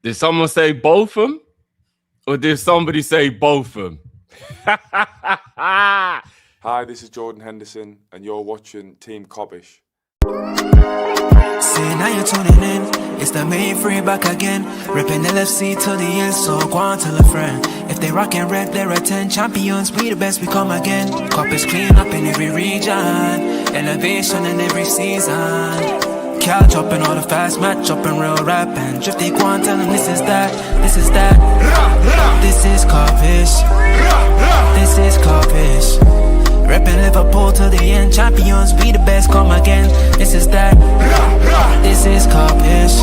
Did someone say Boffum? Or did somebody say Boffum? Hi, this is Jordan Henderson, and you're watching Team Kop-Ish. See, now you're tuning in. It's the main free back again. Ripping LFC till the end, so go on, tell a friend. If they rockin' rep, they're 10 champions. We the best, we come again. Kop-Ish clean up in every region. Elevation in every season. Katch up in all the fast match, up in real rap. And Drift they go on, tell them this is that, this is that. This is Kop-Ish. This is Kop-Ish. Reppin' Liverpool to the end, champions, we the best, come again. This is that. This is Kop-Ish.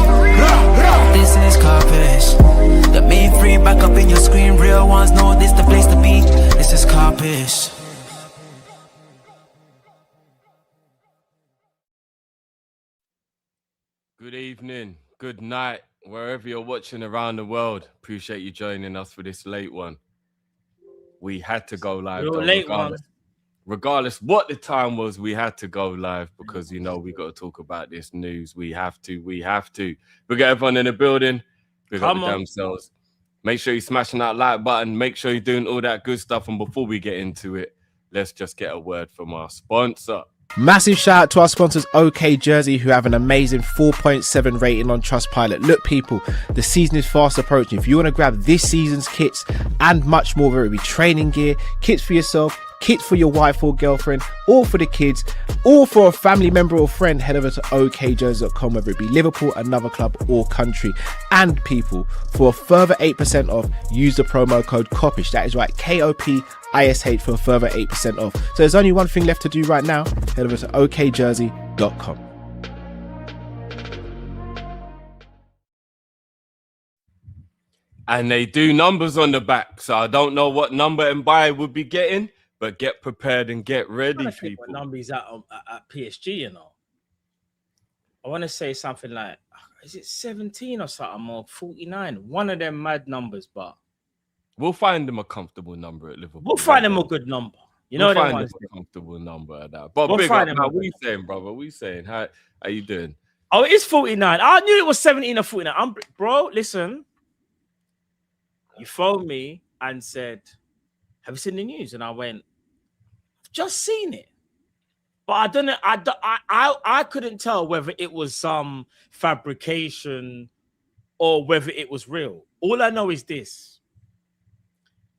This is Kop-Ish. The main free back up in your screen, real ones know this the place to be. This is Kop-Ish. Good evening, good night, wherever you're watching around the world. Appreciate you joining us for this late one. We had to go live, though, regardless what the time was. We had to go live because, you know, we got to talk about this news. We have to. We got everyone in the building. We got the damn selves. Make sure you're smashing that like button. Make sure you're doing all that good stuff. And before we get into it, let's just get a word from our sponsor. Massive shout out to our sponsors OK Jersey, who have an amazing 4.7 rating on Trustpilot. Look, people, the season is fast approaching. If you want to grab this season's kits and much more, whether it be training gear, kits for yourself, kits for your wife or girlfriend, or for the kids, or for a family member or friend, head over to okjersey.com, whether it be Liverpool, another club, or country. And people, for a further 8% off, use the promo code Kopish. That is right, KOPISH, for a further 8% off. So there's only one thing left to do right now. Head over to okjersey.com. And they do numbers on the back, so I don't know what number Mbaye would be getting, but get prepared and get ready, people. What number he's at PSG, you know? I want to say something like, is it 17 or something, or 49? One of them mad numbers, but we'll find him a comfortable number at Liverpool. We'll find him a good number. We'll find him a comfortable number at that. But big up, what are you saying, brother? What are you saying? How you doing? Oh, it is 49. I knew it was 17 or 49. Bro, listen. You phoned me and said, have you seen the news? And I went, I've just seen it. But I don't know. I couldn't tell whether it was some fabrication or whether it was real. All I know is this.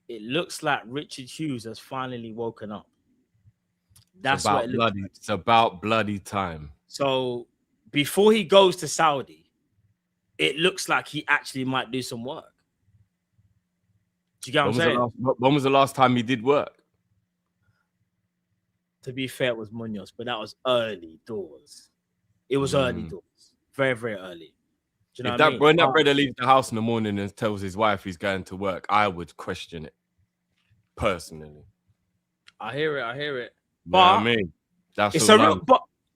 It looks like Richard Hughes has finally woken up. That's what it looks like. It's about bloody time. So before he goes to Saudi, it looks like he actually might do some work. Do you get what I'm saying? When was the last time he did work? To be fair, it was Munoz, but that was early doors. It was early doors. Very, very early. Do you know what I mean? When that brother leaves the house in the morning and tells his wife he's going to work, I would question it. Personally. I hear it. You know but what I mean?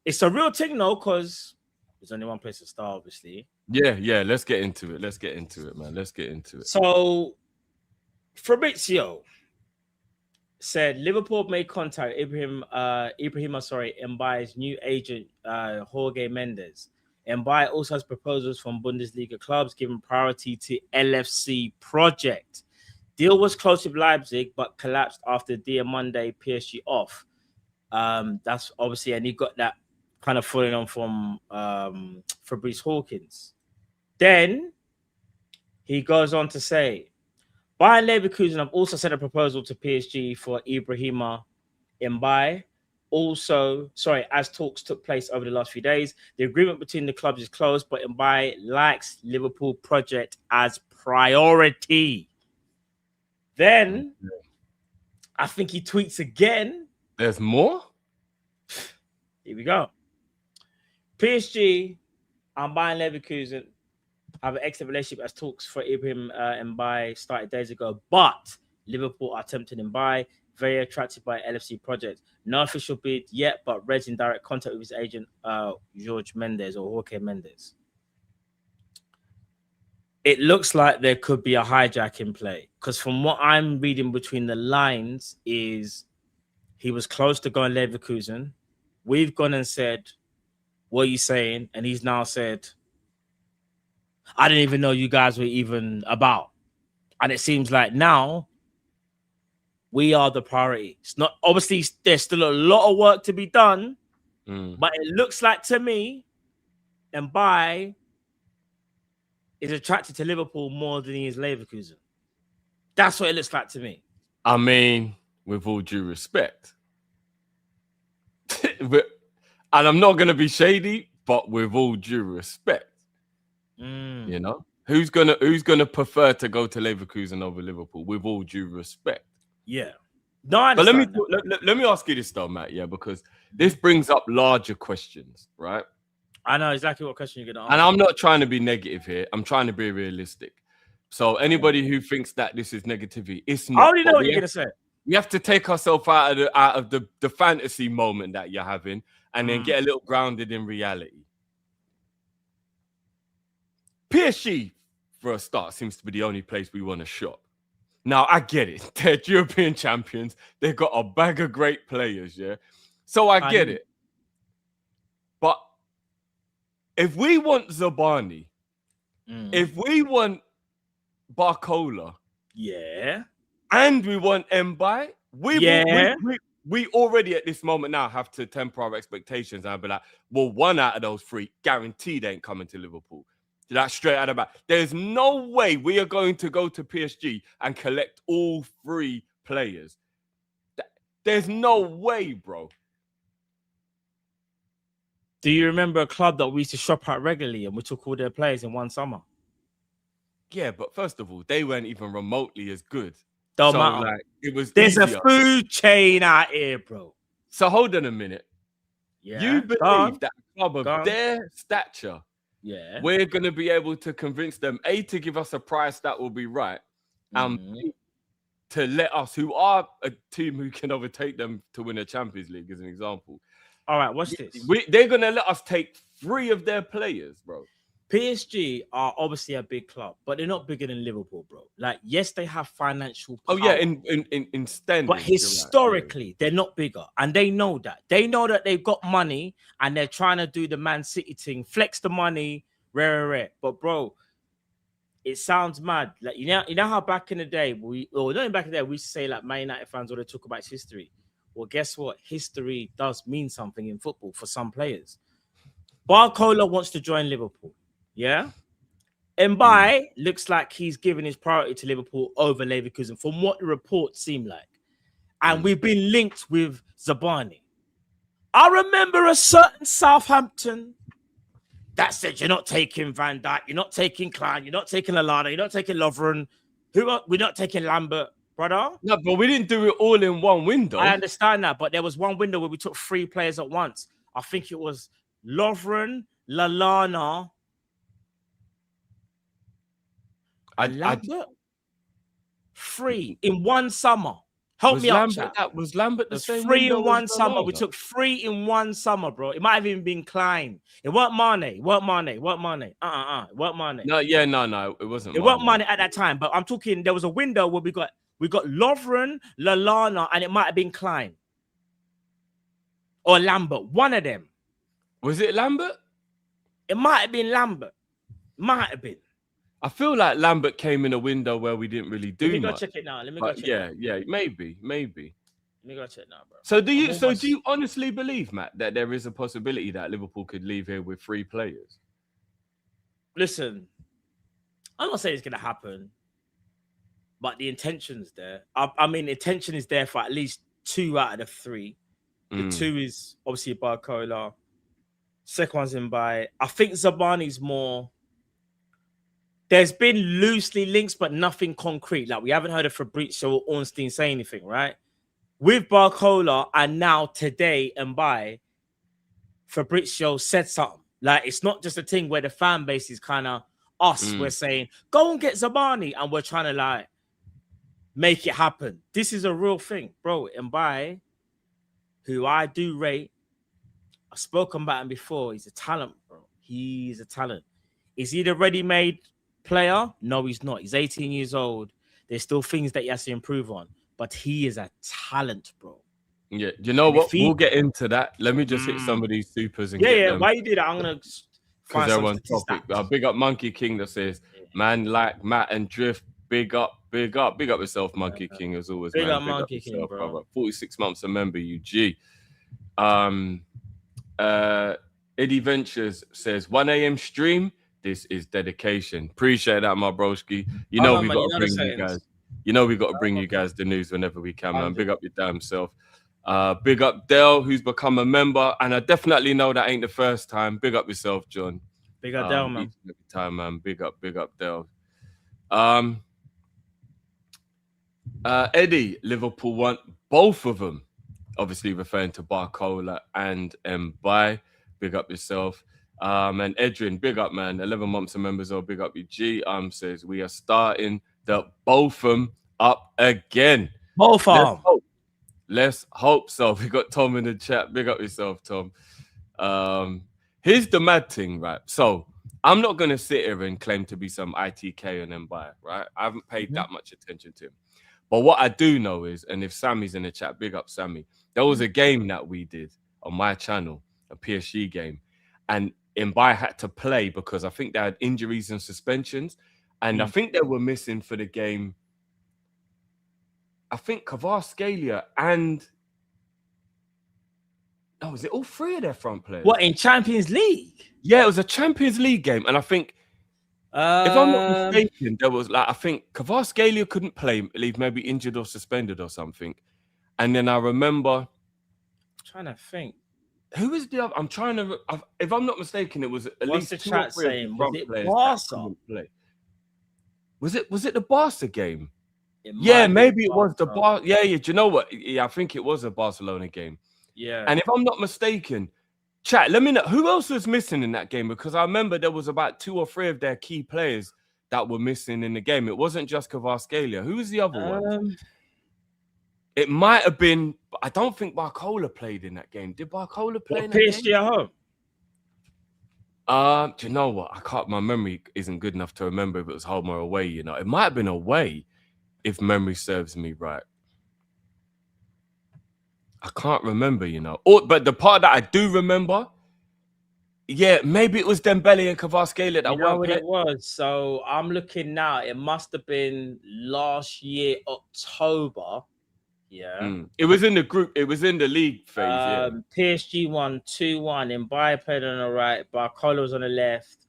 It's a real thing, though, because there's only one place to start, obviously. Yeah. Let's get into it. Man. Let's get into it. So Fabrizio said Liverpool made contact Mbaye's new agent, Jorge Mendes. Mbaye also has proposals from Bundesliga clubs giving priority to LFC project. Deal was close with Leipzig, but collapsed after Monday PSG off. That's obviously, and he got that kind of falling on from Fabrice Hawkins. Then he goes on to say, Bayern Leverkusen have also sent a proposal to PSG for Ibrahima Mbaye. As talks took place over the last few days, the agreement between the clubs is close, but Mbaye likes Liverpool project as priority. Then, I think he tweets again. There's more? Here we go. PSG and Bayern Leverkusen have an excellent relationship as talks for Ibrahim Mbaye started days ago, but Liverpool are tempted Mbaye, very attracted by LFC project. No official bid yet, but Red's in direct contact with his agent, Jorge Mendes. It looks like there could be a hijack in play, because from what I'm reading between the lines is he was close to going Leverkusen. We've gone and said, what are you saying? And he's now said, I didn't even know you guys were even about. And it seems like now we are the priority. It's not obviously there's still a lot of work to be done, but it looks like to me, Mbaye is attracted to Liverpool more than he is Leverkusen. That's what it looks like to me. I mean, with all due respect, and I'm not going to be shady, but with all due respect, you know, who's gonna prefer to go to Leverkusen over Liverpool? With all due respect, yeah. No, I but understand let me ask you this though, Matt. Yeah, because this brings up larger questions, right? I know exactly what question you're gonna ask. And I'm not trying to be negative here. I'm trying to be realistic. So anybody who thinks that this is negativity, it's not. I already know what you're gonna say. We have to take ourselves out of the fantasy moment that you're having and then get a little grounded in reality. PSG, for a start, seems to be the only place we want to shop. Now, I get it. They're European champions. They've got a bag of great players, yeah? So I get it. But if we want Zabani, if we want Barcola, yeah, and we want Mbaye, we already at this moment now have to temper our expectations and be like, well, one out of those three guaranteed ain't coming to Liverpool. That's straight out of the back. There's no way we are going to go to PSG and collect all three players. There's no way, bro. Do you remember a club that we used to shop at regularly and we took all their players in one summer? Yeah, but first of all, they weren't even remotely as good. Don't matter. Like, it was There's easier. a food chain out here, bro. So hold on a minute. Yeah. You believe that a club of their stature, we're going to be able to convince them, A, to give us a price that will be right, and B, to let us, who are a team who can overtake them to win a Champions League, as an example. All right, watch this. They're going to let us take 3 of their players, bro. PSG are obviously a big club, but they're not bigger than Liverpool, bro. Like, yes, they have financial power. Oh, yeah, in standing. But historically, they're not bigger. And they know that. They know that they've got money and they're trying to do the Man City thing, flex the money, rare. But, bro, it sounds mad. Like, you know how back in the day, we used to say, like, Man United fans, all they talk about is history. Well, guess what? History does mean something in football for some players. Barcola wants to join Liverpool. Yeah. Mbaye looks like he's giving his priority to Liverpool over Leverkusen, from what the reports seem like. And we've been linked with Zabani. I remember a certain Southampton that said, you're not taking Van Dijk, you're not taking Klein, you're not taking Lallana, you're not taking Lovren. We're not taking Lambert, brother. No, but we didn't do it all in one window. I understand that, but there was one window where we took 3 players at once. I think it was Lovren, Lallana, Lambert. 3 in one summer. Help me out, chat. Was Lambert the same? 3 in one summer. We took 3 in one summer, bro. It might have even been Klein. It weren't Mane. It weren't Mane. It weren't Mane. It weren't Mane. No, yeah, no. It wasn't. It weren't Mane at that time. But I'm talking. There was a window where we got Lovren, Lallana, and it might have been Klein or Lambert. One of them. Was it Lambert? It might have been Lambert. Might have been. I feel like Lambert came in a window where we didn't really do much. Let me go check it now. Yeah, maybe. Let me go check now, bro. So do you honestly believe, Matt, that there is a possibility that Liverpool could leave here with 3 players? Listen, I'm not saying it's gonna happen, but the intention's there. I mean, the intention is there for at least 2 out of the 3. The 2 is obviously Barcola. Second one's Mbaye. I think Zabani's more. There's been loosely links, but nothing concrete. Like, we haven't heard of Fabrizio or Ornstein say anything, right? With Barcola and now today Mbaye, Fabrizio said something. Like, it's not just a thing where the fan base is kind of us. We're saying, go and get Zabani. And we're trying to, like, make it happen. This is a real thing, bro. Mbaye, who I do rate, I've spoken about him before. He's a talent, bro. He's a talent. Is he the ready-made player? No, he's not. He's 18 years old. There's still things that he has to improve on, but he is a talent, bro. Yeah, you know what? We'll get into that. Let me just hit some of these supers and yeah. Why you do that? I'm gonna because they're on topic. Big up Monkey King that says, man, like Matt and Drift, big up yourself, Monkey King, as always. Big man. up Monkey King, bro. Brother. 46 months a member, UG. Eddie Ventures says 1 a.m. stream. This is dedication. Appreciate that, my broski. You know we got to bring you guys. You know we got to bring you guys the news whenever we can, man. Big up your damn self. Big up Dell, who's become a member, and I definitely know that ain't the first time. Big up yourself, John. Big up Dell, man. Every time, man. Big up Dell. Eddie, Liverpool want both of them. Obviously referring to Barcola and Mbaye. Big up yourself. And Edrin, big up, man. 11 months of members, or big up your G. Says we are starting the Boffum up again. Boffum. Let's hope so. We got Tom in the chat. Big up yourself, Tom. Here's the mad thing, right? So I'm not gonna sit here and claim to be some ITK on Mbaye, right? I haven't paid that much attention to him. But what I do know is, and if Sammy's in the chat, big up Sammy. There was a game that we did on my channel, a PSG game, and Mbaye had to play because I think they had injuries and suspensions, and I think they were missing for the game. I think Kvaratskhelia and was it all three of their front players? What, in Champions League? Yeah, it was a Champions League game, and I think if I'm not mistaken, there was I think Kvaratskhelia couldn't play, leave maybe injured or suspended or something, and then I remember I'm trying to think. Who was the other? I'm trying to. If I'm not mistaken, it was at least the two chat or three saying? Was it players Barca? Was it the Barca game? Yeah, maybe it was the Bar. Yeah. Do you know what? Yeah, I think it was a Barcelona game. Yeah. And if I'm not mistaken, chat, let me know who else was missing in that game, because I remember there was about 2 or 3 of their key players that were missing in the game. It wasn't just Kvaratskhelia. Who was the other one? It might have been. I don't think Barcola played in that game. Did Barcola play in that PSG game? at home. Do you know what? I can't. My memory isn't good enough to remember if it was home or away. You know, it might have been away, if memory serves me right. I can't remember. You know, but the part that I do remember, yeah, maybe it was Dembele and Kvaratskhelia that You know what it was? So I'm looking now. It must have been last year, October. Yeah. It was in the group. It was in the league phase. PSG won 2-1. Mbaye played on the right. Barcola was on the left.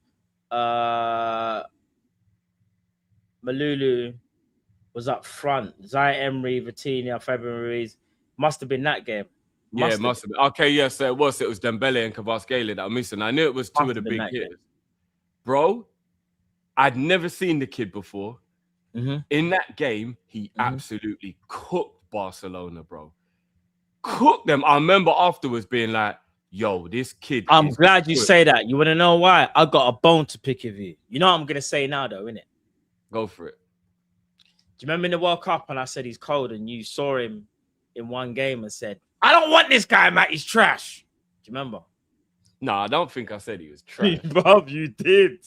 Malulu was up front. Zay Emery, Vitinha, Fabian Ruiz. Must have been that game. It must have been. Okay, yeah, so it was. It was Dembele and Kvaratskhelia that were missing. I knew it was 2 of the big hitters. Bro, I'd never seen the kid before. In that game, he absolutely cooked Barcelona, bro. Cooked them. I remember afterwards being like, yo, this kid. I'm glad you say that. You want to know why? I got a bone to pick with you. You know what I'm going to say now, though, innit? Go for it. Do you remember in the World Cup and I said he's cold, and you saw him in one game and said, I don't want this guy, Matt. He's trash. Do you remember? No, I don't think I said he was trash. Bro, you did.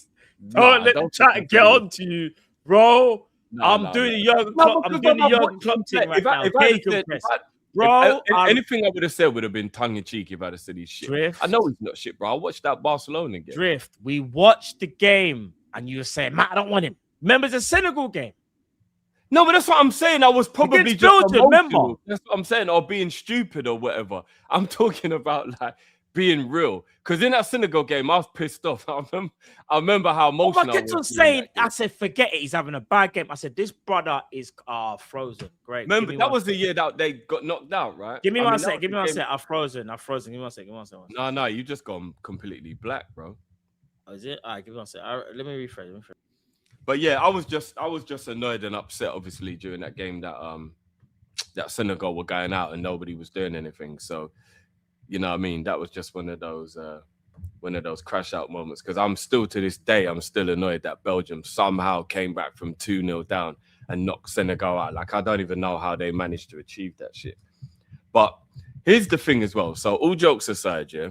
Don't let the chat get on to you, bro. I'm doing the Jurgen Klopp. I'm doing the Jurgen Klopp thing right now. Anything I would have said would have been tongue in cheek if I'd have said he's shit. Drift. I know he's not shit, bro. I watched that Barcelona game. Drift. We watched the game and you were saying, Matt, I don't want him. Remember the Senegal game? No, but that's what I'm saying. I was probably just Belgium, remember. That's what I'm saying, or being stupid or whatever. I'm talking about like being real. Because in that Senegal game, I was pissed off. I remember how emotional I was saying. I said, forget it. He's having a bad game. I said, this brother is frozen. Great. Remember, that was the year that they got knocked out, right? Give me one sec. Give me one sec. I'm frozen. Give me one sec. No, you just gone completely black, bro. Oh, is it? All right, give me one sec. Let me rephrase. But yeah, I was just annoyed and upset, obviously, during that game that that Senegal were going out and nobody was doing anything. So, you know what I mean? That was just one of those crash out moments. Because I'm still, to this day, I'm still annoyed that Belgium somehow came back from 2-0 down and knocked Senegal out. Like, I don't even know how they managed to achieve that shit. But here's the thing as well. So all jokes aside, yeah,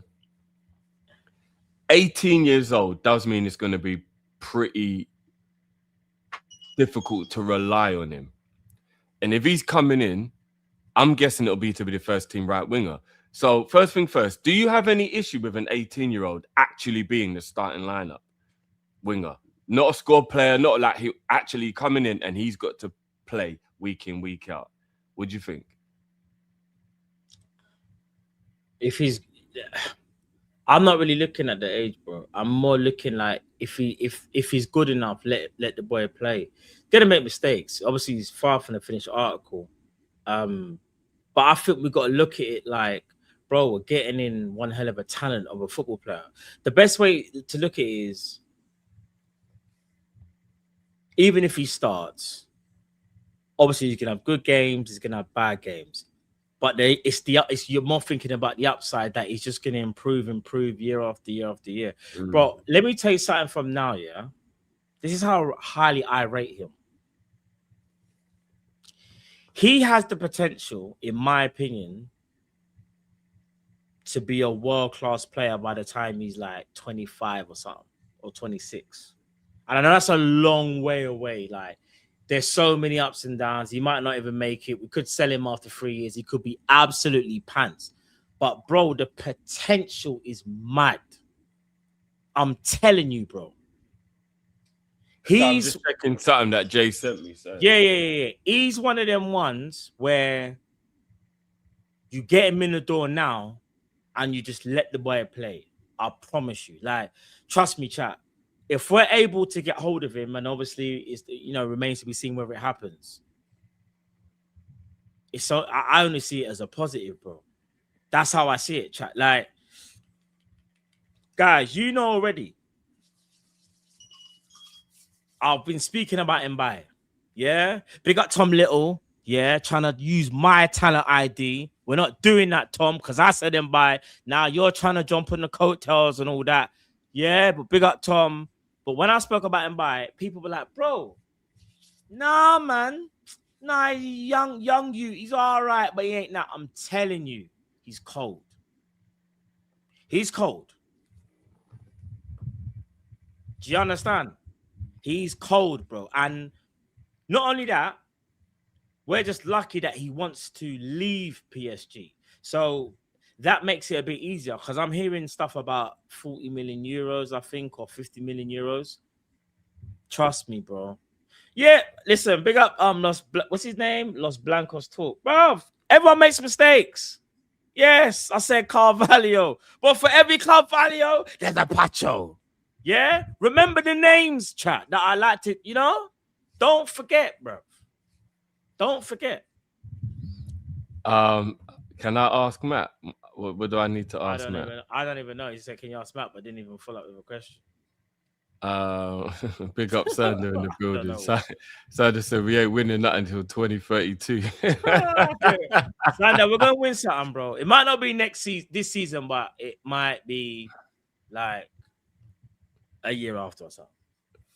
18 years old does mean it's going to be pretty difficult to rely on him. And if he's coming in, I'm guessing it'll be to be the first team right winger. So first thing first, do you have any issue with an 18-year-old actually being the starting lineup winger? Not a squad player, not like he actually coming in and he's got to play week in, week out. What do you think? I'm not really looking at the age, bro. I'm more looking like if he's good enough, let the boy play. Gonna make mistakes. Obviously, he's far from the finished article. But I think we got to look at it like, bro, we're getting in one hell of a talent of a football player. The best way to look at it is, even if he starts, obviously he's gonna have good games, he's gonna have bad games. But you're more thinking about the upside that he's just gonna improve year after year after year. Bro, let me tell you something from now, yeah. This is how highly I rate him. He has the potential, in my opinion, to be a world-class player by the time he's like 25 or something, or 26. And I know that's a long way away. Like, there's so many ups and downs. He might not even make it. We could sell him after 3 years. He could be absolutely pants. But, bro, the potential is mad. I'm telling you, bro. I'm just checking something that Jay sent me. So. Yeah. He's one of them ones where you get him in the door now and you just let the boy play. I promise you. Like, trust me, chat. If we're able to get hold of him, and obviously it's remains to be seen whether it happens. It's so I only see it as a positive, bro. That's how I see it, chat. Like, guys, you know already. I've been speaking about Mbaye. Yeah. Big up Tom Little. Yeah. Trying to use my talent ID. We're not doing that, Tom, because I said Mbaye. Now you're trying to jump on the coattails and all that. Yeah. But big up Tom. But when I spoke about Mbaye, people were like, bro, nah, man. Nah, young you. He's all right, but he ain't that. I'm telling you, he's cold. He's cold. Do you understand? He's cold, bro. And not only that, we're just lucky that he wants to leave PSG. So that makes it a bit easier because I'm hearing stuff about 40 million euros, I think, or 50 million euros. Trust me, bro. Yeah, listen, big up what's his name? Los Blancos talk. Bro, everyone makes mistakes. Yes, I said Carvalho. But for every Carvalho, there's a Pacho. Yeah, remember the names, chat, that I like to, don't forget, bro. Don't forget. Can I ask Matt? What do I need to ask Matt? I don't even know. He said, can you ask Matt? But didn't even follow up with a question. Big up Sander in the building. Sander said we ain't winning that until 2032. Sander, we're going to win something, bro. It might not be this season, but it might be like a year after or something.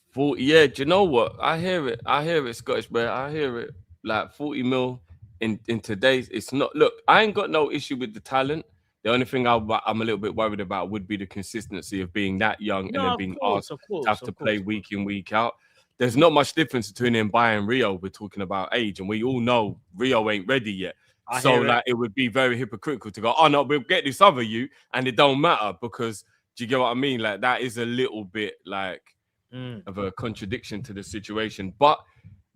40, yeah, do you know what? I hear it, Scottish, but I hear it like 40 mil in today's. It's not. Look, I ain't got no issue with the talent. The only thing I'm a little bit worried about would be the consistency of being that young and then being asked to have to play week in, week out. There's not much difference between Mbaye and Rio. We're talking about age, and we all know Rio ain't ready yet. It would be very hypocritical to go, oh no, we'll get this other you, and it don't matter because do you get what I mean? Like that is a little bit like of a contradiction to the situation. But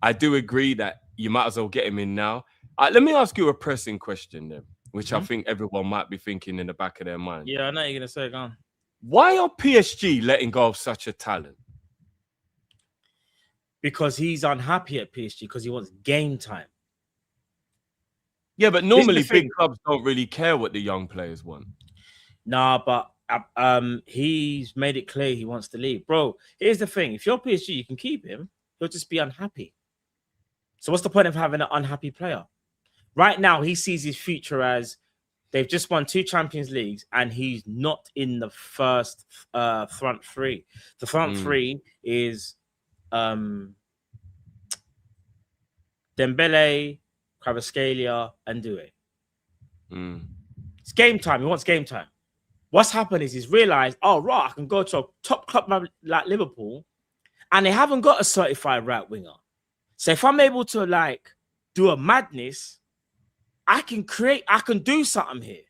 I do agree that you might as well get him in now. Let me ask you a pressing question then, which I think everyone might be thinking in the back of their mind. Yeah, I know you're going to say, go on. Why are PSG letting go of such a talent? Because he's unhappy at PSG because he wants game time. Yeah, but normally big clubs don't really care what the young players want. Nah, but he's made it clear he wants to leave. Bro, here's the thing. If you're PSG, you can keep him. He'll just be unhappy. So what's the point of having an unhappy player? Right now, he sees his future as they've just won 2 Champions Leagues and he's not in the first front three. The front three is Dembele, Kvaratskhelia, and Doué. It's game time. He wants game time. What's happened is he's realized, oh, right, I can go to a top club like Liverpool and they haven't got a certified right winger. So if I'm able to do a madness, I can do something here.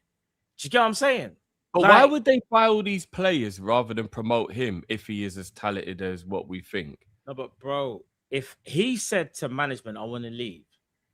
Do you get what I'm saying? But why would they buy all these players rather than promote him if he is as talented as what we think? No, but bro, if he said to management, I want to leave,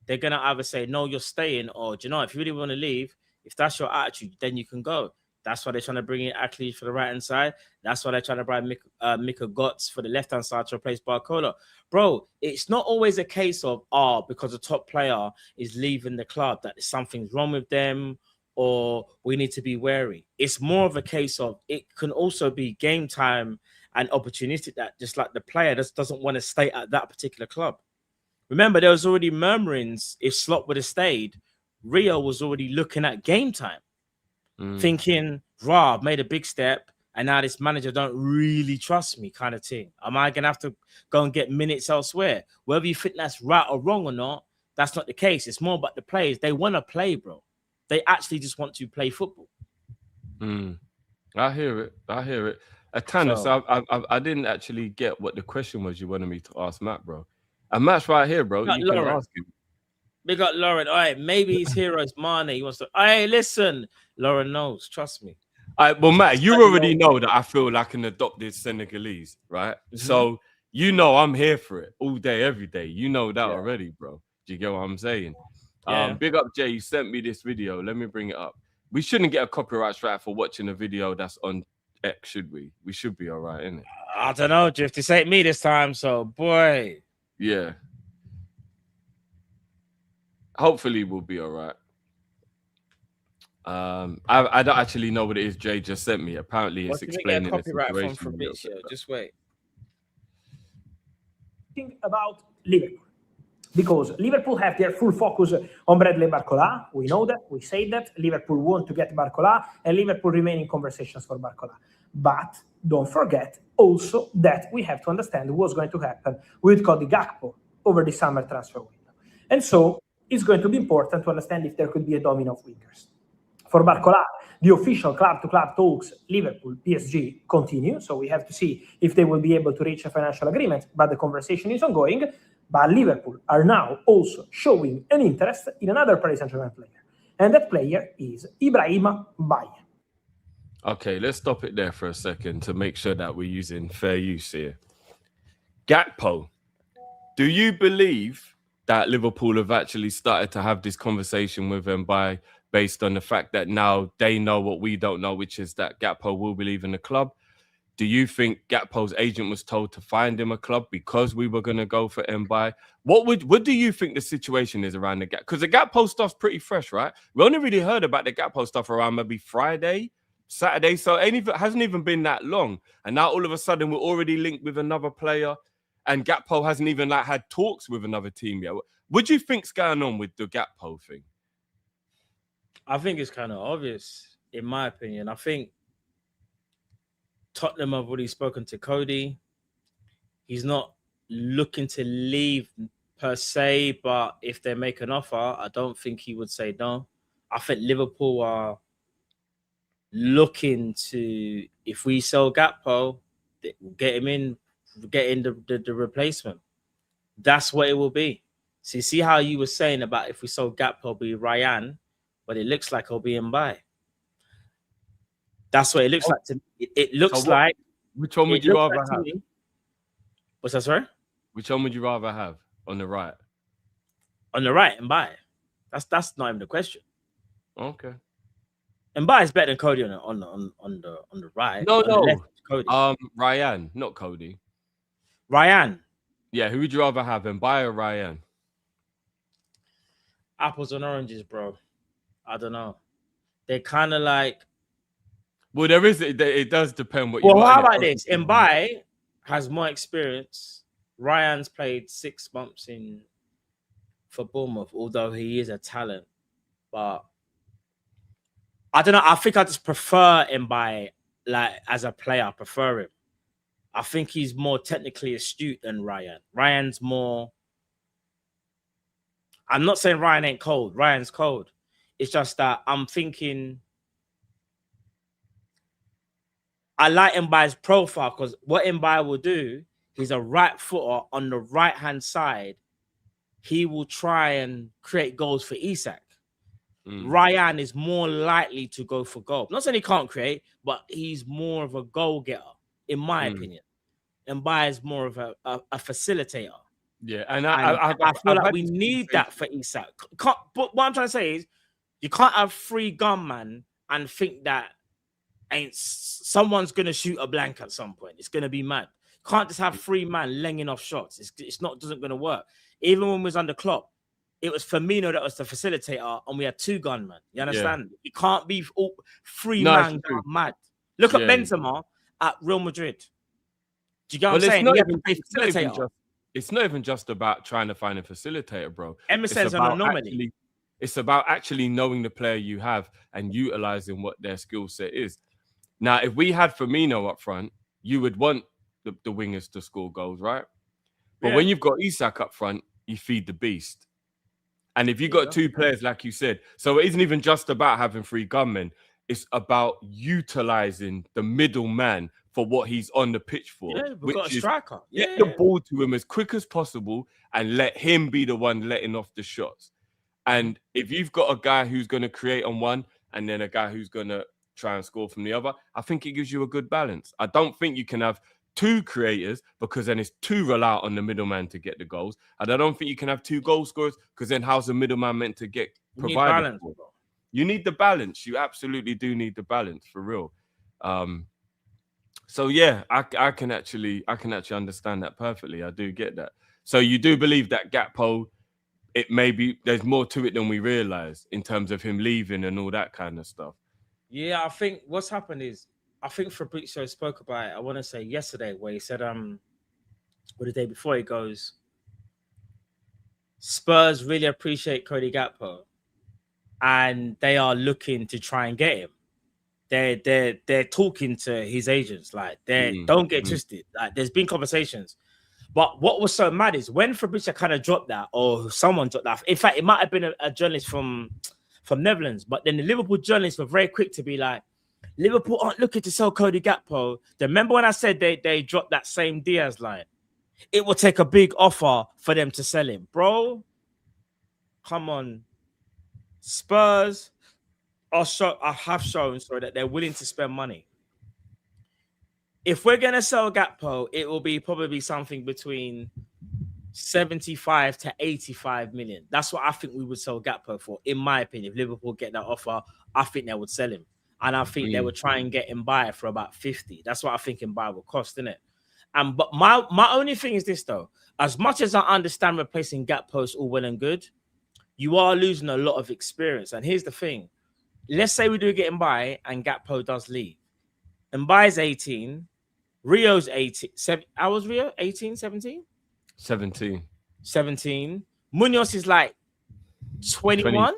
they're going to either say, no, you're staying, or do you know, if you really want to leave, if that's your attitude, then you can go. That's why they're trying to bring in Ackles for the right-hand side. That's why they're trying to bring Mika Götze for the left-hand side to replace Barcola. Bro, it's not always a case of, because the top player is leaving the club, that something's wrong with them, or we need to be wary. It's more of a case of, it can also be game time and opportunistic, that just like the player just doesn't want to stay at that particular club. Remember, there was already murmurings if Slot would have stayed. Rio was already looking at game time, thinking, I've made a big step, and now this manager don't really trust me, kind of thing. Am I going to have to go and get minutes elsewhere? Whether you think that's right or wrong or not, that's not the case. It's more about the players. They want to play, bro. They actually just want to play football. I hear it. Atanas, I didn't actually get what the question was you wanted me to ask Matt, bro. And Matt's right here, bro. You can ask him. Big up Lauren. All right, maybe his hero is Mane. He wants to. Hey, listen, Lauren knows. Trust me. All right, well, Matt, you already know that I feel like an adopted Senegalese, right? So you know I'm here for it all day, every day. You know that already, bro. Do you get what I'm saying? Yeah. Big up, Jay. You sent me this video. Let me bring it up. We shouldn't get a copyright strike for watching a video that's on X, should we? We should be all right, innit? I don't know, Drift. This ain't me this time, so boy. Yeah. Hopefully we'll be all right. I don't actually know what it is Jay just sent me. Apparently it's explaining the situation. From Bitch, just wait. Think about Liverpool. Because Liverpool have their full focus on Bradley Barcola. We know that. We say that. Liverpool want to get Barcola, and Liverpool remain in conversations for Barcola. But don't forget also that we have to understand what's going to happen with Cody Gakpo over the summer transfer window. And so it's going to be important to understand if there could be a domino of wingers. For Barcola, the official club-to-club talks, Liverpool, PSG, continue. So we have to see if they will be able to reach a financial agreement, but the conversation is ongoing. But Liverpool are now also showing an interest in another Paris Saint-Germain player. And that player is Ibrahima Mbaye. Okay, let's stop it there for a second to make sure that we're using fair use here. Gakpo, do you believe that Liverpool have actually started to have this conversation with Mbaye based on the fact that now they know what we don't know, which is that Gakpo will be leaving the club? Do you think Gakpo's agent was told to find him a club because we were going to go for Mbaye? What do you think the situation is around the Gakpo? Because the Gakpo stuff's pretty fresh, right? We only really heard about the Gakpo stuff around maybe Friday, Saturday, so it hasn't even been that long. And now all of a sudden we're already linked with another player, and Gakpo hasn't even had talks with another team yet. What do you think's going on with the Gakpo thing? I think it's kind of obvious, in my opinion. I think Tottenham have already spoken to Cody. He's not looking to leave per se, but if they make an offer, I don't think he would say no. I think Liverpool are looking to, if we sell Gakpo, get him in, get in the replacement. That's what it will be. So you see how you were saying about if we sold Gakpo, it'll be Ryan, but it looks like it'll be Mbaye. That's what it looks like to me. It looks like. Which one would you rather have? What's that, sorry? Which one would you rather have on the right? On the right, Mbaye. That's not even the question. Okay. Mbaye is better than Cody on the right. No. The left, Cody. Ryan, not Cody. Ryan. Yeah, who would you rather have, Mbaye or Ryan? Apples and oranges, bro. I don't know. They're kind of like. Well, it does depend what you. Well, how about this? Mbaye has more experience. Ryan's played 6 months for Bournemouth, although he is a talent. But I don't know. I think I just prefer Mbaye, like as a player. I prefer him. I think he's more technically astute than Ryan. Ryan's more. I'm not saying Ryan ain't cold. Ryan's cold. It's just that I'm thinking. I like Mbaye's profile because what Mbaye will do, he's a right footer on the right hand side. He will try and create goals for Isak. Ryan is more likely to go for goal. Not saying he can't create, but he's more of a goal getter, in my opinion. And Mbaye is more of a facilitator. Yeah, and I feel like we need that for Isak. But what I'm trying to say is, you can't have 3 gunmen and think that someone's gonna shoot a blank at some point. It's gonna be mad. You can't just have 3 men lenging off shots. It's not doesn't gonna work. Even when we was under Klopp, it was Firmino that was the facilitator, and we had 2 gunmen. You understand? Yeah. It can't be 3 men going mad. Look at Benzema at Real Madrid. Do you get what I'm saying? It's not even just about trying to find a facilitator, bro. Emerson's an anomaly. It's about actually knowing the player you have and utilizing what their skill set is. Now, if we had Firmino up front, you would want the wingers to score goals, right? But when you've got Isak up front, you feed the beast. And if you've got 2 players, like you said, so it isn't even just about having 3 gunmen. It's about utilizing the middleman for what he's on the pitch for. Yeah, we've got a striker. Get the ball to him as quick as possible and let him be the one letting off the shots. And if you've got a guy who's going to create on one and then a guy who's going to try and score from the other, I think it gives you a good balance. I don't think you can have 2 creators because then it's too reliant on the middleman to get the goals. And I don't think you can have 2 goal scorers because then how's the middleman meant to get provided for? You need the balance. You absolutely do need the balance, for real. So yeah, I can actually understand that perfectly. I do get that. So you do believe that Gakpo, it maybe there's more to it than we realize in terms of him leaving and all that kind of stuff. Yeah, I think what's happened is I think Fabrizio spoke about it. I want to say yesterday where he said or the day before, he goes, Spurs really appreciate Cody Gakpo and they are looking to try and get him. They're talking to his agents, like don't get twisted. Like there's been conversations, but what was so mad is when Fabrizio kind of dropped that, or someone dropped that. In fact, it might have been a journalist from Netherlands, but then the Liverpool journalists were very quick to be like, Liverpool aren't looking to sell Cody Gakpo. Remember when I said they dropped that same Diaz line? It will take a big offer for them to sell him, bro. Come on, Spurs. I have shown that they're willing to spend money. If we're going to sell Gakpo, it will be probably something between 75 to 85 million. That's what I think we would sell Gakpo for, in my opinion. If Liverpool get that offer, I think they would sell him. And I think they would try and get Mbaye for about 50. That's what I think Mbaye will cost, isn't it? But my only thing is this, though. As much as I understand replacing Gakpo is all well and good, you are losing a lot of experience. And here's the thing. Let's say we do get Mbaye and Gakpo does leave. Mbaye's 18. Rio's 18. I was Rio 18, 17? 17. Munoz is like 21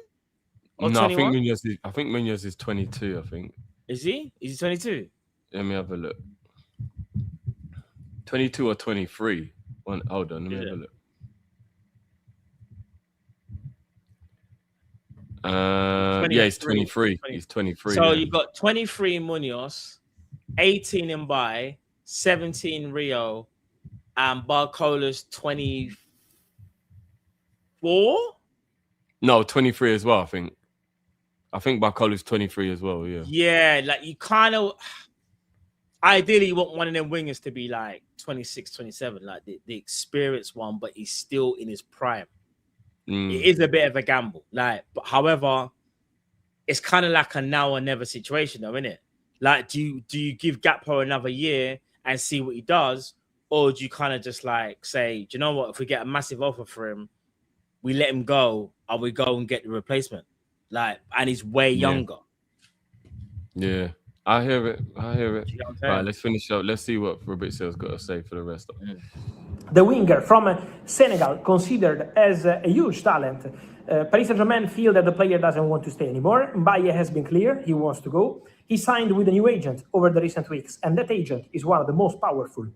or no, 21? I think Munoz is 22, I think. Is he? Is he 22? Let me have a look. 22 or 23. Hold on, let me have a look. Yeah, he's 23. He's 23. So you've got 23 Munoz, 18 Mbaye, 17 Rio, and Barcola's 24? No, 23 as well, I think. I think Barcola's 23 as well, yeah. Yeah, like you kind of... Ideally, you want one of them wingers to be like 26, 27, like the experienced one, but he's still in his prime. It is a bit of a gamble. Like, but however, it's kind of like a now or never situation, though, isn't it? Like, do you give Gakpo another year and see what he does, or do you kind of just like say, do you know what? If we get a massive offer for him, we let him go, or we go and get the replacement. Like, and he's way younger. Yeah, I hear it. You know what I'm saying? Right, let's finish up. Let's see what Fabrizio's got to say for the rest of it. The winger from Senegal, considered as a huge talent. Paris Saint-Germain feel that the player doesn't want to stay anymore. Mbaye has been clear, he wants to go. He signed with a new agent over the recent weeks, and that agent is one of the most powerful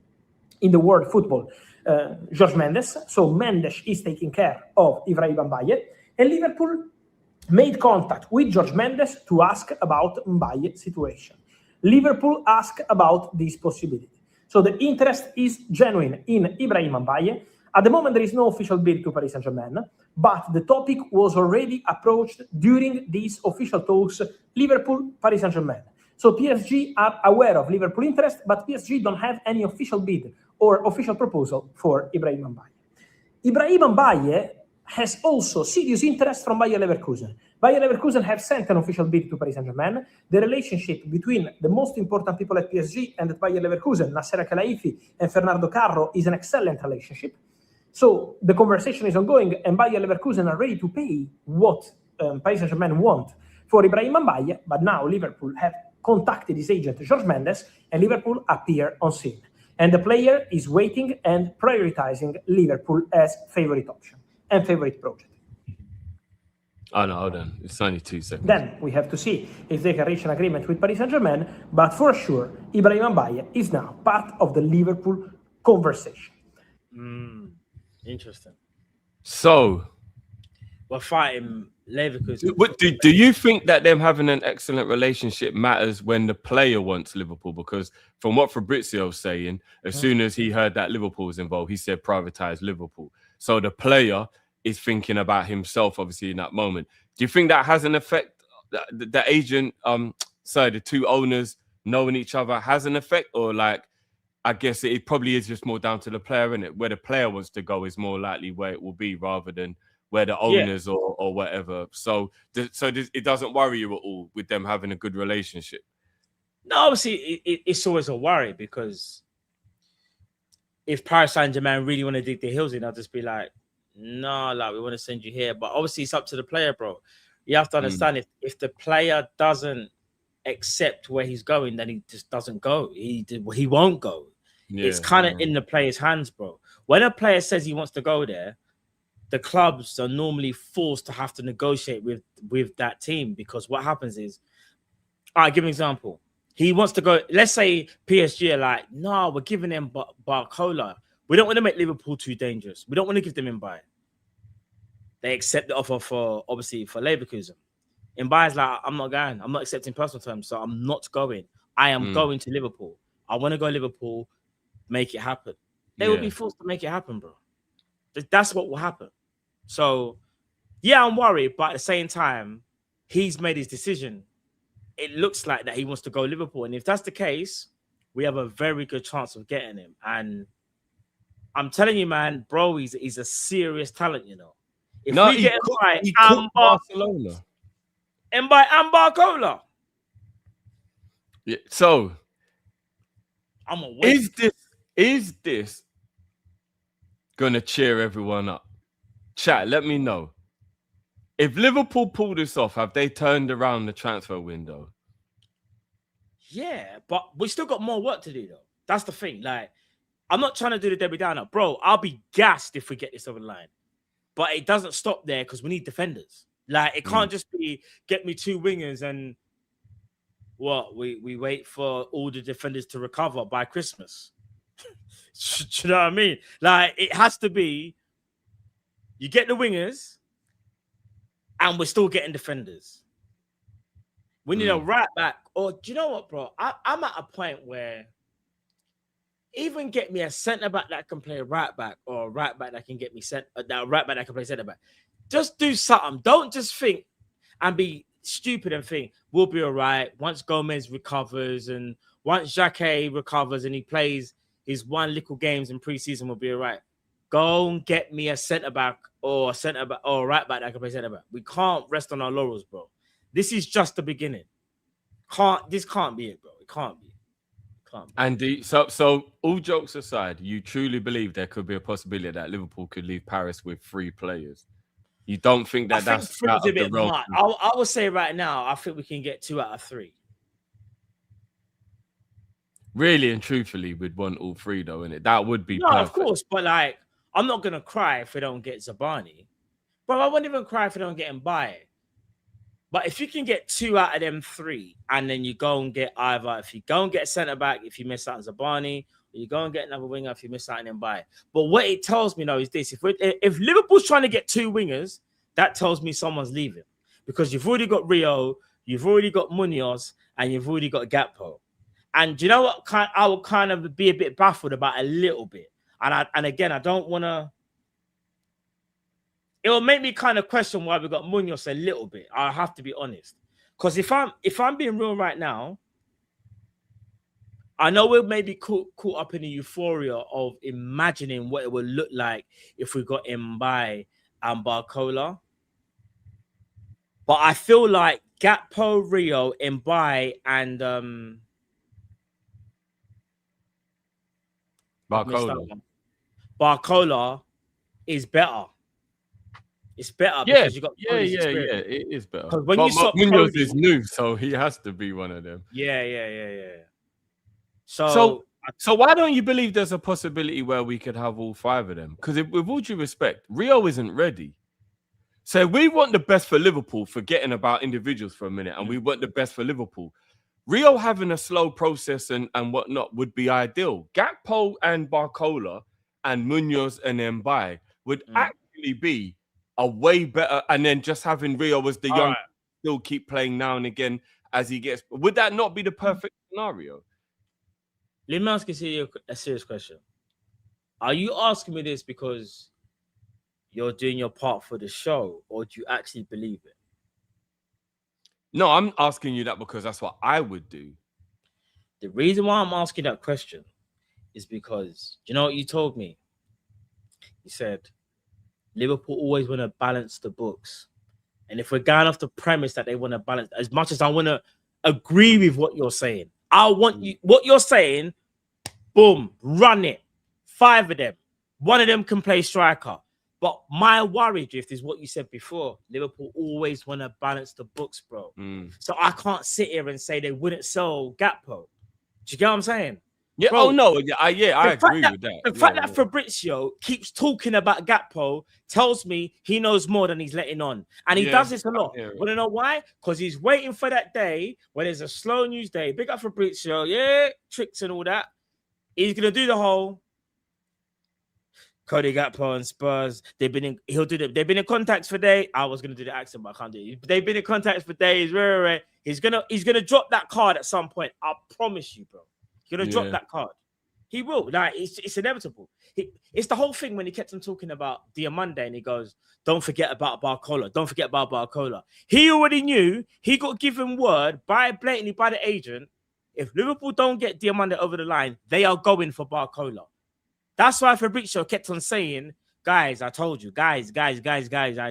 in the world football, Jorge Mendes. So Mendes is taking care of Ibrahim Mbaye, and Liverpool made contact with Jorge Mendes to ask about Mbaye's situation. Liverpool asked about this possibility. So the interest is genuine in Ibrahim Mbaye. At the moment, there is no official bid to Paris Saint-Germain, but the topic was already approached during these official talks, Liverpool, Paris Saint-Germain. So PSG are aware of Liverpool interest, but PSG don't have any official bid or official proposal for Ibrahim Mbaye. Ibrahim Mbaye has also serious interest from Bayer Leverkusen. Bayer Leverkusen have sent an official bid to Paris Saint-Germain. The relationship between the most important people at PSG and at Bayer Leverkusen, Nasser Khelaifi and Fernando Carro, is an excellent relationship. So the conversation is ongoing, and Bayer Leverkusen are ready to pay what Paris Saint-Germain want for Ibrahim Mbaye, but now Liverpool have contacted his agent, Jorge Mendes, and Liverpool appear on scene. And the player is waiting and prioritizing Liverpool as favorite option and favorite project. Oh, no, hold on. It's only 2 seconds. Then we have to see if they can reach an agreement with Paris Saint-Germain, but for sure, Ibrahim Mbaye is now part of the Liverpool conversation. Interesting. So, we're fighting Leverkusen. Do you think that them having an excellent relationship matters when the player wants Liverpool? Because from what Fabrizio's saying, as soon as he heard that Liverpool was involved, he said privatize Liverpool. So the player is thinking about himself, obviously, in that moment. Do you think that has an effect? The agent, the two owners knowing each other has an effect? Or like, I guess it probably is just more down to the player, isn't it? Where the player wants to go is more likely where it will be rather than where the owners or whatever. So it doesn't worry you at all with them having a good relationship? No, obviously, it's always a worry because if Paris Saint-Germain really want to dig their heels in, I'll just be like, no, like we want to send you here. But obviously, it's up to the player, bro. You have to understand if the player doesn't accept where he's going, then he just doesn't go. He won't go. It's kind of in the player's hands, bro. When a player says he wants to go there, the clubs are normally forced to have to negotiate with that team, because what happens is, all right, give an example. He wants to go, let's say PSG are like, no, we're giving them Barcola. We don't want to make Liverpool too dangerous. We don't want to give them Mbaye. They accept the offer for Leverkusen. Mbaye's like, I'm not going. I'm not accepting personal terms, so I'm not going. I am going to Liverpool. I want to go Liverpool, make it happen. They will be forced to make it happen, bro. That's what will happen. So, yeah, I'm worried, but at the same time, he's made his decision. It looks like that he wants to go Liverpool. And if that's the case, we have a very good chance of getting him. And I'm telling you, man, bro, he's a serious talent, you know. If we get Mbaye Barcelona. Mbaye and Barcola. Yeah, so, I'm a wait. Is this going to cheer everyone up? Chat, let me know. If Liverpool pull this off, have they turned around the transfer window? Yeah, but we still got more work to do, though. That's the thing. Like, I'm not trying to do the Debbie Downer. Bro, I'll be gassed if we get this over the line. But it doesn't stop there because we need defenders. Like, it can't just be get me 2 wingers and what? We wait for all the defenders to recover by Christmas. Do you know what I mean? Like, it has to be you get the wingers and we're still getting defenders. We need a right back. Or do you know what, bro? I'm at a point where even get me a centre back that can play right back, or a right back that can get me right back that can play centre back. Just do something. Don't just think and be stupid and think we'll be all right once Gomez recovers and once Xhaka recovers and he plays his one little games in preseason, we'll be all right. Go and get me a centre back or a right back that can play centre back. We can't rest on our laurels, bro. This is just the beginning. This can't be it, bro. It can't be. And so all jokes aside, you truly believe there could be a possibility that Liverpool could leave Paris with 3 players? You don't think that's out of the realm? I would say right now, I think we can get 2 out of 3. Really and truthfully, we'd want all 3, though, innit? That would be perfect. Of course, but like, I'm not gonna cry if we don't get Zabani, but I won't even cry if we don't get Mbaye. But if you can get 2 out of them 3, and then you go and get if you go and get a centre back, if you miss out on Zabani, or you go and get another winger if you miss out on Mbaye. But what it tells me now is this: if Liverpool's trying to get 2 wingers, that tells me someone's leaving, because you've already got Rio, you've already got Munoz, and you've already got Gakpo. And do you know what? I will kind of be a bit baffled about a little bit. And again, I don't want to it will make me kind of question why we got Munoz a little bit. I have to be honest, because if I'm being real right now, I know we're maybe caught up in the euphoria of imagining what it would look like if we got Mbaye and Barcola. But I feel like Gakpo, Rio, Mbaye, and Barcola is better. It's better because you got it is better. When but you saw Munoz Cody, is new, so he has to be one of them. Yeah. So why don't you believe there's a possibility where we could have all 5 of them? Because with all due respect, Rio isn't ready. So we want the best for Liverpool, forgetting about individuals for a minute, and we want the best for Liverpool. Rio having a slow process and whatnot would be ideal. Gakpo and Barcola and Munoz and Mbaye would actually be a way better, and then just having Rio as the young still keep playing now and again as he gets. Would that not be the perfect scenario? Let me ask you a serious question. Are you asking me this because you're doing your part for the show, or do you actually believe it? No, I'm asking you that because that's what I would do. The reason why I'm asking that question is because, you know what you told me? You said, Liverpool always want to balance the books. And if we're going off the premise that they want to balance, as much as I want to agree with what you're saying, I want you, what you're saying, boom, run it. 5 of them. One of them can play striker. But my worry, Drift, is what you said before. Liverpool always want to balance the books, bro. So I can't sit here and say they wouldn't sell Gakpo. Do you get what I'm saying? Yeah. Bro, oh no. Yeah. I agree with that. The fact that Fabrizio keeps talking about Gakpo tells me he knows more than he's letting on, and he does this a lot. Want to know why? Because he's waiting for that day when there's a slow news day. Big up Fabrizio, tricks and all that. He's gonna do the whole Cody Gakpo and Spurs. They've been in contacts for days. I was gonna do the accent, but I can't do it. They've been in contacts for days. He's gonna drop that card at some point. I promise you, bro. He's gonna drop that card. He will. Like it's inevitable. It's the whole thing when he kept on talking about Diamande and he goes, "Don't forget about Barcola. Don't forget about Barcola." He already knew. He got given word blatantly by the agent. If Liverpool don't get Diamande over the line, they are going for Barcola. That's why Fabrizio kept on saying, guys, I told you. Guys, I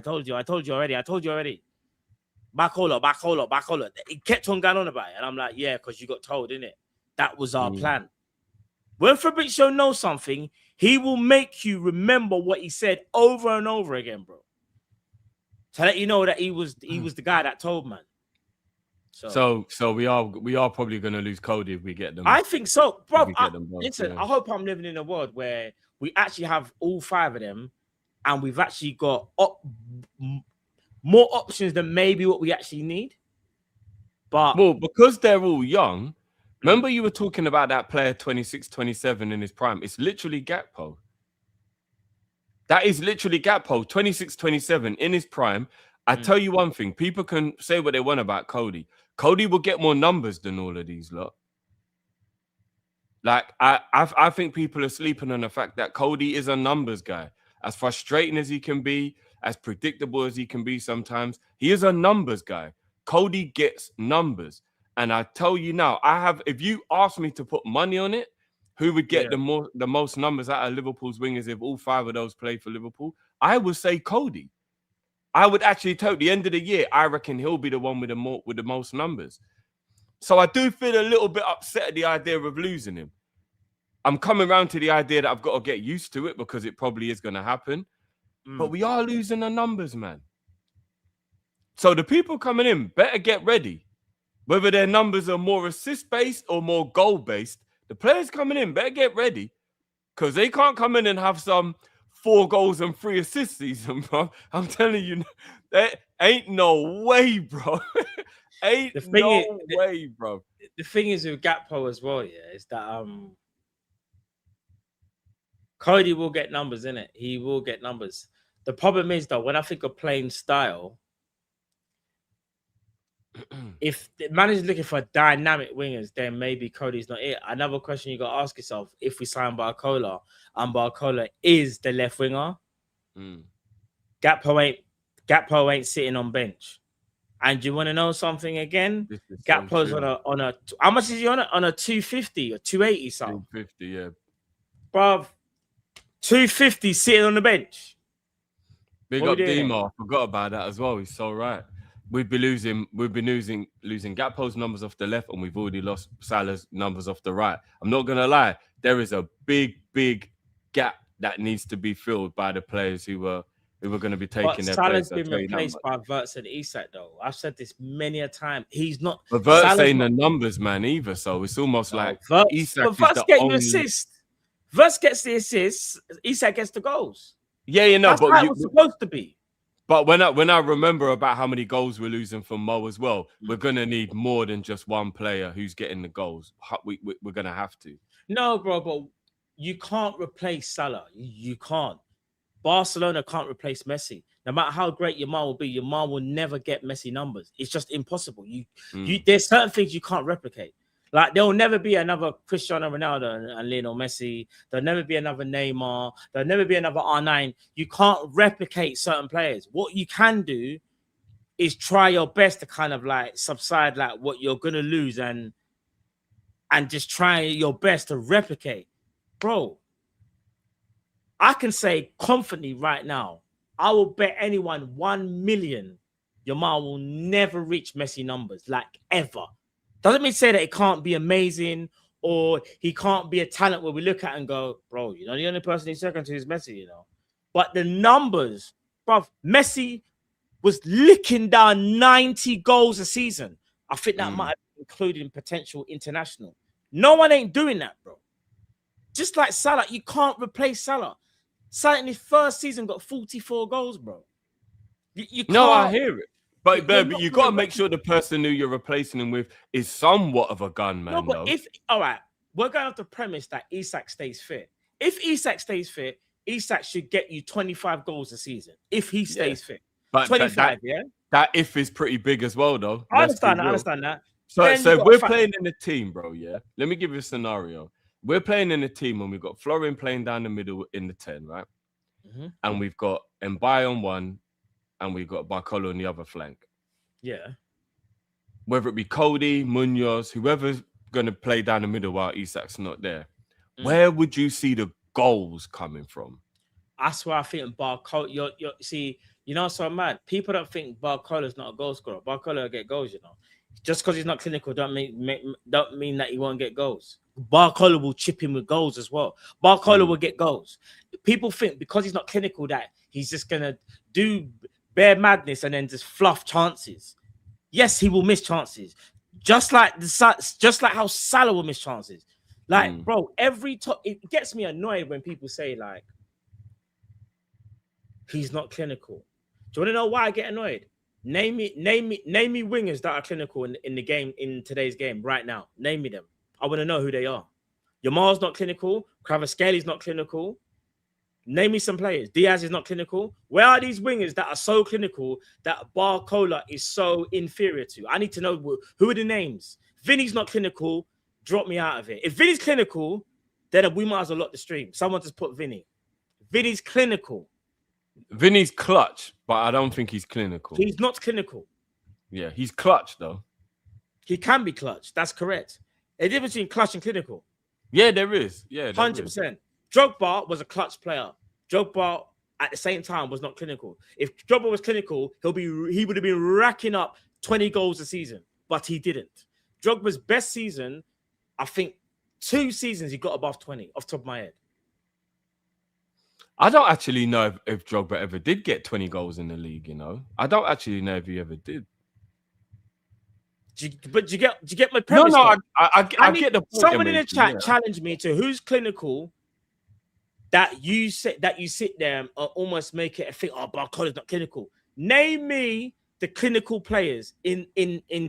told you already. Barcola. He kept on going on about it. And I'm like, yeah, because you got told, innit? That was our plan. When Fabrizio knows something, he will make you remember what he said over and over again, bro. To let you know that he was the guy that told, man. So we are probably going to lose Cody if we get them. I think so, bro. Listen, I hope I'm living in a world where we actually have all 5 of them, and we've actually got more options than maybe what we actually need. But because they're all young, remember you were talking about that player 26, 27 in his prime. It's literally Gakpo. That is literally Gakpo, 26, 27 in his prime. I tell you one thing, people can say what they want about Cody. Cody will get more numbers than all of these lot. Like, I think people are sleeping on the fact that Cody is a numbers guy. As frustrating as he can be, as predictable as he can be sometimes, he is a numbers guy. Cody gets numbers. And I tell you now, if you ask me to put money on it, who would get the most numbers out of Liverpool's wingers if all 5 of those play for Liverpool, I would say Cody. I would actually tell the end of the year, I reckon he'll be the one with the most numbers. So I do feel a little bit upset at the idea of losing him. I'm coming around to the idea that I've got to get used to it because it probably is going to happen. But we are losing the numbers, man. So the people coming in better get ready. Whether their numbers are more assist-based or more goal-based, the players coming in better get ready because they can't come in and have some 4 goals and 3 assists season, bro. I'm telling you, there ain't no way, bro. Way, bro. The thing is with Gakpo as well, is that Cody will get numbers, innit? He will get numbers. The problem is, though, when I think of playing style, if the manager's looking for dynamic wingers, then maybe Cody's not it. Another question you got to ask yourself, if we sign Barcola, and Barcola is the left winger, Gakpo ain't sitting on bench. And you want to know something again? Gakpo's on a how much is he on? On a 250 or 280 something? 250, yeah. Bruv, 250 sitting on the bench. Big up Dima. I forgot about that as well. He's so right. We've been losing Gakpo's numbers off the left, and we've already lost Salah's numbers off the right. I'm not gonna lie, there is a big gap that needs to be filled by the players who were going to be taking their place. Salah's been replaced by Wirtz and Isak, though. I've said this many a time. He's not. But Wirtz ain't the numbers man either, so it's almost like Isak is the only assist. Wirtz gets the assists. Isak gets the goals. Yeah, you know, that's how it was supposed to be. But when I remember about how many goals we're losing from Mo as well, we're gonna need more than just one player who's getting the goals. We're gonna have to. No, bro, but you can't replace Salah. You can't. Barcelona can't replace Messi. No matter how great Yamal will be, Yamal will never get Messi numbers. It's just impossible. There's certain things you can't replicate. Like, there will never be another Cristiano Ronaldo and Lionel Messi. There'll never be another Neymar. There'll never be another R9. You can't replicate certain players. What you can do is try your best to kind of like subside like what you're going to lose and just try your best to replicate. Bro, I can say confidently right now, I will bet anyone 1 million Yamal will never reach Messi numbers, like ever. Doesn't mean say that it can't be amazing or he can't be a talent where we look at and go, bro, you know, the only person he's second to is Messi, you know. But the numbers, bro, Messi was licking down 90 goals a season. I think that might have been including potential international. No one ain't doing that, bro. Just like Salah, you can't replace Salah. Salah in his first season got 44 goals, bro. You can't. No, I hear it. But you got to make sure the person who you're replacing him with is somewhat of a gunman. No, but all right, we're going off the premise that Isak stays fit. If Isak stays fit, Isak should get you 25 goals a season if he stays fit. But 25, that if is pretty big as well, though. I understand that. So if we're playing in a team, bro, yeah? Let me give you a scenario. We're playing in a team and we've got Florin playing down the middle in the 10, right? Mm-hmm. And we've got Mbaye on one and we've got Barcola on the other flank. Yeah. Whether it be Cody, Munoz, whoever's going to play down the middle while Isak's not there, where would you see the goals coming from? That's where I think Barcola, see, you know, so mad. People don't think Barcola's not a goal scorer. Barcola will get goals, you know. Just because he's not clinical don't mean that he won't get goals. Barcola will chip in with goals as well. Barcola will get goals. People think because he's not clinical that he's just going to do bare madness and then just fluff chances. Yes, he will miss chances. Just like how Salah will miss chances. Like, bro, it gets me annoyed when people say, like, he's not clinical. Do you want to know why I get annoyed? Name me wingers that are clinical in the game, in today's game right now. Name me them. I want to know who they are. Yamal's not clinical. Kvaratskhelia not clinical. Name me some players. Diaz is not clinical. Where are these wingers that are so clinical that Barcola is so inferior to? I need to know who are the names. Vinny's not clinical. Drop me out of it. If Vinny's clinical, then we might as well lock the stream. Someone just put Vinny. Vinny's clinical. Vinny's clutch, but I don't think he's clinical. He's not clinical. Yeah, he's clutch, though. He can be clutch. That's correct. A difference between clutch and clinical. Yeah, there is. Yeah, 100%. Drogba was a clutch player. Drogba, at the same time, was not clinical. If Drogba was clinical, he would have been racking up 20 goals a season, but he didn't. Drogba's best season, I think 2 seasons he got above 20, off the top of my head. I don't actually know if Drogba ever did get 20 goals in the league, you know. I don't actually know if he ever did. Do you get my premise? No, I get the point. Someone in the chat challenged me to who's clinical that you sit there and almost make it a thing. Oh, Barcola's not clinical. Name me the clinical players in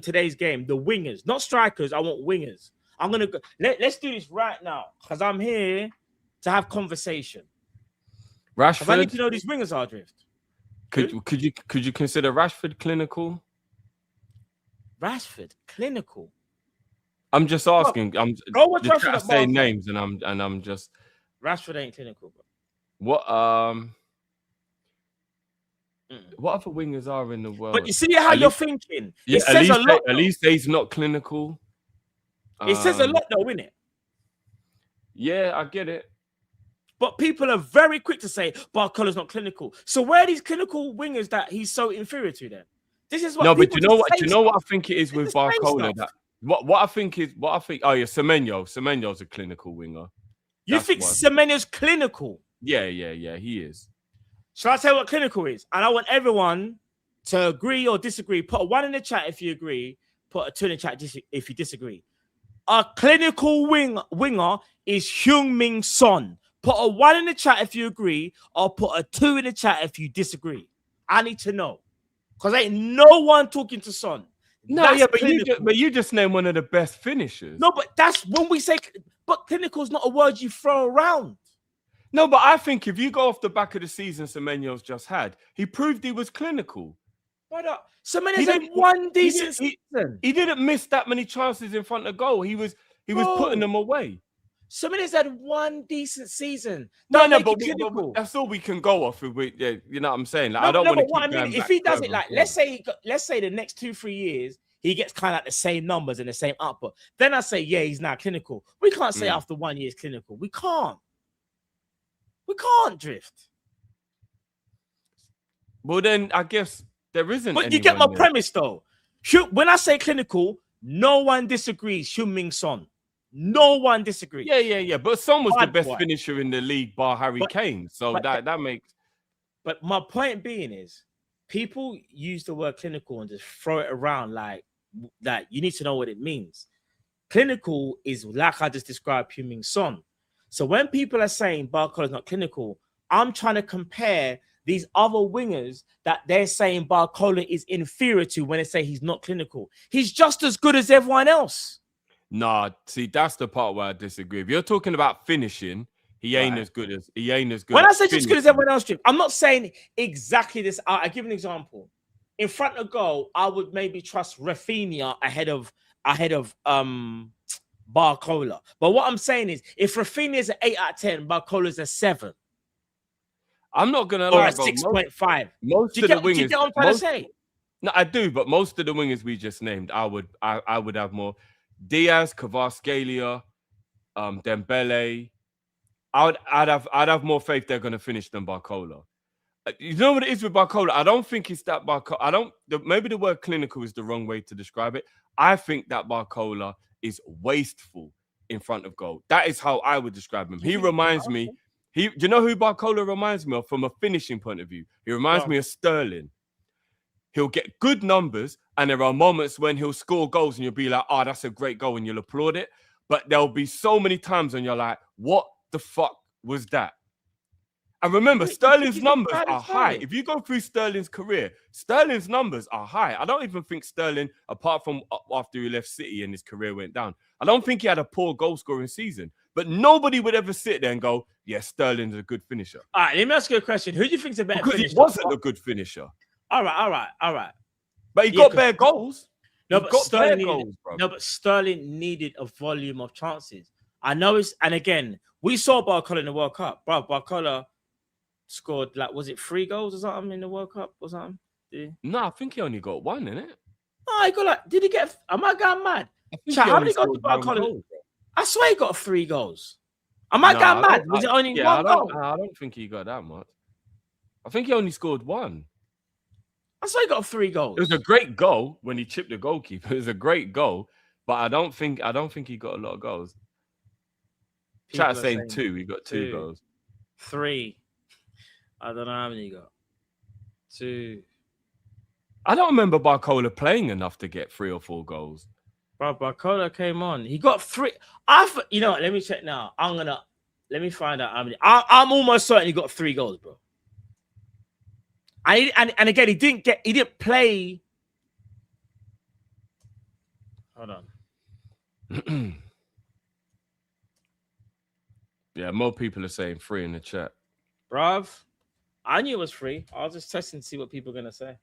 today's game, the wingers, not strikers. I want wingers. I'm gonna go. Let's do this right now because I'm here to have conversation. Rashford. I need to know these wingers are drift. Could you consider Rashford clinical? Rashford clinical. I'm just asking. I'm go watch Rashford saying names, and I'm just. Rashford ain't clinical, bro. What What other wingers are in the world? But you see how you're thinking. Yeah, it says a lot. At least he's not clinical. It says a lot, though, innit? Yeah, I get it. But people are very quick to say Barcola's not clinical. So where are these clinical wingers that he's so inferior to then? This is what. No, but you know what? You know what I think it is with Barcola. What I think. Oh yeah, Semenyo's a clinical winger. You think Semenyo's clinical? Yeah, he is. Shall I tell you what clinical is? And I want everyone to agree or disagree. Put a 1 in the chat if you agree. Put a 2 in the chat if you disagree. A clinical winger is Heung-min Son. Put a 1 in the chat if you agree, or put a 2 in the chat if you disagree. I need to know. Because ain't no one talking to Son. No, that's yeah, but you just named one of the best finishers. No, but that's when we say, but clinical is not a word you throw around. No, but I think if you go off the back of the season Semenyo's just had, he proved he was clinical. Brother, Semenyo's had one decent season. He didn't miss that many chances in front of goal. He was putting them away. Semenyo's had one decent season. But that's all we can go off. You know what I'm saying? Like, I don't want to keep what I mean, if he does it, like, let's say the next 2-3 years, he gets kind of like the same numbers and the same output. Then I say, yeah, he's now clinical. We can't say after 1 year he's clinical. We can't. We can't drift. Well, then I guess there isn't. But you get my premise, though. When I say clinical, no one disagrees. Heung-min Son. No one disagrees. Yeah. But Son was the best finisher in the league, bar Harry Kane. So that makes. But my point being is, people use the word clinical and just throw it around like that. You need to know what it means. Clinical is like I just described Heung-min Son. So when people are saying Barcola is not clinical, I'm trying to compare these other wingers that they're saying Barcola is inferior to when they say he's not clinical. He's just as good as everyone else. Nah, see, that's the part where I disagree. If you're talking about finishing, he ain't as good as When I say just good as everyone else, I'm not saying exactly this. I give an example. In front of goal, I would maybe trust Rafinha ahead of Barcola. But what I'm saying is, if Rafinha is an 8 out of 10, Barcola is a 7. I'm not gonna lie, or a 6.5. Most of the wingers. Do you get what I'm trying to say? No, I do, but most of the wingers we just named, I would have more. Diaz, Kvaratskhelia, Dembele. I'd have more faith they're gonna finish than Barcola. You know what it is with Barcola? I don't think it's that Barcola. Maybe the word clinical is the wrong way to describe it. I think that Barcola is wasteful in front of goal. That is how I would describe him. He reminds me. Do you know who Barcola reminds me of from a finishing point of view? He reminds me of Sterling. He'll get good numbers, and there are moments when he'll score goals, and you'll be like, "Oh, that's a great goal," and you'll applaud it. But there'll be so many times when you're like, "What the fuck was that?" And remember, Sterling's numbers are high. If you go through Sterling's career, Sterling's numbers are high. I don't even think Sterling, apart from after he left City and his career went down, I don't think he had a poor goal-scoring season. But nobody would ever sit there and go, "Yeah, Sterling's a good finisher." All right, let me ask you a question. Who do you think is a better finisher? Because he wasn't a good finisher. All right. But he got bare goals. No, but Sterling needed a volume of chances. I know it's, and again, we saw Barcola in the World Cup. Bro, Barcola scored, like, was it 3 goals or something in the World Cup or something? No, I think he only got 1, innit? Oh, he got like, did he get, am I going mad? How many goals did Barcola? I swear he got 3 goals. Am I going mad? Was it only 1 goal? I don't think he got that much. I think he only scored 1. I swear he got 3 goals. It was a great goal when he chipped the goalkeeper. It was a great goal, but I don't think he got a lot of goals. Chat saying 2. He got 2 goals. 3. I don't know how many he got. 2. I don't remember Barcola playing enough to get 3 or 4 goals. Bro, Barcola came on. He got 3. You know what? Let me check now. Let me find out how many. I'm almost certain he got 3 goals, bro. And again, he didn't play. Hold on. Yeah, more people are saying 3 in the chat. Bruv, I knew it was 3. I was just testing to see what people are gonna say.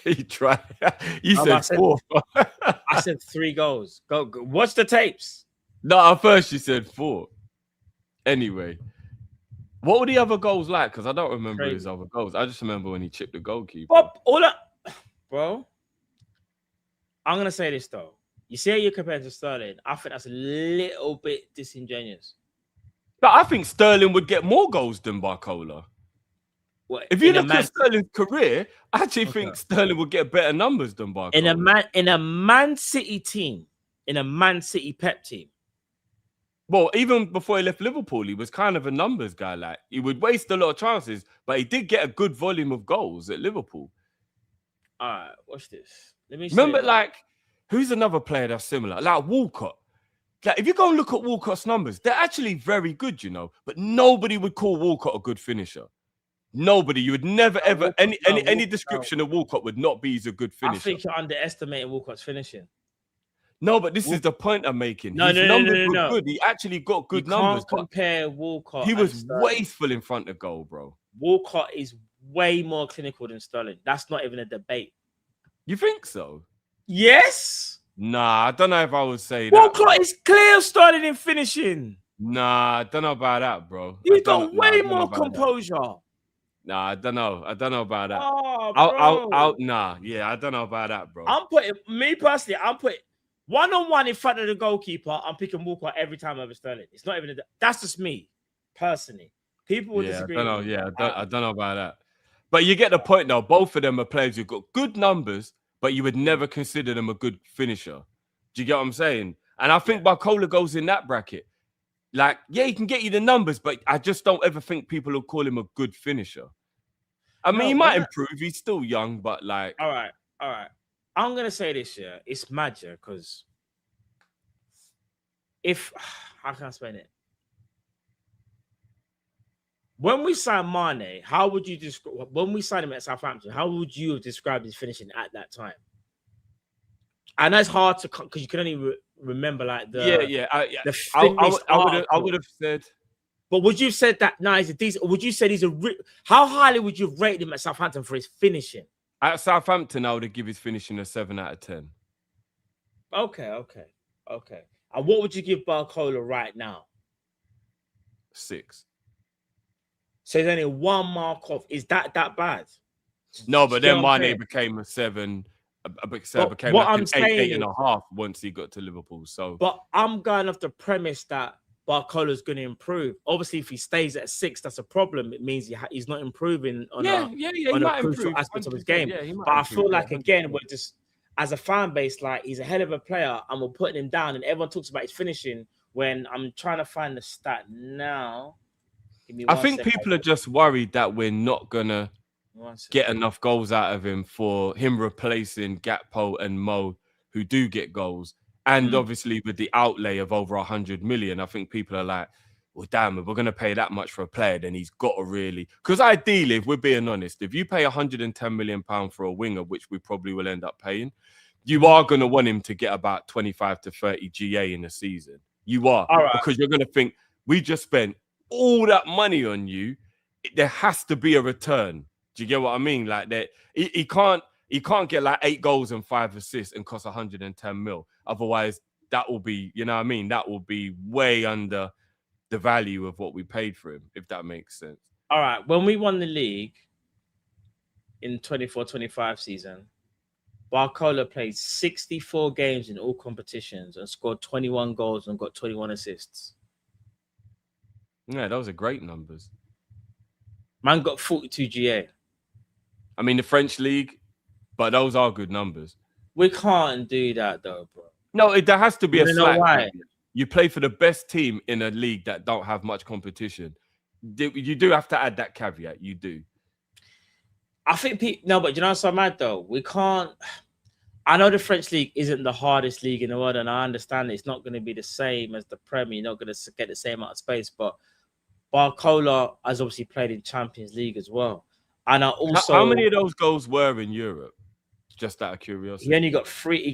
you tried. You said 4. I said 3 goals. Go watch the tapes. No, at first you said 4. Anyway, What were the other goals like? Because I don't remember Crazy. his other goals. I just remember when he chipped the goalkeeper. Bro, I'm gonna say this though. You say you're compared to Sterling. I think that's a little bit disingenuous. But I think Sterling would get more goals than Barcola. What, If you look at Sterling's career, I actually think Sterling would get better numbers than Barcola. In a Man City team, in a Man City Pep team. Well, even before he left Liverpool, he was kind of a numbers guy. Like, he would waste a lot of chances, but he did get a good volume of goals at Liverpool. All right, watch this. Let me remember, like, who's another player that's similar? Like Walcott. Like, if you go and look at Walcott's numbers, they're actually very good, you know. But nobody would call Walcott a good finisher. Nobody. You would never, ever, any description of Walcott would not be he's a good finisher. I think you're underestimating Walcott's finishing. No, but this is the point I'm making. No, His numbers were good. He actually got good numbers. Can't compare Walcott. He was wasteful in front of goal, bro. Walcott is way more clinical than Sterling. That's not even a debate. You think so? Yes. Nah, I don't know if I would say that. Walcott is clear Sterling in finishing. Nah, I don't know about that, bro. He's got way more composure. Nah, I don't know. I don't know about that. Oh, nah, yeah, I don't know about that, bro. I'm putting one-on-one in front of the goalkeeper. I'm picking Walcott every time over Sterling. It's not even that's just me, personally. People will disagree. I don't know. Yeah, I don't know about that. But you get the point, though. Both of them are players who've got good numbers, but you would never consider them a good finisher. Do you get what I'm saying? And I think Barcola goes in that bracket. Like, yeah, he can get you the numbers, but I just don't ever think people will call him a good finisher. I mean, he might improve. He's still young, but like... All right. I'm going to say this, it's mad, because how can I explain it? When we signed Mane, how would you describe... When we signed him at Southampton, how would you have described his finishing at that time? And that's hard to... Because you can only remember, like, the... I would have said... But would you have said that now he's a decent... Would you say he's a... How highly would you have rated him at Southampton for his finishing? At Southampton, I would have given his finishing a 7 out of 10. Okay. And what would you give Barcola right now? 6. So there's only one mark off. Is that bad? No, but then Mane became a 7. Became like an 8.5 once he got to Liverpool. So, but I'm going off the premise that Barcola's going to improve. Obviously, if he stays at 6, that's a problem. It means he's not improving on a crucial aspect of his game. But I feel like, again, we're just, as a fan base, like, he's a hell of a player and we're putting him down and everyone talks about his finishing when I'm trying to find the stat now. I think people are just worried that we're not going to get enough goals out of him for him replacing Gakpo and Mo, who do get goals. And obviously with the outlay of over 100 million, I think people are like, well, damn, if we're going to pay that much for a player, then he's got to really... Because ideally, if we're being honest, if you pay £110 million for a winger, which we probably will end up paying, you are going to want him to get about 25 to 30 GA in a season. You are. All right. Because you're going to think, we just spent all that money on you. There has to be a return. Do you get what I mean? Like that, he can't get like 8 goals and 5 assists and cost 110 mil. Otherwise, that will be, you know what I mean? That will be way under the value of what we paid for him, if that makes sense. All right. When we won the league in 24-25 season, Barcola played 64 games in all competitions and scored 21 goals and got 21 assists. Yeah, those are great numbers. Man got 42 GA. I mean, the French league, but those are good numbers. We can't do that, though, bro. No, there has to be a slack. Why? You play for the best team in a league that don't have much competition. You do have to add that caveat. You do. I think but you know what's so mad though? We can't. I know the French league isn't the hardest league in the world, and I understand it's not going to be the same as the Premier. You're not going to get the same amount of space, but Barcola has obviously played in Champions League as well. And I also, how many of those goals were in Europe? Just out of curiosity. He only got 3. He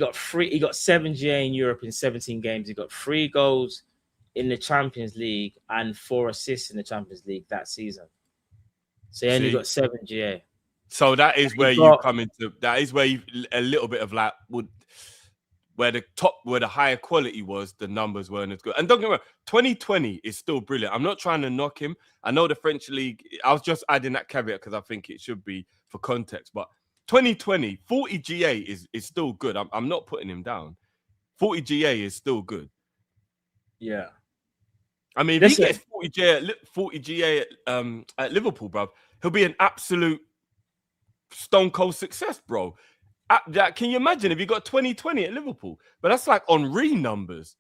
got 7 GA in Europe in 17 games. He got 3 goals in the Champions League and 4 assists in the Champions League that season. So he only got 7 GA. So that is where you come into. That is where you a little bit of like, would where the higher quality was, the numbers weren't as good. And don't get me wrong, 2020 is still brilliant. I'm not trying to knock him. I know the French league. I was just adding that caveat because I think it should be for context. But 2020, 40 GA is still good. I'm not putting him down. 40 GA is still good. Yeah. I mean, if he gets 40 GA at Liverpool, bro, he'll be an absolute stone cold success, bro. Can you imagine if he got 2020 at Liverpool? But that's like Henry numbers.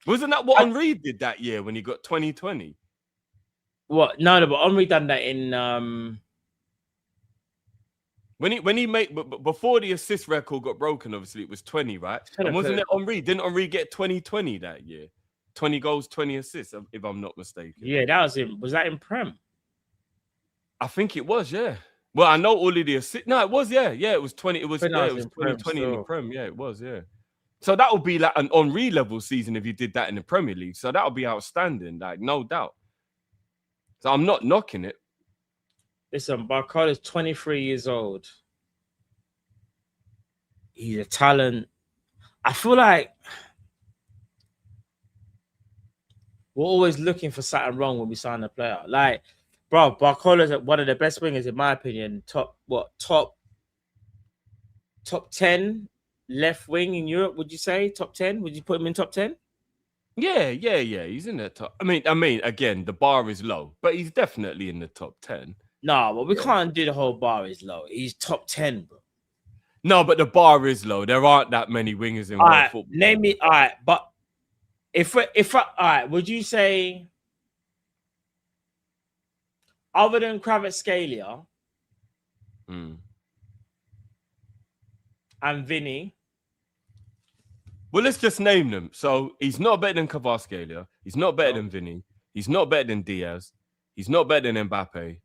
Wasn't that what Henry did that year when he got 2020? What? No, but Henry done that in when he made before the assist record got broken. Obviously, it was 20, right? And wasn't it Henry? Didn't Henry get 2020 that year? 20 goals, 20 assists, if I'm not mistaken. Yeah, that was him. Was that in Prem? I think it was, yeah. Well, I know all of the assists. No, it was, yeah. Yeah, it was 20. It was 2020 in the Prem. Yeah, it was, yeah. So that would be like an Henry level season if you did that in the Premier League. So that would be outstanding, like no doubt. So I'm not knocking it. Listen, Barcola is 23 years old. He's a talent. I feel like we're always looking for something wrong when we sign a player. Like, bro, Barcola's one of the best wingers, in my opinion. Top 10 left wing in Europe, would you say? Top 10? Would you put him in top 10? Yeah. He's in the top. I mean, again, the bar is low, but he's definitely in the top 10. No, but we can't do the whole bar is low. He's top 10, bro. No, but the bar is low. There aren't that many wingers in world football. Name me, all right, but if all right, would you say other than Kvaratskhelia and Vinny? Well, let's just name them. So he's not better than Kvaratskhelia. He's not better than Vinny. He's not better than Diaz. He's not better than Mbappe.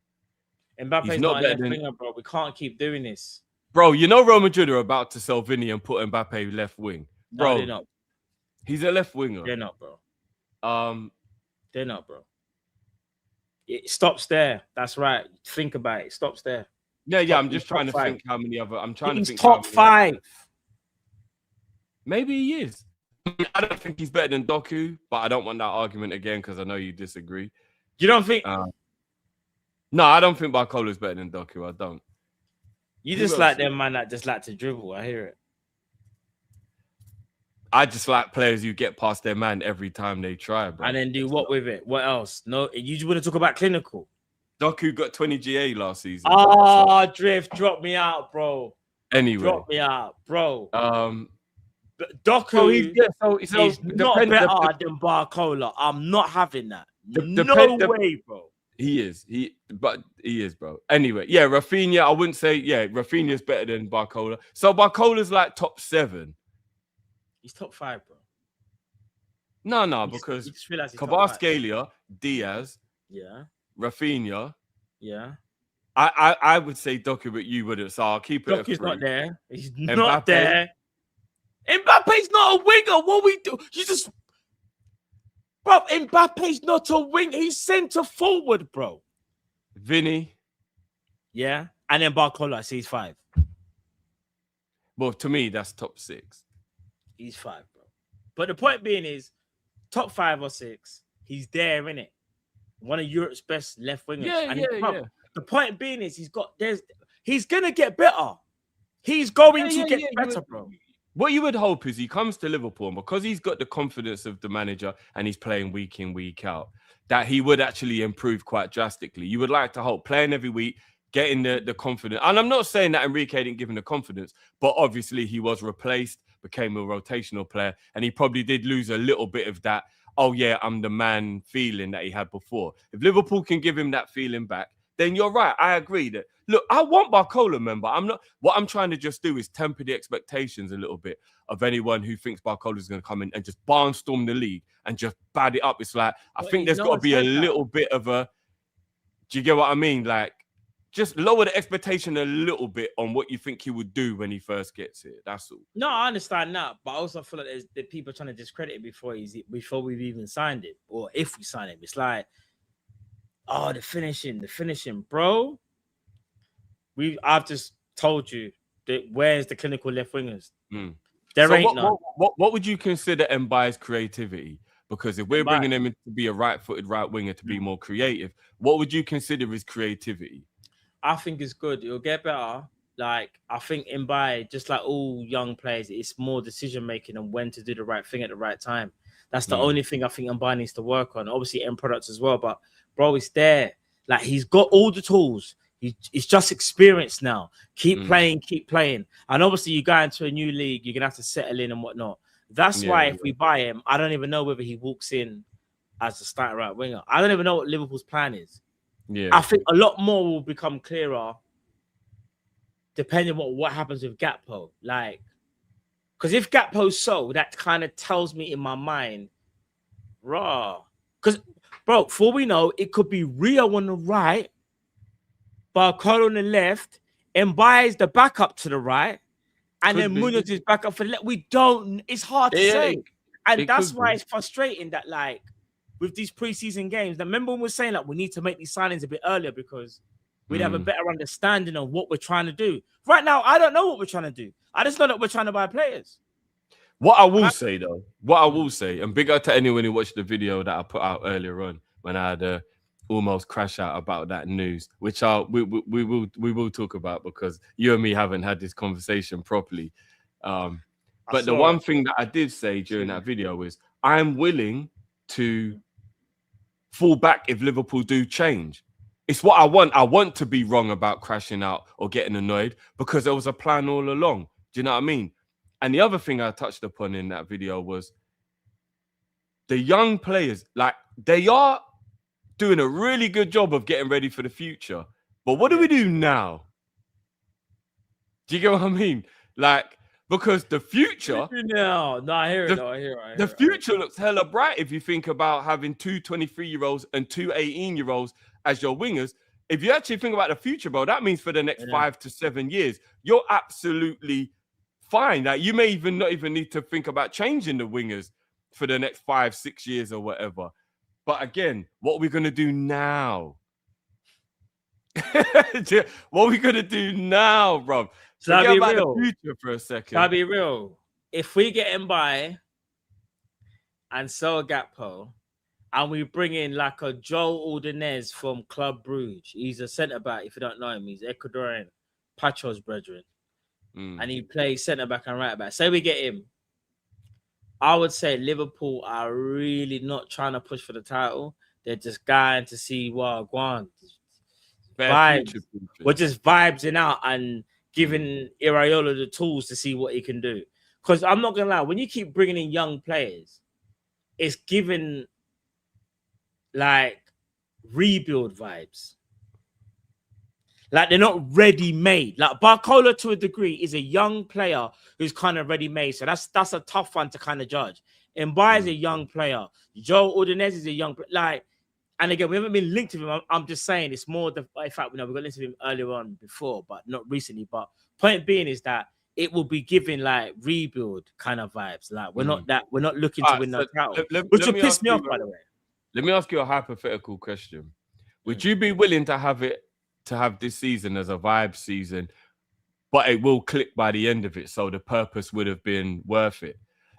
Mbappe's not a left winger, bro. We can't keep doing this. Bro, you know Real Madrid are about to sell Vinny and put Mbappe left wing. Bro, no, they're not. He's a left winger. They're not, bro. They're not, bro. It stops there. That's right. Think about it. It stops there. Yeah. I'm just trying to think how many other. I'm trying to think. Top 5. Maybe he is. I don't think he's better than Doku, but I don't want that argument again because I know you disagree. You don't think? No, I don't think Barcola is better than Doku. I don't. You just like them man that just like to dribble. I hear it. I just like players who get past their man every time they try, bro. And then do what with it? What else? No, you just want to talk about clinical. Doku got 20 GA last season. Oh, Drift, drop me out, bro. Anyway. Drop me out, bro. Doku he's not better than Barcola. I'm not having that. No way, bro. He is, bro. Anyway, yeah, Rafinha, I wouldn't say, Rafinha's better than Barcola. So Barcola's like top 7. He's top 5, bro. No, because Kvaratskhelia, Diaz, Rafinha, I would say Doku, but you wouldn't. So I'll keep it. Doku's not there. He's not there. Mbappe's not a winger. What we do? You just, bro. Mbappe's not a winger. He's centre forward, bro. Vinny, and then Barcola. I see he's 5. Well, to me, that's top 6. He's 5, bro. But the point being is, top 5 or 6, he's there, innit? One of Europe's best left wingers. The point being is, he's gonna get better. He's going to get better, bro. What you would hope is he comes to Liverpool, and because he's got the confidence of the manager and he's playing week in, week out, that he would actually improve quite drastically. You would like to hope, playing every week, getting the confidence. And I'm not saying that Enrique didn't give him the confidence, but obviously he was replaced, became a rotational player, and he probably did lose a little bit of that, oh yeah, I'm the man feeling that he had before. If Liverpool can give him that feeling back, then you're right. I agree that, look, I want Barcola, remember. What I'm trying to just do is temper the expectations a little bit of anyone who thinks Barcola is going to come in and just barnstorm the league and just bad it up. It's like, I think there's got to be a little bit of a, do you get what I mean? Like, just lower the expectation a little bit on what you think he would do when he first gets here. That's all. No, I understand that, but I also feel like there's the people trying to discredit it before we've even signed it, or if we sign him. It's like, oh, the finishing, bro. I've just told you that where's the clinical left wingers? There So ain't none. what would you consider Mbaye's creativity? Because if we're bringing him in to be a right-footed right winger to be more creative, what would you consider his creativity? I think it's good. It'll get better. Like, I think Mbaye, just like all young players, it's more decision making and when to do the right thing at the right time. That's the only thing I think Mbaye needs to work on. Obviously, end products as well, but bro, it's there. Like, he's got all the tools. He's just experienced now. Keep playing. And obviously, you go into a new league, you're gonna have to settle in and whatnot. That's why if we buy him, I don't even know whether he walks in as a starting right winger. I don't even know what Liverpool's plan is. Yeah, I think a lot more will become clearer depending on what happens with Gakpo. Like, because if Gakpo's sold, that kind of tells me in my mind, raw. Because, bro, for all we know, it could be Rio on the right, Barcola on the left, Mbaye is the backup to the right, and then Munoz is back up for the left. We don't. It's hard to say, and that's why it's frustrating that, like, with these preseason games. Now, remember when we were saying like we need to make these signings a bit earlier because we'd have a better understanding of what we're trying to do. Right now, I don't know what we're trying to do. I just know that we're trying to buy players. What I will say though, and big up to anyone who watched the video that I put out earlier on when I had a almost crash out about that news, which we will talk about because you and me haven't had this conversation properly. But the one thing that I did say during that video is I'm willing to fall back if Liverpool do change. It's what I want. I want to be wrong about crashing out or getting annoyed because there was a plan all along. Do you know what I mean? And the other thing I touched upon in that video was the young players, like they are doing a really good job of getting ready for the future. But what do we do now? Do you get what I mean? Like, because the future... I hear it. The future looks hella bright if you think about having two 23-year-olds and two 18-year-olds as your wingers. If you actually think about the future, bro, that means for the next 5 to 7 years, you're absolutely fine. Like, you may not even need to think about changing the wingers for the next 5-6 years or whatever. But again, what are we going to do now? What are we going to do now, bro? Forget about the future for a second. I'll be real. If we get Mbaye and sell Gakpo, and we bring in like a Joe Ordonez from Club Brugge, he's a centre back. If you don't know him, he's Ecuadorian, Pacho's brethren, and he plays centre back and right back. Say we get him, I would say Liverpool are really not trying to push for the title. They're just going to see what Guan vibes. We're just vibesing out and giving Iraola the tools to see what he can do. Because I'm not going to lie, when you keep bringing in young players, it's giving like rebuild vibes. Like they're not ready-made. Like Barcola to a degree is a young player who's kind of ready-made. So that's a tough one to kind of judge. Mbaye is a young player. Joe Ordonez is a young player. Like, and again, we haven't been linked to him. I'm just saying it's more the in fact, we got linked to him earlier on before, but not recently. But point being is that it will be giving like rebuild kind of vibes. Like we're not looking to win the title. Which will piss me off, by the way. Let me ask you a hypothetical question. Would you be willing to have this season as a vibe season, but it will click by the end of it, so the purpose would have been worth it?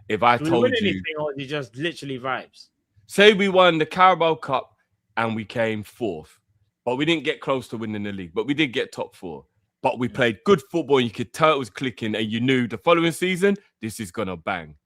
If I told you, anything, or is it just literally vibes? Say we won the Carabao Cup and we came fourth, but we didn't get close to winning the league, but we did get top 4. But we played good football, and you could tell it was clicking, and you knew the following season this is gonna bang.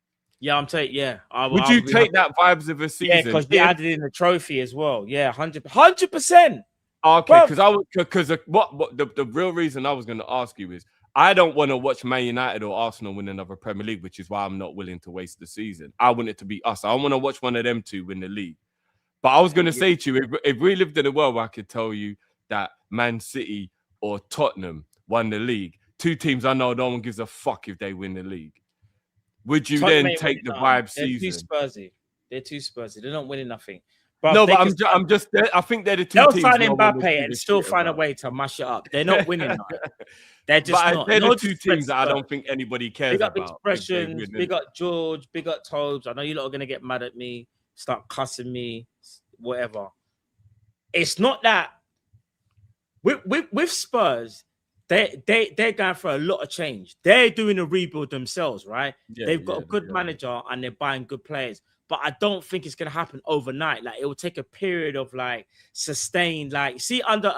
Yeah, I'm taking. Yeah, would you take that vibes of a season? Yeah, because we added in the trophy as well. Yeah, 100%. Okay, because the real reason I was going to ask you is I don't want to watch Man United or Arsenal win another Premier League, which is why I'm not willing to waste the season. I want it to be us. I want to watch one of them two win the league. But I was going to say to you, if we lived in a world where I could tell you that Man City or Tottenham won the league, two teams I know no one gives a fuck if they win the league, would you then take the vibe season? They're too Spursy. They're not winning nothing. But no, but I'm just. I think they're the two teams. They'll sign Mbaye and still find a way to mash it up. They're not winning. They're just not. They're the two teams that I don't think anybody cares about. Big up Expressions, big up George, big up Tobes. I know you lot are going to get mad at me, start cussing me, whatever. It's not that. With Spurs, they're going for a lot of change. They're doing a rebuild themselves, right? Yeah, They've got a good manager and they're buying good players. But I don't think it's gonna happen overnight. Like it will take a period of like sustained, like see under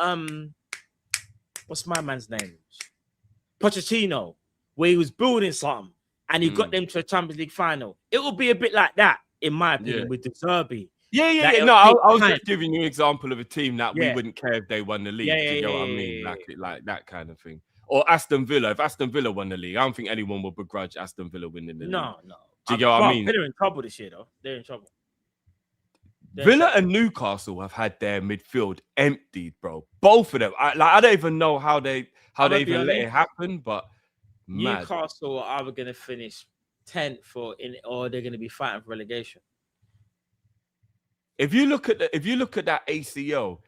what's my man's name? Pochettino, where he was building something and he got them to a Champions League final. It will be a bit like that, in my opinion, with De Zerbi. Yeah. No, I was just giving you an example of a team that we wouldn't care if they won the league. Do you know what I mean? Like that kind of thing. Or Aston Villa. If Aston Villa won the league, I don't think anyone will begrudge Aston Villa winning the league. No. Do you know what I mean? They're in trouble this year, though. They're in trouble. Villa and Newcastle have had their midfield emptied, bro. Both of them. I don't even know how they even let it happen, but Newcastle are either going to finish 10th or they're going to be fighting for relegation. If you look at that ACL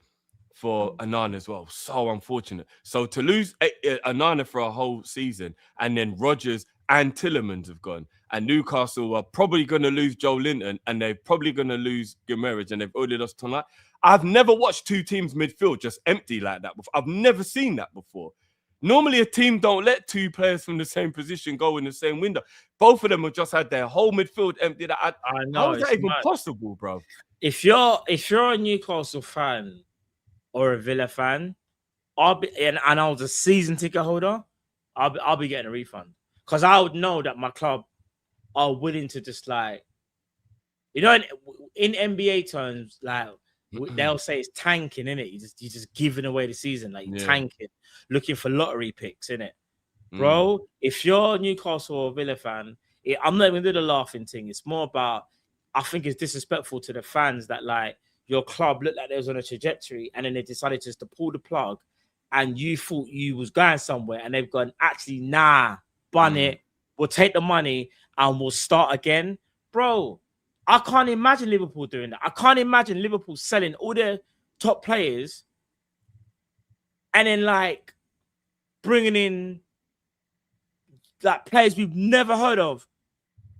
for Anana as well, so unfortunate. So to lose Anana for a whole season, and then Rodgers and Tillemans have gone, and Newcastle are probably going to lose Joe Linton, and they're probably going to lose Guimaraes, and they've already lost tonight. I've never watched two teams midfield just empty like that before. I've never seen that before. Normally, a team don't let two players from the same position go in the same window. Both of them have just had their whole midfield empty. I know. How is that even possible, bro? If you're a Newcastle fan or a Villa fan, I was a season ticket holder, I'll be getting a refund because I would know that my club are willing to just like, you know, in NBA terms, like they'll say it's tanking, innit? You're just giving away the season, like you're tanking, looking for lottery picks, innit? Bro, if you're a Newcastle or Villa fan, I'm not even doing the laughing thing. It's more about, I think it's disrespectful to the fans that like your club looked like they was on a trajectory and then they decided just to pull the plug and you thought you was going somewhere and they've gone, actually, nah, bun it. We'll take the money and we'll start again. Bro, I can't imagine Liverpool doing that. I can't imagine Liverpool selling all their top players and then like bringing in like players we've never heard of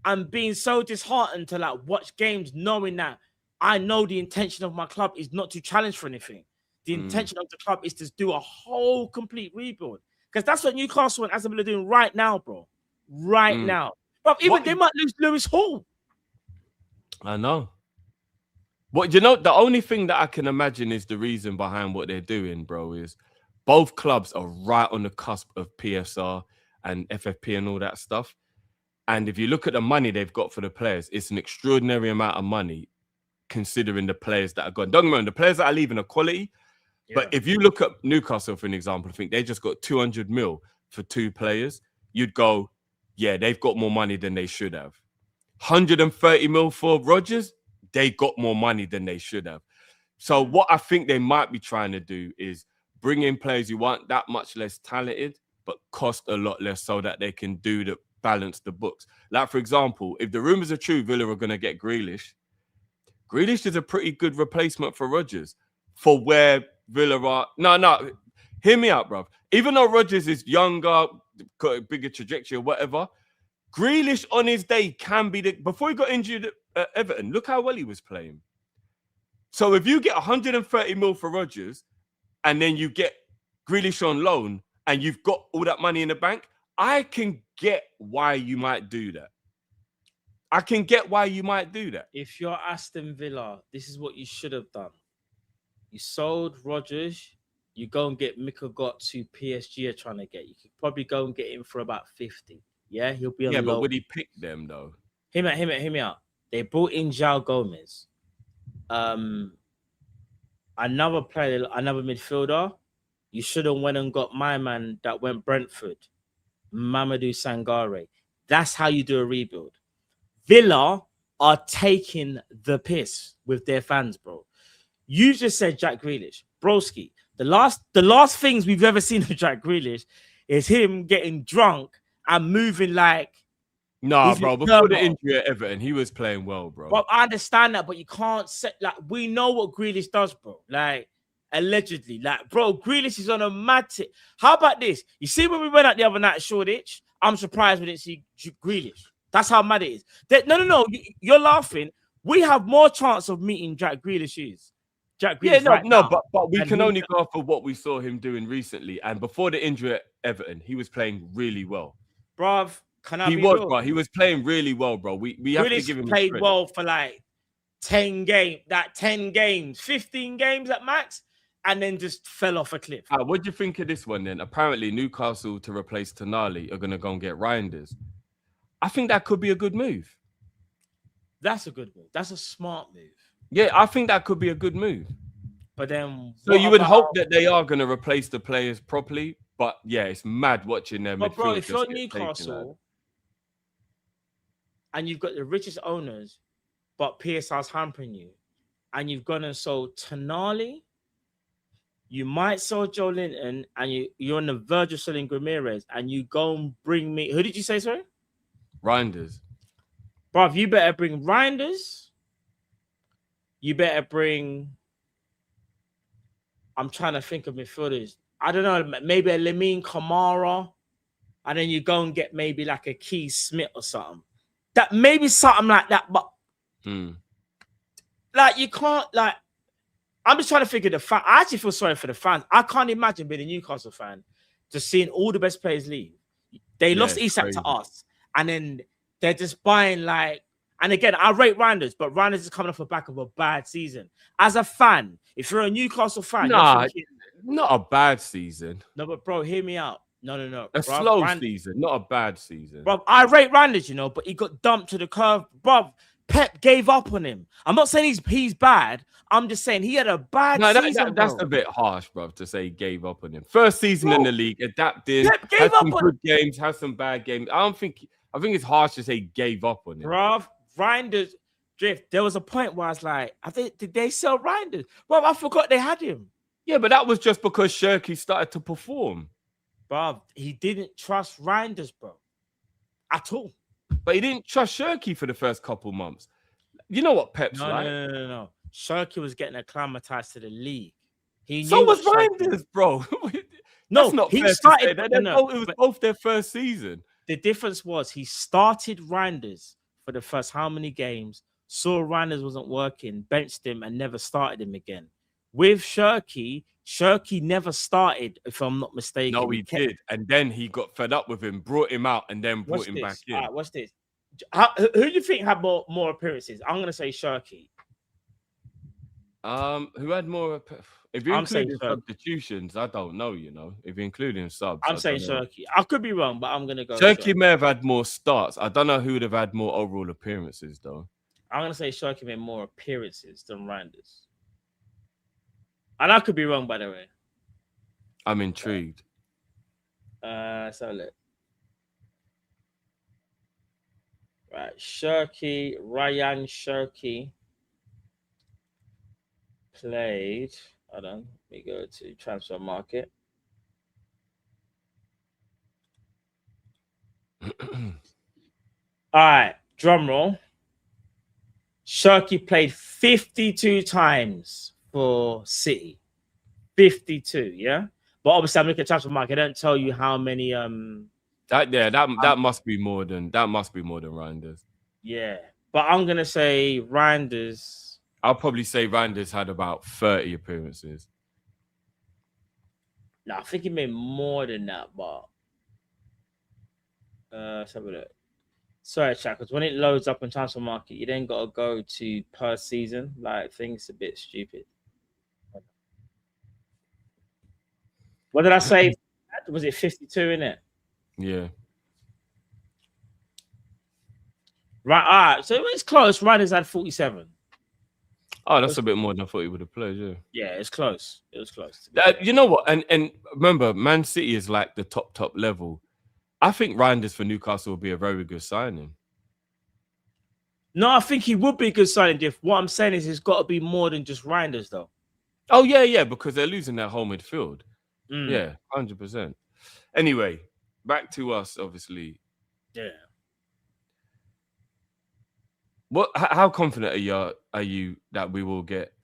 and being so disheartened to like watch games knowing that I know the intention of my club is not to challenge for anything. The intention of the club is to do a whole complete rebuild. Because that's what Newcastle and Aston Villa are doing right now, bro. Right now. But even they might lose Lewis Hall. I know. But you know, the only thing that I can imagine is the reason behind what they're doing, bro, is both clubs are right on the cusp of PSR and FFP and all that stuff. And if you look at the money they've got for the players, it's an extraordinary amount of money considering the players that are gone. Don't get me wrong, the players that are leaving are quality. Yeah. But if you look at Newcastle, for an example, I think they just got 200 mil for two players. You'd go, yeah, they've got more money than they should have. 130 mil for Rodgers, they got more money than they should have. So what I think they might be trying to do is bring in players who aren't that much less talented, but cost a lot less so that they can balance the books. Like, for example, if the rumors are true, Villa are going to get Grealish. Grealish is a pretty good replacement for Rodgers for where Villa are. No, hear me out, bruv. Even though Rodgers is younger, got a bigger trajectory or whatever, Grealish on his day can be before he got injured at Everton, look how well he was playing. So if you get 130 mil for Rodgers and then you get Grealish on loan and you've got all that money in the bank, I can get why you might do that. If you're Aston Villa, this is what you should have done. You sold Rodgers, you go and get Mika Gotts, who PSG are trying to get. You could probably go and get him for about 50. Yeah, he'll be on low. But would he pick them though? Hear me out. They brought in João Gomez. Another player, another midfielder. You should have went and got my man that went Brentford, Mamadou Sangare. That's how you do a rebuild. Villa are taking the piss with their fans, bro. You just said Jack Grealish. Broski, the last things we've ever seen of Jack Grealish is him getting drunk and moving like... Nah, bro, before the injury at Everton, he was playing well, bro. Well, I understand that, but you can't set... Like, we know what Grealish does, bro. Like, allegedly. Like, bro, Grealish is on a mad tip. How about this? You see when we went out the other night at Shoreditch, I'm surprised we didn't see Grealish. That's how mad it is. No. You're laughing. We have more chance of meeting Jack Grealish. Jack Grealish but we And can he- only go off of what we saw him doing recently. And before the injury at Everton, he was playing really well. Bruv, can I He be was, real? bro. He was playing really well, bro. We have to Grealish give him played credit. well for like 10 games, 15 games at max, and then just fell off a cliff. What do you think of this one then? Apparently, Newcastle to replace Tonali are going to go and get Reinders. I think that could be a good move. That's a good move. That's a smart move. Yeah, I think that could be a good move. But then, So you would hope that they are going to replace the players properly. But yeah, it's mad watching them. But bro, if you're Newcastle and you've got the richest owners, but PSR's hampering you, and you've gone and sold Tonali, you might sell Joe Linton, and you're on the verge of selling Ramirez, and you go and bring me. Who did you say, sorry? Reinders. Bro, you better bring Reinders. You better bring. I'm trying to think of midfielders. I don't know, maybe a Lamine Kamara, and then you go and get maybe like a Keith Smith or something. That maybe something like that, but like you can't like. I'm just trying to figure the fan. I actually feel sorry for the fans. I can't imagine being a Newcastle fan, just seeing all the best players leave. They lost Isak to us, and then they're just buying like. And again, I rate Reinders, but Reinders is coming off the back of a bad season. As a fan, if you're a Newcastle fan, nah, you're thinking, not a bad season. No, but bro, hear me out. No. A slow season, not a bad season. Bro, I rate Reinders, you know, but he got dumped to the curve. Bro, Pep gave up on him. I'm not saying he's bad. I'm just saying he had a bad season. That's a bit harsh, bro, to say he gave up on him. First season in the league, adapting, Pep gave had up some on good games, had some bad games. I think it's harsh to say he gave up on him. Bro, Reinders drift. There was a point where I was like, did they sell Reinders? Bro, I forgot they had him. Yeah, but that was just because Shirky started to perform. Bro, he didn't trust Reinders, bro. At all. But he didn't trust Shirky for the first couple months. You know what Pep's like? No. Shirky was getting acclimatized to the league. So was Reinders, bro. No, that's not he fair started. to say. It was both their first season. The difference was he started Reinders for the first how many games, saw Reinders wasn't working, benched him, and never started him again. With Shirky never started, if I'm not mistaken. No, he did. And then he got fed up with him, brought him out, and then brought him back in. All right, what's this? Who do you think had more appearances? I'm going to say Shirky. Who had more? If you're including substitutions, I don't know, you know. If you're including subs, I'm saying Shirky. I could be wrong, but I'm going to go Shirky may have had more starts. I don't know who would have had more overall appearances, though. I'm going to say Shirky made more appearances than Reinders. And I could be wrong, by the way. I'm intrigued. So look. Right, Shirky, Ryan Shirky played. Hold on, let me go to transfer market. All right, drum roll. Shirky played 52 times for City. 52, yeah? But obviously, I'm looking at transfer market. I don't tell you how many that must be more than Reinders. Yeah. But I'm gonna say Reinders. I'll probably say Reinders had about 30 appearances. No, I think he made more than that, but let's have a look. Sorry, chat, because when it loads up on transfer market, you then gotta go to per season. Like things a bit stupid. What did I say? Was it 52 in it? Yeah. Right, all right. So it's close. Reinders had 47. Oh, that's a bit more than I thought he would have played, yeah. Yeah, it's close. It was close. You know what? And remember, Man City is like the top level. I think Reinders for Newcastle will be a very good signing. No, I think he would be a good signing, Diff. What I'm saying is it's got to be more than just Reinders, though. Oh, yeah, because they're losing their whole midfield. Mm. Yeah, 100%. Anyway, back to us, obviously. Yeah. How confident are you that we will get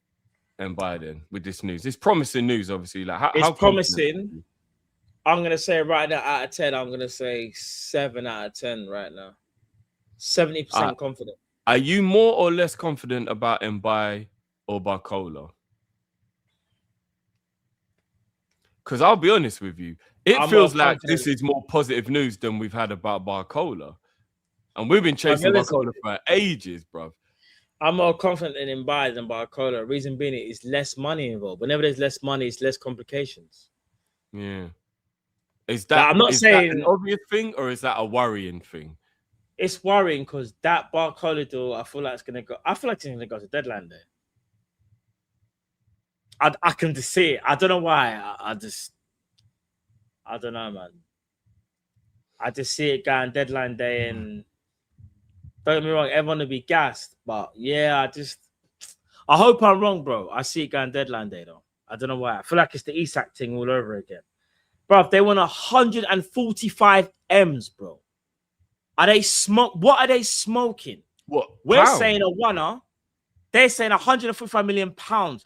Mbaye then with this news? It's promising news, obviously. Like it's promising. I'm gonna say right now out of 10, I'm gonna say 7 out of 10 right now. 70% confident. Are you more or less confident about Mbaye or Barcola? Because I'll be honest with you, it I'm feels more like confident. this is more positive news than we've had about Barcola. And we've been chasing Barcola for ages, bruv. I'm more confident in Mbaye than Barcola. Reason being, it is less money involved. Whenever there's less money, it's less complications. Yeah. Is that, I'm not saying that an obvious thing or is that a worrying thing? It's worrying because that Barcola deal, I feel like it's gonna go. I feel like it's gonna go to deadline day. I can just see it. I don't know why. I don't know, man. I just see it going deadline day, and don't get me wrong, everyone will be gassed. But yeah, I hope I'm wrong, bro. I see it going deadline day though. I don't know why. I feel like it's the Isak thing all over again. Bro, they want 145 M's, bro. What are they smoking? What? We're Pound? saying a winner. They're saying 145 million pounds.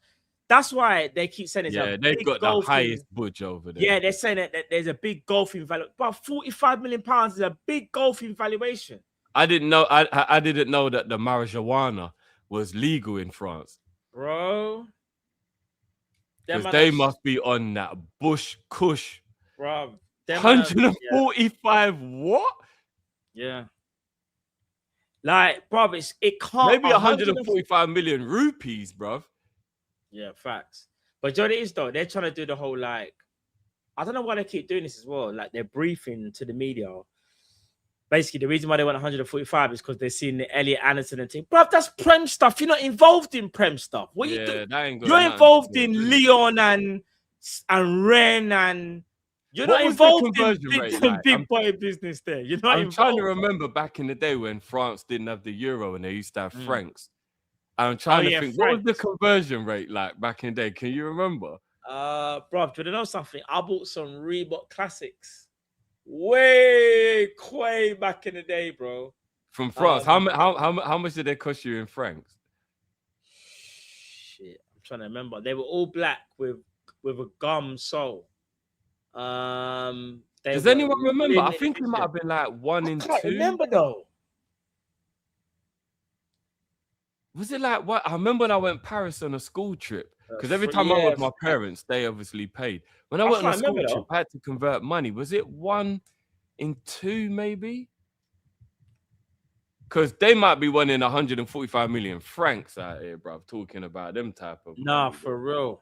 That's why they keep saying it's yeah, a they've big got the golfing. highest budge over there. Yeah, they're saying that there's a big golfing value. But 45 million pounds is a big golfing valuation. I didn't know. I didn't know that the marijuana was legal in France, Bro. because they must be on that bush kush. Bro, 145 what? Yeah. Like, bro, it can't. Maybe 145 million rupees, bro. Yeah, facts. But you know what it is though? They're trying to do the whole like, I don't know why they keep doing this as well. Like they're briefing to the media. Basically, the reason why they want 145 is because they're seeing the Elliot Anderson and thing. Bro, that's Prem stuff. You're not involved in Prem stuff. What you do? You're involved in Leon and Ren and you're not involved in big boy business there. You're not I'm trying to remember back in the day when France didn't have the euro and they used to have francs. I'm trying to think, what was the conversion rate like back in the day? Can you remember? Bro, do you know something? I bought some Reebok Classics way back in the day, bro. From France. How much did they cost you in francs? Shit, I'm trying to remember. They were all black with a gum sole. Does anyone remember? I think it might have been like 1 in 2. I can't remember though. Was it like what? I remember when I went Paris on a school trip, because every time I was with my parents, they obviously paid. When I went on a school trip, I had to convert money. Was it 1 in 2 maybe? Because they might be winning 145 million francs out here, bro. Talking about them type of. Nah, for real.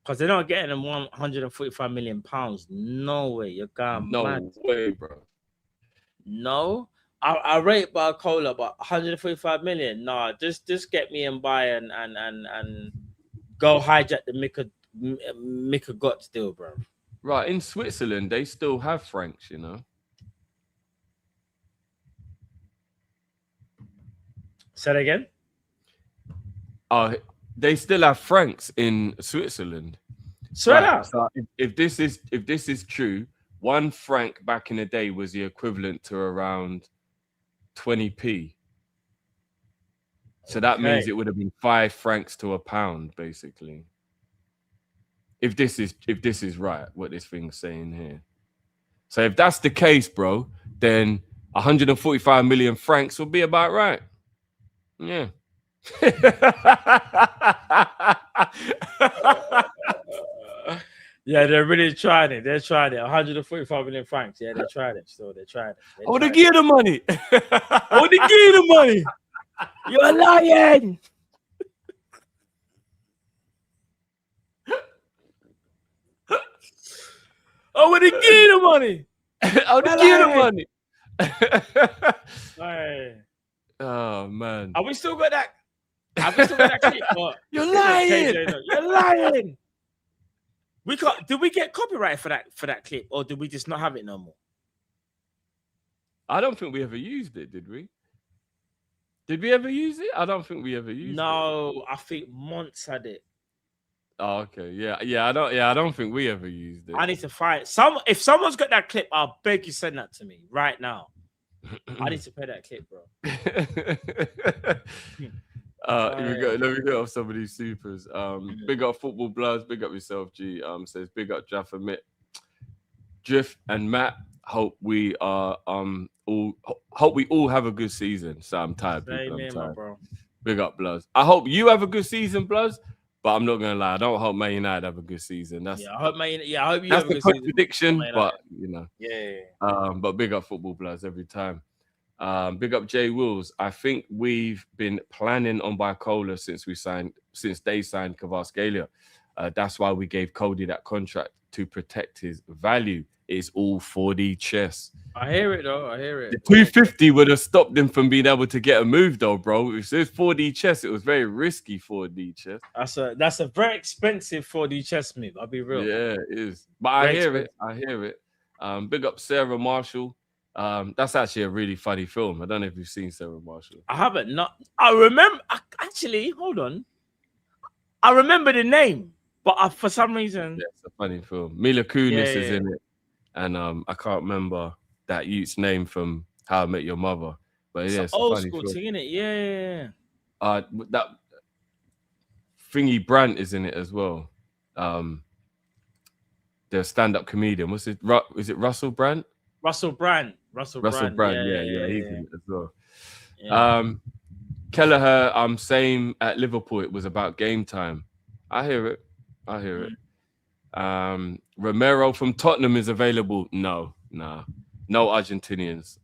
Because they're not getting them 145 million pounds. No way. You're going mad. No way, bro. No. I rate Barcola, but 145 million. Nah, just get me Mbaye and go hijack the Mika got still, bro. Right, in Switzerland, they still have francs, you know. Say that again? They still have francs in Switzerland. So if this is true, 1 franc back in the day was the equivalent to around 20p. So that means it would have been 5 francs to a pound, basically. If this is right, what this thing's saying here. So if that's the case, bro, then 145 million francs will be about right. Yeah. Yeah, they're really trying it. They're trying it. 145 million francs. Yeah, they tried it. So they tried it. Oh, they give the money. Oh, they give the money. You're lying. Oh, they give the money. Oh, they give the money. Hey. Oh man. Have we still got that? Have we still got that clip? You're lying. You're lying. Did we get copyright for that clip, or did we just not have it no more? I don't think we ever used it, did we? Did we ever use it? I don't think we ever used it. No, I think Monts had it. Oh, okay. Yeah. I don't think we ever used it. I need to find if someone's got that clip, I'll beg you send that to me right now. I need to play that clip, bro. Let me go off some of these supers. Big up Football Bloods, big up yourself, G. Says big up Jaffa Mitt, Drift and Matt. Hope we all have a good season. So I'm tired, people. I'm tired. Bro. Big up Bloods. I hope you have a good season, Bloods. But I'm not gonna lie, I don't hope Man United have a good season. I hope you have a that's good the season. contradiction, but you know. Yeah. But big up Football Bloods every time. Big up Jay Wills. I think we've been planning on Barcola since they signed Kvaratskhelia. That's why we gave Cody that contract to protect his value. It's all 4D chess. I hear it though. I hear it. The 250 would have stopped him from being able to get a move though, bro. If it was 4D chess, it was very risky 4D chess. That's a very expensive 4D chess move. I'll be real. Yeah, it is. But I hear it. Big up Sarah Marshall. That's actually a really funny film. I don't know if you've seen Sarah Marshall. I haven't. I remember. Actually, hold on. I remember the name, but for some reason, it's a funny film. Mila Kunis is in it, and I can't remember that youth's name from How I Met Your Mother. But it's a old funny school film. thing, isn't it? Yeah. That Thingy Brandt is in it as well. The stand-up comedian. Is it Russell Brand? Russell Brand. Russell Brand. Yeah, he's in it as well. Yeah. Kelleher, same at Liverpool. It was about game time. I hear it. Romero from Tottenham is available. No Argentinians.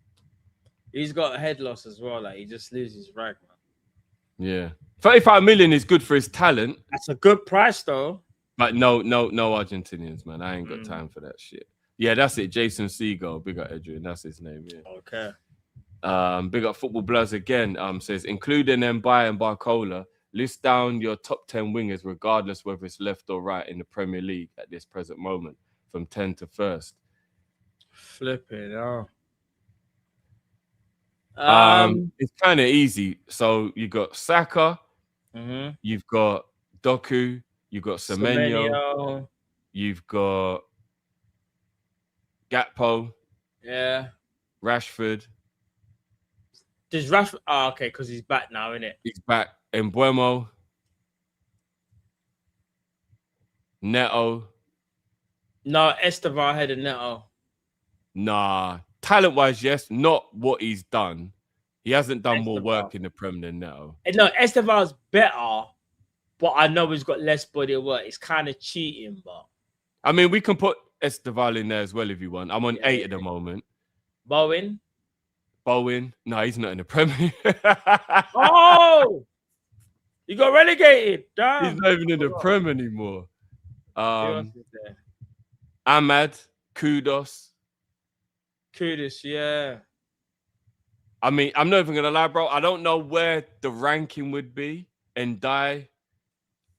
He's got a head loss as well. Like he just loses rag, man. Yeah, 35 million is good for his talent. That's a good price though. But no Argentinians, man. I ain't got time for that shit. Yeah, that's it. Jason Seagull, big up Adrian. That's his name. Yeah. Okay. Big up Football Bloods again. Says including Mbaye and Barcola, list down your top 10 wingers, regardless whether it's left or right in the Premier League at this present moment, from 10 to 1st. Flipping oh. It's kind of easy. So you got Saka, you've got Doku, you've got Semenyo, you've got Gakpo, Rashford. Does Rashford? Oh, okay, because he's back now, isn't it? He's back. Mbuemo, Neto. No, Estevar ahead of Neto. Nah, talent-wise, yes. Not what he's done. He hasn't done more work in the Prem than Neto. No, Estevar's better, but I know he's got less body of work. It's kind of cheating, but I mean, we can put Esteval in there as well if you want. I'm on 8 at the moment. Bowen? No, he's not in the Premier. Oh! You got relegated. Damn. He's not even in the Prem anymore. Ahmad, Kudos, yeah. I mean, I'm not even going to lie, bro. I don't know where the ranking would be. Ndai.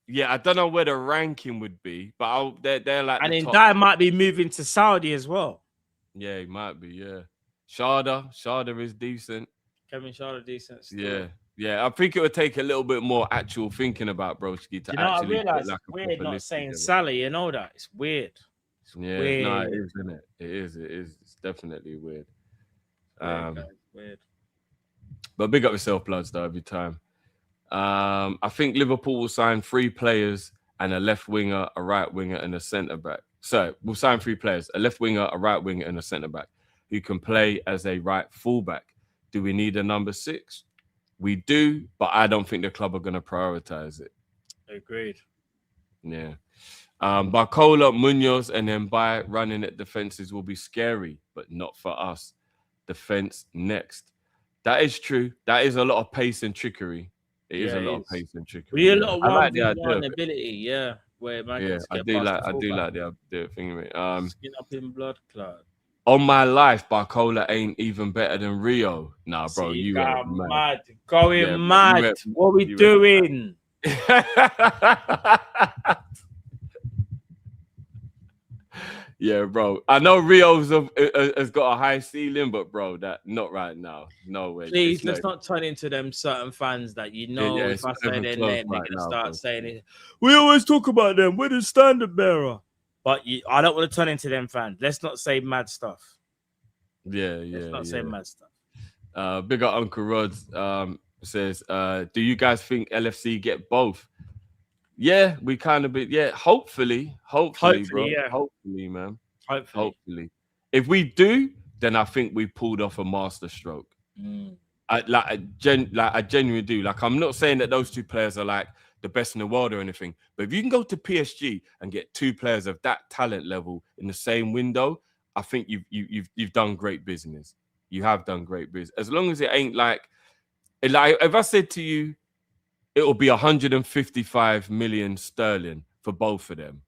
Yeah, I don't know where the ranking would be, but they're like. And Ndai might be moving to Saudi as well. Yeah, he might be. Yeah, Sharda is decent. Kevin Sharda decent. Still. Yeah. I think it would take a little bit more actual thinking about Broski to actually. I realize it's weird not saying Sally. You know that it's weird. Weird. No, it is, isn't it? It is. It's definitely weird. Weird. But big up yourself, Bloods, though, every time. I think Liverpool will sign 3 players and a left winger, a right winger, and a centre back. So we'll sign 3 players, a left winger, a right winger, and a centre back who can play as a right fullback. Do we need a number 6? We do, but I don't think the club are going to prioritize it. Agreed. Yeah. Barcola, Munoz, and Mbaye running at defenses will be scary, but not for us. Defense next. That is true. That is a lot of pace and trickery. It is a lot of pace and trickery. We a lot of one ability, yeah. Where man I do like the thing of it. Skin up in blood clot. On my life, Barcola ain't even better than Rio. Nah, bro, you are mad. Going mad. What are we doing? Yeah, bro. I know Rio's has got a high ceiling, but bro, that not right now. No way. Please, let's not turn into them certain fans that if I say their name, they're gonna start saying it. We always talk about them. We're the standard bearer. But I don't want to turn into them fans. Let's not say mad stuff. Let's not say mad stuff. Big up Uncle Rod says, do you guys think LFC get both? Yeah, we kind of bit. Yeah, hopefully, bro. Yeah. Hopefully, man. Hopefully. If we do, then I think we pulled off a master stroke. I genuinely do. Like, I'm not saying that those two players are like the best in the world or anything, but if you can go to PSG and get two players of that talent level in the same window, I think you've done great business. You have done great business. As long as it ain't like if I said to you, it will be 155 million sterling for both of them,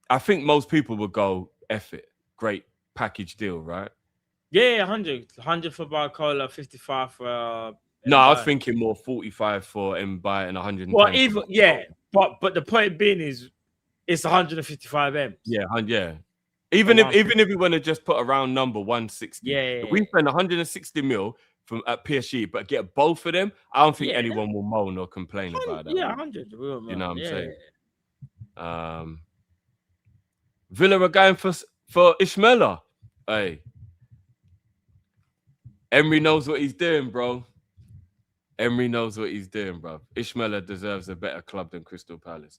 I think most people would go, F it. Great package deal, right? Yeah, 100 for Barcola, 55 for. No, I was thinking more 45 for Mbaye and 110. Well, even but the point being is, it's 155 M. Yeah. Even if we want to just put a round number 160, if we spend 160 mil from at PSG, but get both of them, I don't think anyone will moan or complain about that. Yeah, 100. You know what I'm saying? Villa are going for Ismaila. Hey, Emery knows what he's doing, bro. Emery knows what he's doing, bro. Ismaila deserves a better club than Crystal Palace.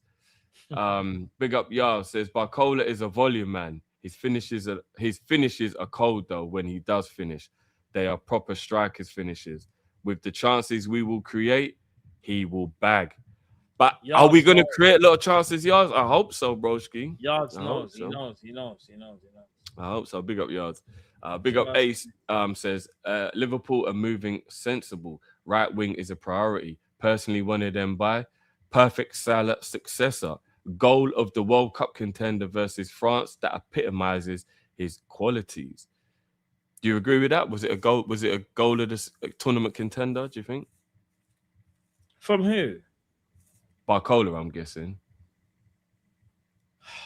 Big up Yar says Barcola is a volume man. His finishes are cold though. When he does finish, they are proper strikers' finishes. With the chances we will create, he will bag. But are we going to create a lot of chances, Yards? I hope so, broski. Yards knows. He knows. I hope so. Big up Yards. Big up Ace says Liverpool are moving sensible. Right wing is a priority. Personally wanted Mbaye. Perfect Salah successor. Goal of the World Cup contender versus France that epitomizes his qualities. Do you agree with that? Was it a goal? Was it a goal of the tournament contender? Do you think? From who? Barcola, I'm guessing.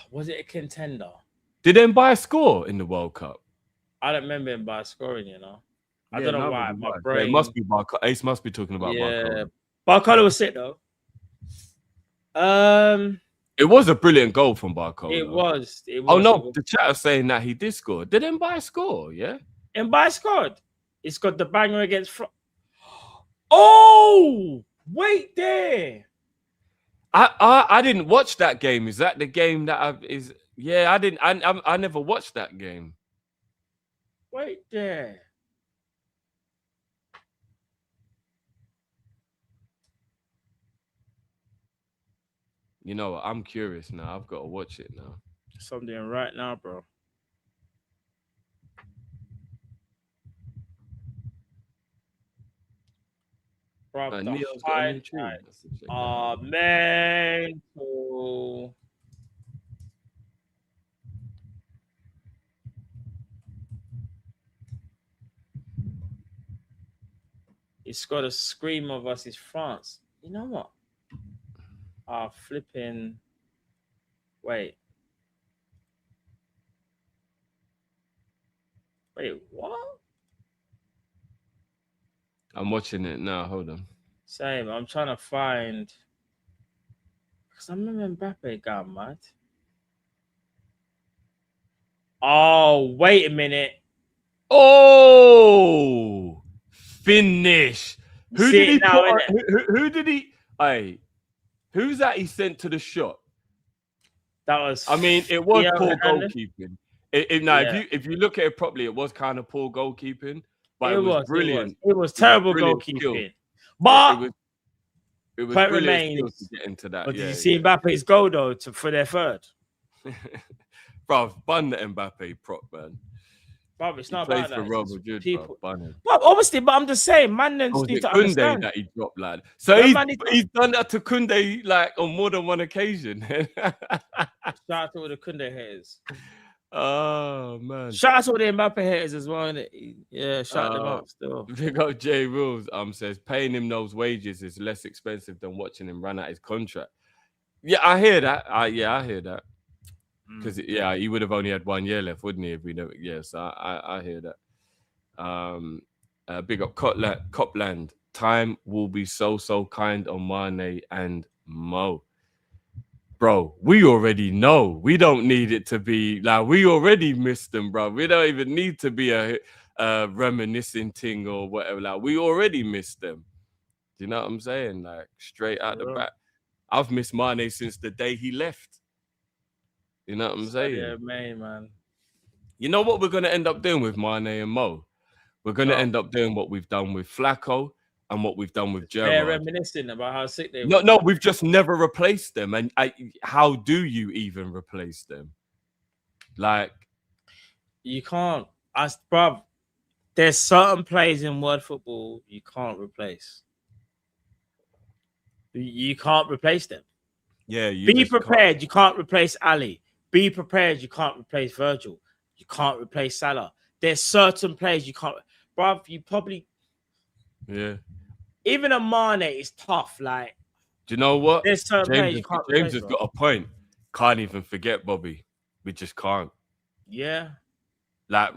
Was it a contender? Did Mbaye score in the World Cup? I don't remember Mbaye scoring, you know. I don't know why. My brain... Yeah, it must be Barcola. Ace must be talking about Barcola. Barcola was sick, though. It was a brilliant goal from Barcola. It was. Oh, no. The chat is saying that he did score. Did Mbaye score? Yeah? Mbaye scored. He scored the banger against... Oh! Wait there. I didn't watch that game. Is that the game that is? Yeah, I didn't. I never watched that game. Wait there. You know what? I'm curious now. I've got to watch it now. Something right now, bro. Bro, Neil's got a new tune. Man. He's got a scream of us is France. You know what? Flipping. Wait, what? I'm watching it now. Hold on. Same. I'm trying to find. Because I remember Mbappe got mad. Oh, wait a minute. Oh, finish. Who did he put? Who did he? Hey, who's that he sent to the shot? That was. I mean, it was poor goalkeeping. If you look at it properly, it was kind of poor goalkeeping, but it was brilliant. It was terrible goalkeeping. But it was brilliant to get into that. But did you see Mbappe's goal though for their third? Bro, bun the Mbappe prop, man. Bro, it's not about that. People. Well, obviously, but I'm just saying, man, then need to understand that he dropped, lad. So he's done that to Koundé like on more than one occasion. Shout out to all the Koundé haters. Oh man! Shout out to all the Mbappe haters as well. Yeah, shout them out still. Big up J Rules. Says paying him those wages is less expensive than watching him run out his contract. Yeah, I hear that. I hear that. Because he would have only had 1 year left, wouldn't he? If we never, yes, I hear that. Big up Copland. Time will be so kind on Mane and Mo. Bro, we already know. We don't need it to be like we already missed them, bro. We don't even need to be a reminiscing thing or whatever. Like we already missed them. Do you know what I'm saying? Like straight out the back. I've missed Mane since the day he left. You know what I'm saying? Yeah, man. You know what we're going to end up doing with Mane and Mo? We're going to end up doing what we've done with Flacco and what we've done with Gerrard. They're reminiscing about how sick they were. No, we've just never replaced them. And how do you even replace them? Like, you can't. Bruv, there's certain players in world football you can't replace. You can't replace them. Yeah, be prepared. Can't. You can't replace Ali. Be prepared. You can't replace Virgil. You can't replace Salah. There's certain players you can't. Bruv, you probably. Yeah. Even a Mane is tough. Like, do you know what? There's certain players you can't James replace, has got a point. Can't even forget Bobby. We just can't. Yeah. Like,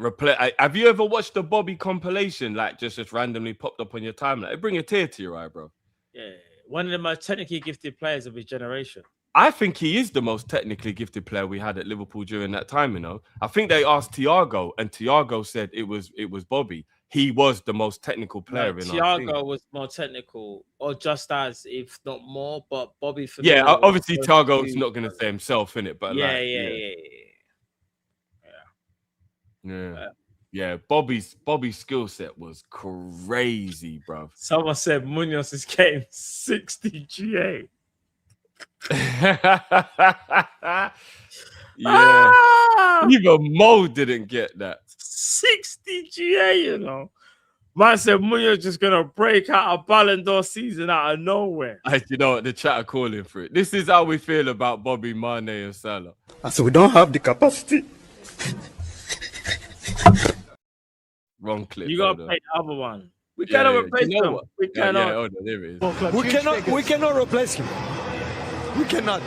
have you ever watched the Bobby compilation? Like, just randomly popped up on your timeline. It bring a tear to your eye, bro. Yeah. One of the most technically gifted players of his generation. I think he is the most technically gifted player we had at Liverpool during that time, you know. I think they asked Thiago, and Thiago said it was Bobby. He was the most technical player in our team. Thiago was more technical, or just as, if not more, but Bobby... Yeah, obviously Thiago's not going to say himself, innit? But Yeah, Bobby's skill set was crazy, bruv. Someone said Munoz is getting 60 GA. Even Mo didn't get that. 60 GA, you know. Man said Munoz just gonna break out a Ballon d'Or season out of nowhere. You know what? The chat are calling for it. This is how we feel about Bobby, Mane, and Salah. So we don't have the capacity. Wrong clip. You gotta play the other one. We cannot replace him. We cannot. Hold on, there it is. We cannot replace him. We cannot.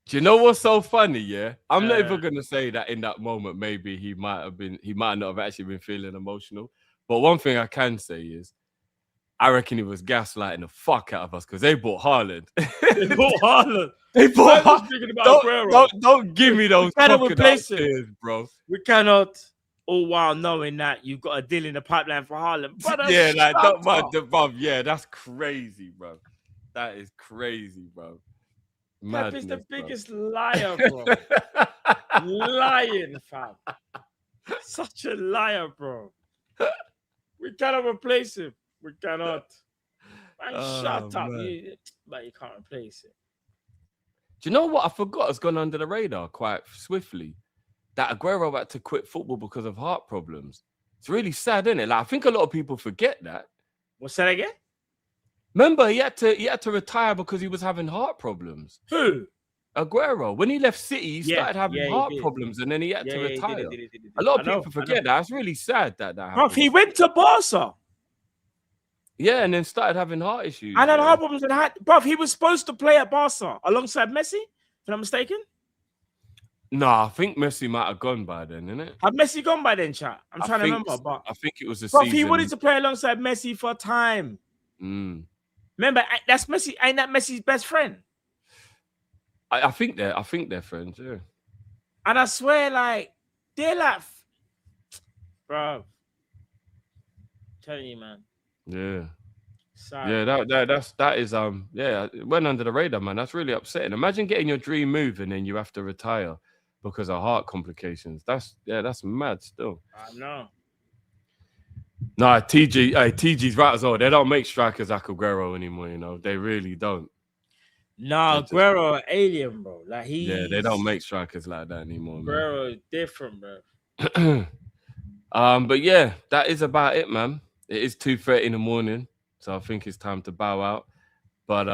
Do you know what's so funny? Yeah, I'm not even gonna say that in that moment. Maybe he might not have actually been feeling emotional. But one thing I can say is, I reckon he was gaslighting the fuck out of us because they bought Haaland. They bought Haaland. They bought Haaland. Don't give me those crocodile tears, bro. We cannot. All while knowing that you've got a deal in the pipeline for Haaland. Yeah, like don't mind the bruv. Yeah, that's crazy, bro. That is crazy, bro. Pep is the biggest liar, bro. Lying, fam. Such a liar, bro. We cannot replace him. We cannot. Man, shut up. But you can't replace it. Do you know what I forgot has gone under the radar quite swiftly? That Aguero had to quit football because of heart problems. It's really sad, isn't it? Like, I think a lot of people forget that. What's that again? Remember, he had to retire because he was having heart problems. Who? Aguero. When he left City, he started having heart problems, and then he had to retire. A lot of people forget that. It's really sad that happened. Bro, he went to Barca. Yeah, and then started having heart issues. And had heart problems. Bro, he was supposed to play at Barca alongside Messi, if I'm not mistaken. No, I think Messi might have gone by then, innit? Had Messi gone by then, chat? I'm trying to remember. But I think it was a season. He wanted to play alongside Messi for a time. Remember, that's Messi. Ain't that Messi's best friend? I think they're friends, yeah. And I swear, like, they're like, bro. I'm telling you, man. Yeah. Sorry. Yeah, that is it went under the radar, man. That's really upsetting. Imagine getting your dream move and then you have to retire because of heart complications. That's mad still. I know. Nah, TG's right as well. They don't make strikers like Aguero anymore, you know. They really don't. No, Aguero alien, bro. Like they don't make strikers like that anymore. Aguero is different, bro. But yeah, that is about it, man. It is 2:30 in the morning, so I think it's time to bow out. But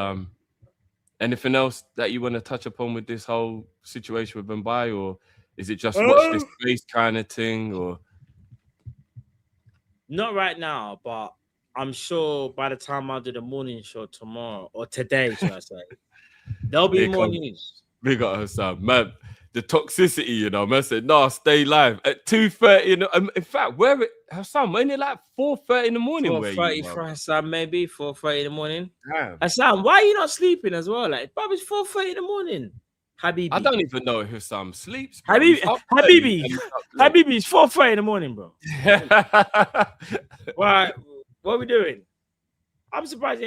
anything else that you want to touch upon with this whole situation with Mbaye, or is it just watch this space kind of thing, or? Not right now, but I'm sure by the time I do the morning show tomorrow or today, should I say, there'll be more news. We got Hassan, man. The toxicity, you know, man said, no, stay live at 2:30. In fact, Hassan, when it like 4:30 in the morning? 4:30 for Hassan, maybe 4:30 in the morning. Damn. Hassan, why are you not sleeping as well? Like, Bob, it's 4:30 in the morning. Habibi. I don't even know if Hassan sleeps. Habibi, it's 4:30 in the morning, bro. Why? What are we doing? I'm surprised.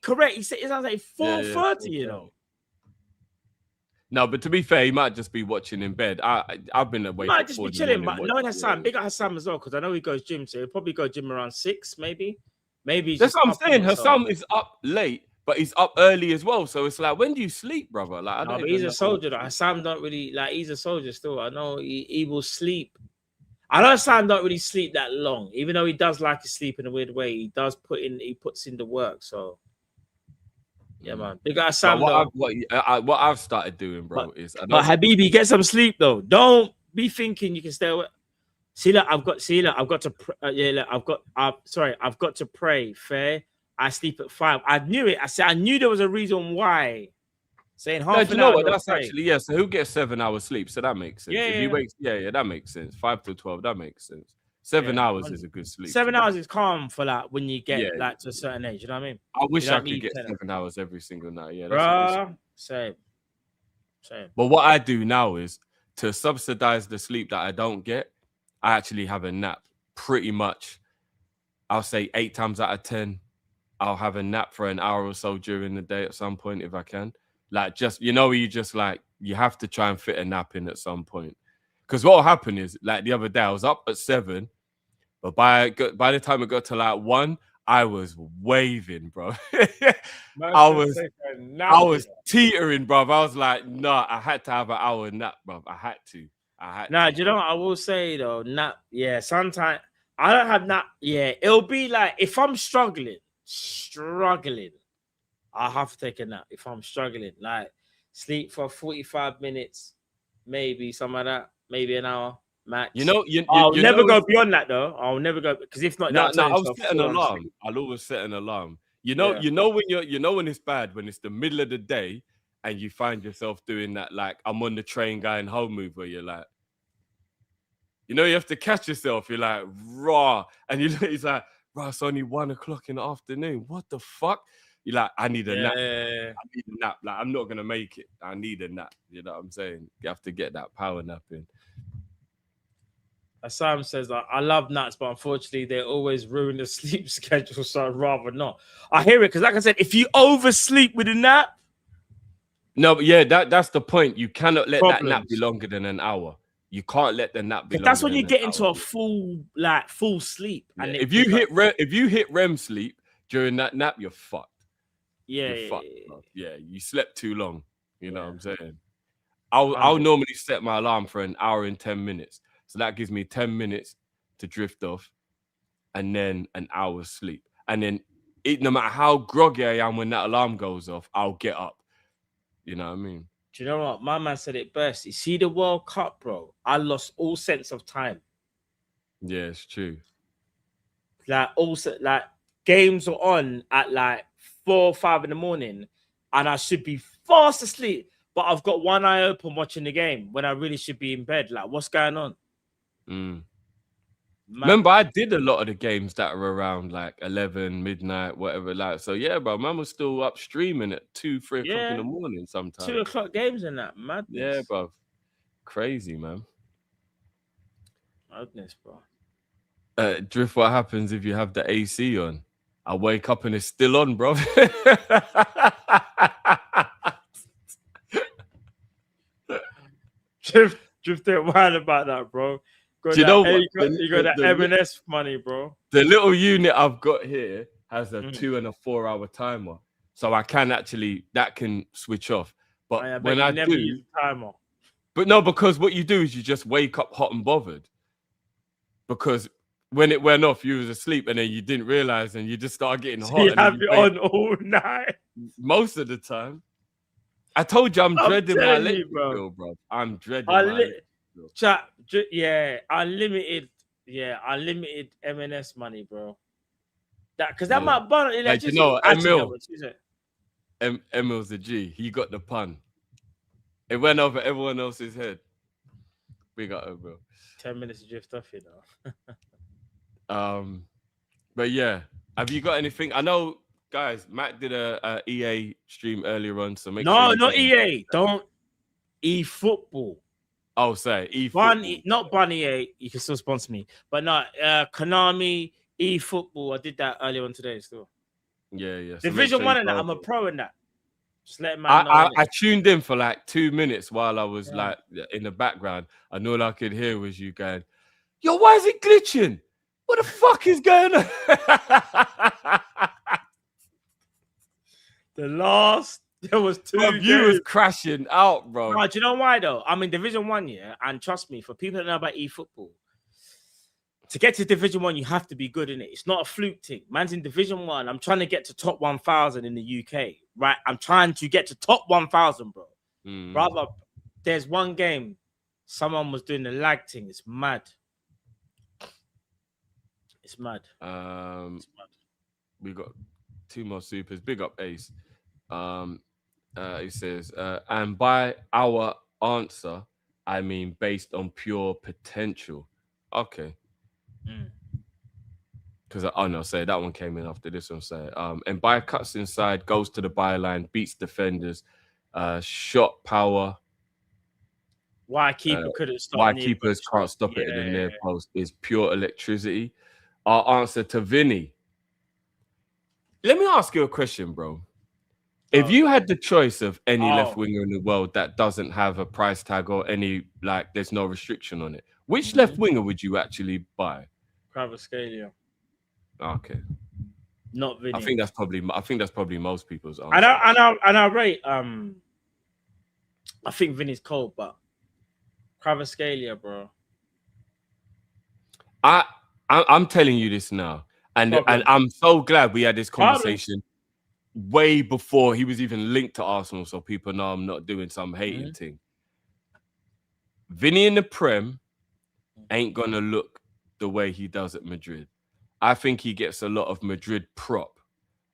Correct. It sounds like 4:30, you know. No, but to be fair, he might just be watching in bed. I've been awake. Might just be chilling, but knowing Hassan, big up Hassan as well, because I know he goes gym, so he'll probably go gym around 6, maybe. Maybe that's what I'm saying. Hassan is up late, but he's up early as well. So it's like, when do you sleep, brother? Like, I don't but he's a soldier. Though. Hassan don't really like. He's a soldier still. I know he will sleep. I know Hassan don't really sleep that long, even though he does like to sleep in a weird way. He puts in the work. So. Yeah, man. Big up Hassan. What I've started doing, bro, is. But Habibi, get some sleep though. Don't be thinking you can stay away. I've got to pray. Fair. I sleep at 5. I knew it. I knew there was a reason why. Saying half an hour. That's actually So who gets 7 hours sleep? So that makes sense. If he wakes, that makes sense. 5 to 12, that makes sense. 7 hours is a good sleep. 7 hours is calm for like when you get like to a certain age. You know what I mean? I wish I could get 7 hours every single night. Yeah, bro. Same. But what I do now is to subsidize the sleep that I don't get. I actually have a nap pretty much. I'll say 8 times out of 10. I'll have a nap for an hour or so during the day at some point if I can. Like, just, you have to try and fit a nap in at some point. Because what will happen is, like the other day, I was up at 7, but by the time it got to like 1, I was waving, bro. I was teetering, bro. I was like, nah, I had to have an hour nap, bro. I had to. Do you know what I will say though? Nap, yeah. Sometimes I don't have nap. Yeah, it'll be like if I'm struggling, I have to take a nap. If I'm struggling, like sleep for 45 minutes, maybe something like that, maybe an hour max. I'll never go beyond that though. I'll never go because if not, I'll set an alarm. I'll always set an alarm. You know when it's bad, when it's the middle of the day and you find yourself doing that, like I'm on the train going home move where you're like, you have to catch yourself. You're like, raw. And it's like, bro, it's only 1 o'clock in the afternoon. What the fuck? You're like, I need a nap. I need a nap. Like, I'm not going to make it. I need a nap. You know what I'm saying? You have to get that power nap in. As Sam says, I love naps, but unfortunately, they always ruin the sleep schedule, so I'd rather not. I hear it, because like I said, if you oversleep with a nap... No, but yeah, that's the point. You cannot let that nap be longer than an hour. You can't let the nap be longer. That's when you get into a full sleep. Yeah. And if you hit REM sleep during that nap, you're fucked. You're fucked, bro. Yeah, you slept too long. You know what I'm saying? I'll normally set my alarm for an hour and 10 minutes. So that gives me 10 minutes to drift off and then an hour's sleep. And then no matter how groggy I am when that alarm goes off, I'll get up. You know what I mean? Do you know what? My man said it best. You see the World Cup, bro? I lost all sense of time. Yeah, it's true. Like, games are on at like 4 or 5 in the morning and I should be fast asleep, but I've got one eye open watching the game when I really should be in bed. Like, what's going on? Remember, I did a lot of the games that were around like 11, midnight, whatever. Like, so yeah, bro, man was still up streaming at 2, 3 o'clock in the morning sometimes. 2 o'clock games and that, madness. Yeah, bro. Crazy, man. Madness, bro. Drift, what happens if you have the AC on? I wake up and it's still on, bro. Drift don't mind about that, bro. Do you know what? You got that M&S money, bro. The little unit I've got here has a 2 and a 4 hour timer. So I can that can switch off. But when I do, use timer. But no, because what you do is you just wake up hot and bothered. Because when it went off, you was asleep and then you didn't realize and you just started getting hot. You have it on all night. Most of the time. I told you I'm dreading my electric bill, bro. I'm dreading my electric bill. Unlimited M&S money, bro. Because that might burn electricity. Emil's a G. He got the pun. It went over everyone else's head. We got it, bro. 10 minutes to drift off, you know. But yeah, have you got anything? I know, guys. Matt did a EA stream earlier on, so make sure. Not EA. Don't eFootball. Oh, say eFootball. Not Bunny EA. You can still sponsor me, but not Konami eFootball. I did that earlier on today, still. Yeah. Division 1 and that. I'm a pro in that. Just let man know. I tuned in for like 2 minutes while I was like in the background, and all I could hear was you going, "Yo, why is it glitching? What the fuck is going on?" There was 2 My view was crashing out, bro. No, do you know why though? I'm in Division 1, and trust me, for people that know about eFootball, to get to Division 1, you have to be good in it. It's not a fluke thing. Man's in Division 1. I'm trying to get to top 1,000 in the UK, right? I'm trying to get to top 1,000, bro. Brother, there's one game, someone was doing the lag thing. It's mad. It's mad. We got 2 more supers. Big up Ace. He says, and by our answer, I mean based on pure potential. Okay. Because say that one came in after this one. Say, and by cuts inside, goes to the byline, beats defenders, shot power. Why keeper couldn't stop? Why keepers can't stop it in the near post is pure electricity. Our answer to Vinny. Let me ask you a question, bro. If you had the choice of any left winger in the world that doesn't have a price tag or any, like, there's no restriction on it, which left winger would you actually buy? Kvaratskhelia. Okay. Not Vinny. I think that's probably most people's answer. And I rate I think Vinny's cold, but Kvaratskhelia, bro. I'm telling you this now, and I'm so glad we had this conversation way before he was even linked to Arsenal, so people know I'm not doing some hating thing. Vinny in the Prem ain't gonna look the way he does at Madrid. I think he gets a lot of Madrid prop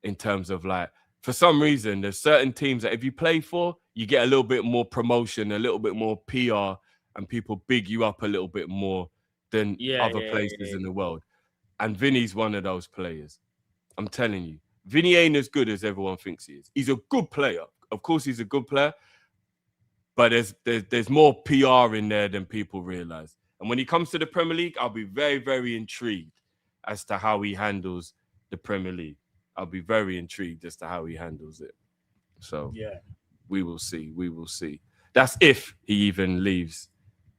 in terms of, like, for some reason, there's certain teams that if you play for, you get a little bit more promotion, a little bit more PR, and people big you up a little bit more than other places in the world. And Vinny's one of those players. I'm telling you, Vinny ain't as good as everyone thinks he is. He's a good player. Of course, he's a good player, but there's more PR in there than people realize. And when he comes to the Premier League, I'll be very, very intrigued as to how he handles the Premier League. I'll be very intrigued as to how he handles it. So we will see. We will see. That's if he even leaves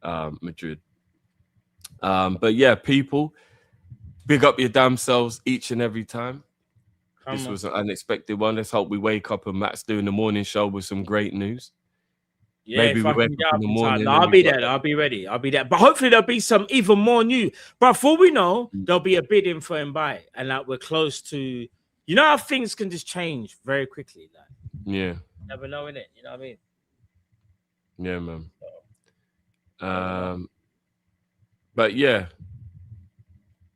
Madrid. But yeah, people, big up your damn selves each and every time. This was an unexpected one. Let's hope we wake up and Matt's doing the morning show with some great news. Yeah, maybe we wake up in the morning. I'll be there. I'll be ready. I'll be there. But hopefully there'll be some even more news. But before we know, there'll be a bidding for Mbaye, and like we're close to. You know how things can just change very quickly. Like, yeah, never know, innit? You know what I mean? Yeah, man. But yeah,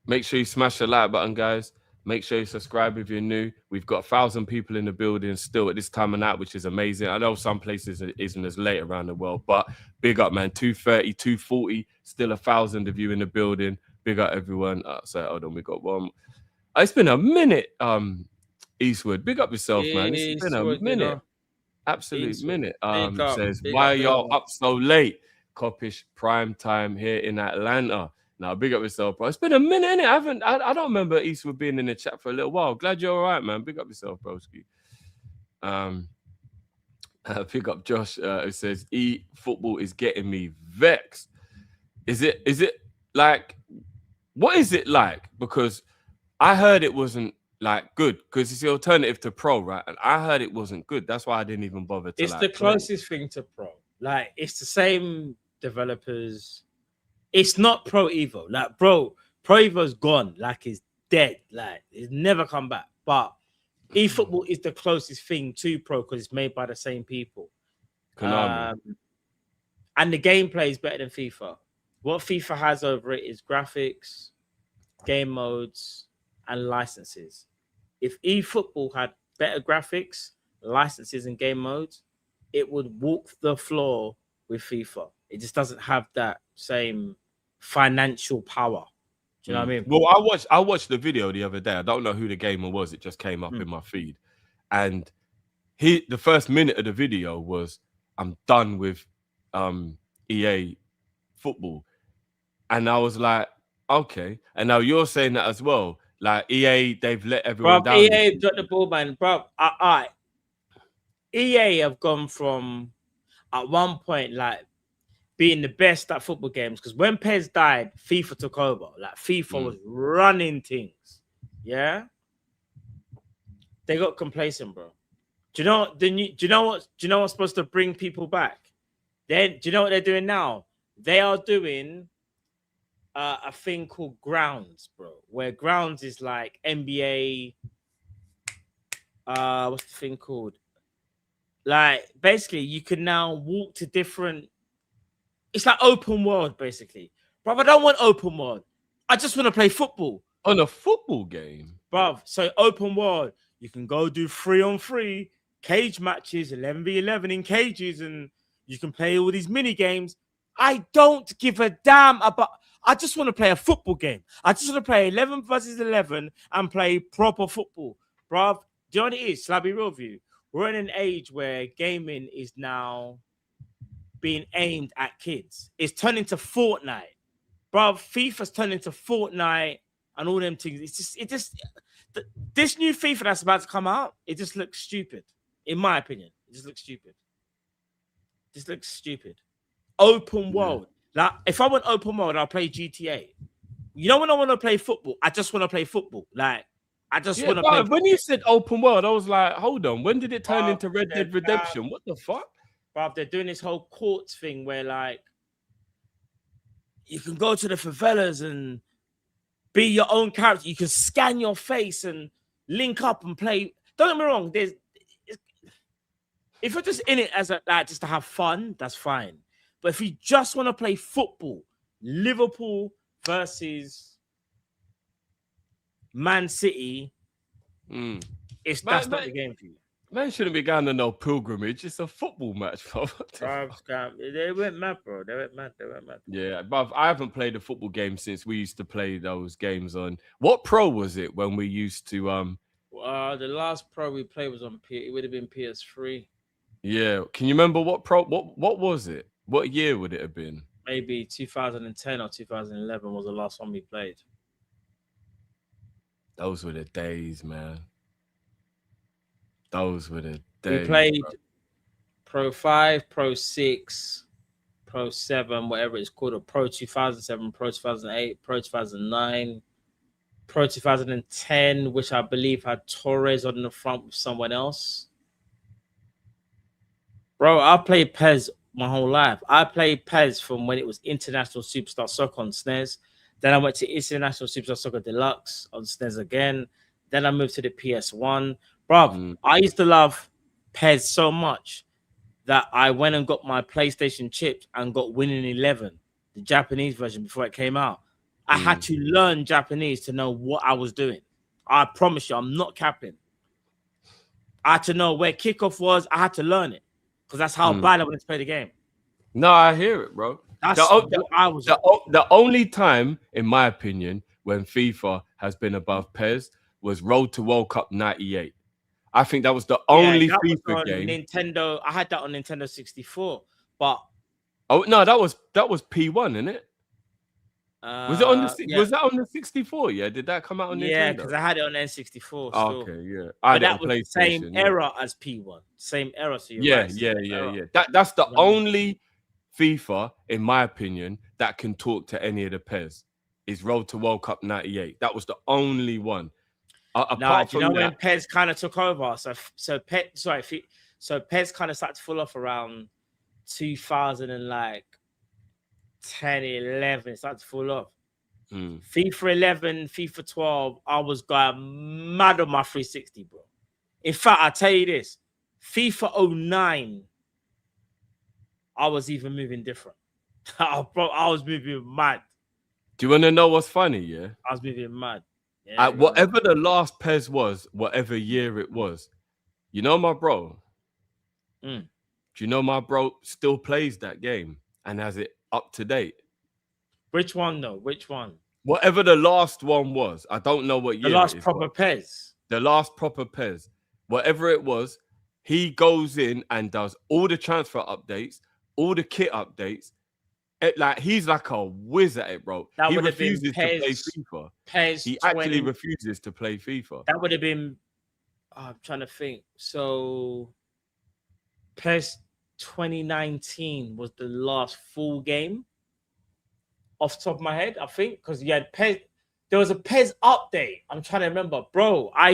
make sure you smash the like button, guys. Make sure you subscribe if you're new. We've got 1,000 people in the building still at this time of night, which is amazing. I know some places it isn't as late around the world, but big up, man. 2:30, 2:40, still 1,000 of you in the building. Big up, everyone. So hold on, we got one. It's been a minute, Eastwood. Big up yourself, man. It's been a minute. You know? Absolute Eastwood. Minute. Says, why are y'all up so late? Kopish prime time here in Atlanta. Now, big up yourself, bro. It's been a minute, innit? I don't remember Eastwood being in the chat for a little while. Glad you're all right, man. Big up yourself, broski. Pick up Josh, who says, football is getting me vexed. Is it like, what is it like? Because I heard it wasn't like good, because it's the alternative to pro, right? And I heard it wasn't good. That's why I didn't even bother to. It's the closest thing to pro. Like, it's the same developers. It's not Pro Evo. Like, Pro Evo's gone. Like, it's dead. Like, it's never come back. But eFootball is the closest thing to Pro because it's made by the same people. And the gameplay is better than FIFA. What FIFA has over it is graphics, game modes, and licenses. If eFootball had better graphics, licenses, and game modes, it would walk the floor with FIFA. It just doesn't have that same financial power. Do you know what I mean? Well, I watched the video the other day. I don't know who the gamer was. It just came up in my feed. And the first minute of the video was, I'm done with EA football. And I was like, okay. And now you're saying that as well. Like, EA, they've let everyone down. EA dropped the ball, man. Bro, EA have gone from at one point like being the best at football games, because when Pez died, FIFA took over. Like FIFA was running things. Yeah, they got complacent, bro. Do you know? Do you know what? Do you know what's supposed to bring people back? Then do you know what they're doing now? They are doing a thing called Grounds, bro. Where Grounds is like NBA. What's the thing called? Like basically, you can now walk to different. It's like open world, basically. Bro, I don't want open world. I just want to play football. On a football game? Bro, so open world. You can go do 3-on-3 cage matches, 11v11 in cages, and you can play all these mini games. I don't give a damn about... I just want to play a football game. I just want to play 11 versus 11 and play proper football. Bro, do you know what it is? Shall I be real with you? We're in an age where gaming is now being aimed at kids. It's turning to Fortnite. Bro, FIFA's turning to Fortnite and all them things. This new FIFA that's about to come out, it just looks stupid. In my opinion, it just looks stupid. Just looks stupid. Open world. Like, if I want open world, I'll play GTA. You know when I want to play football? I just want to play football. Like, I just want to play football. When you said open world, I was like, hold on. When did it turn into Red Dead Redemption? What the fuck? Bruv, they're doing this whole courts thing where, like, you can go to the favelas and be your own character. You can scan your face and link up and play. Don't get me wrong. If you're just in it as just to have fun, that's fine. But if you just want to play football, Liverpool versus Man City, that's not the game for you. Man shouldn't be going on no pilgrimage. It's a football match, bro. They went mad, bro. They went mad. Yeah, but I haven't played a football game since we used to play those games on. What pro was it when we used to? The last pro we played was on It would have been PS3. Yeah, can you remember what pro? What was it? What year would it have been? Maybe 2010 or 2011 was the last one we played. Those were the days, man. Those were the days. We played Pro 5, Pro 6, Pro 7, whatever it's called, or Pro 2007, Pro 2008, Pro 2009, Pro 2010, which I believe had Torres on the front with someone else. Bro, I played PES my whole life. I played PES from when it was International Superstar Soccer on SNES. Then I went to International Superstar Soccer Deluxe on SNES again. Then I moved to the PS1. Bro, I used to love PES so much that I went and got my PlayStation chips and got Winning 11, the Japanese version, before it came out. I had to learn Japanese to know what I was doing. I promise you, I'm not capping. I had to know where kickoff was. I had to learn it because that's how bad I wanted to play the game. No, I hear it, bro. That's the only time, in my opinion, when FIFA has been above PES was Road to World Cup 98. I think that was the only FIFA game. Nintendo, I had that on Nintendo 64, but no, that was P1, isn't it? Was it on was that on the 64? Yeah, did that come out on Nintendo? Yeah, because I had it on N64. Okay, yeah. But that was the same era as P1. Same era. So yeah. That's the only FIFA, in my opinion, that can talk to any of the PES. Is Road to World Cup 98. That was the only one. Apart from when PES kind of took over? So PES kind of started to fall off around 2010, 11. It started to fall off. FIFA 11, FIFA 12. I was going mad on my 360, bro. In fact, I tell you this: FIFA 09. I was even moving different. Bro, I was moving mad. Do you want to know what's funny? Yeah, I was moving mad. Yeah, whatever the last PES was, whatever year it was, you know my bro. Do you know my bro still plays that game and has it up to date? Which one though? Which one? Whatever the last one was, I don't know what year. The last proper PES. The last proper PES, whatever it was, he goes in and does all the transfer updates, all the kit updates. He's like a whiz at it, bro. He refuses to play FIFA. He actually refuses to play FIFA. That would have been. I'm trying to think. So PES 2019 was the last full game. Off the top of my head, I think, because you had PES. There was a PES update. I'm trying to remember, bro. I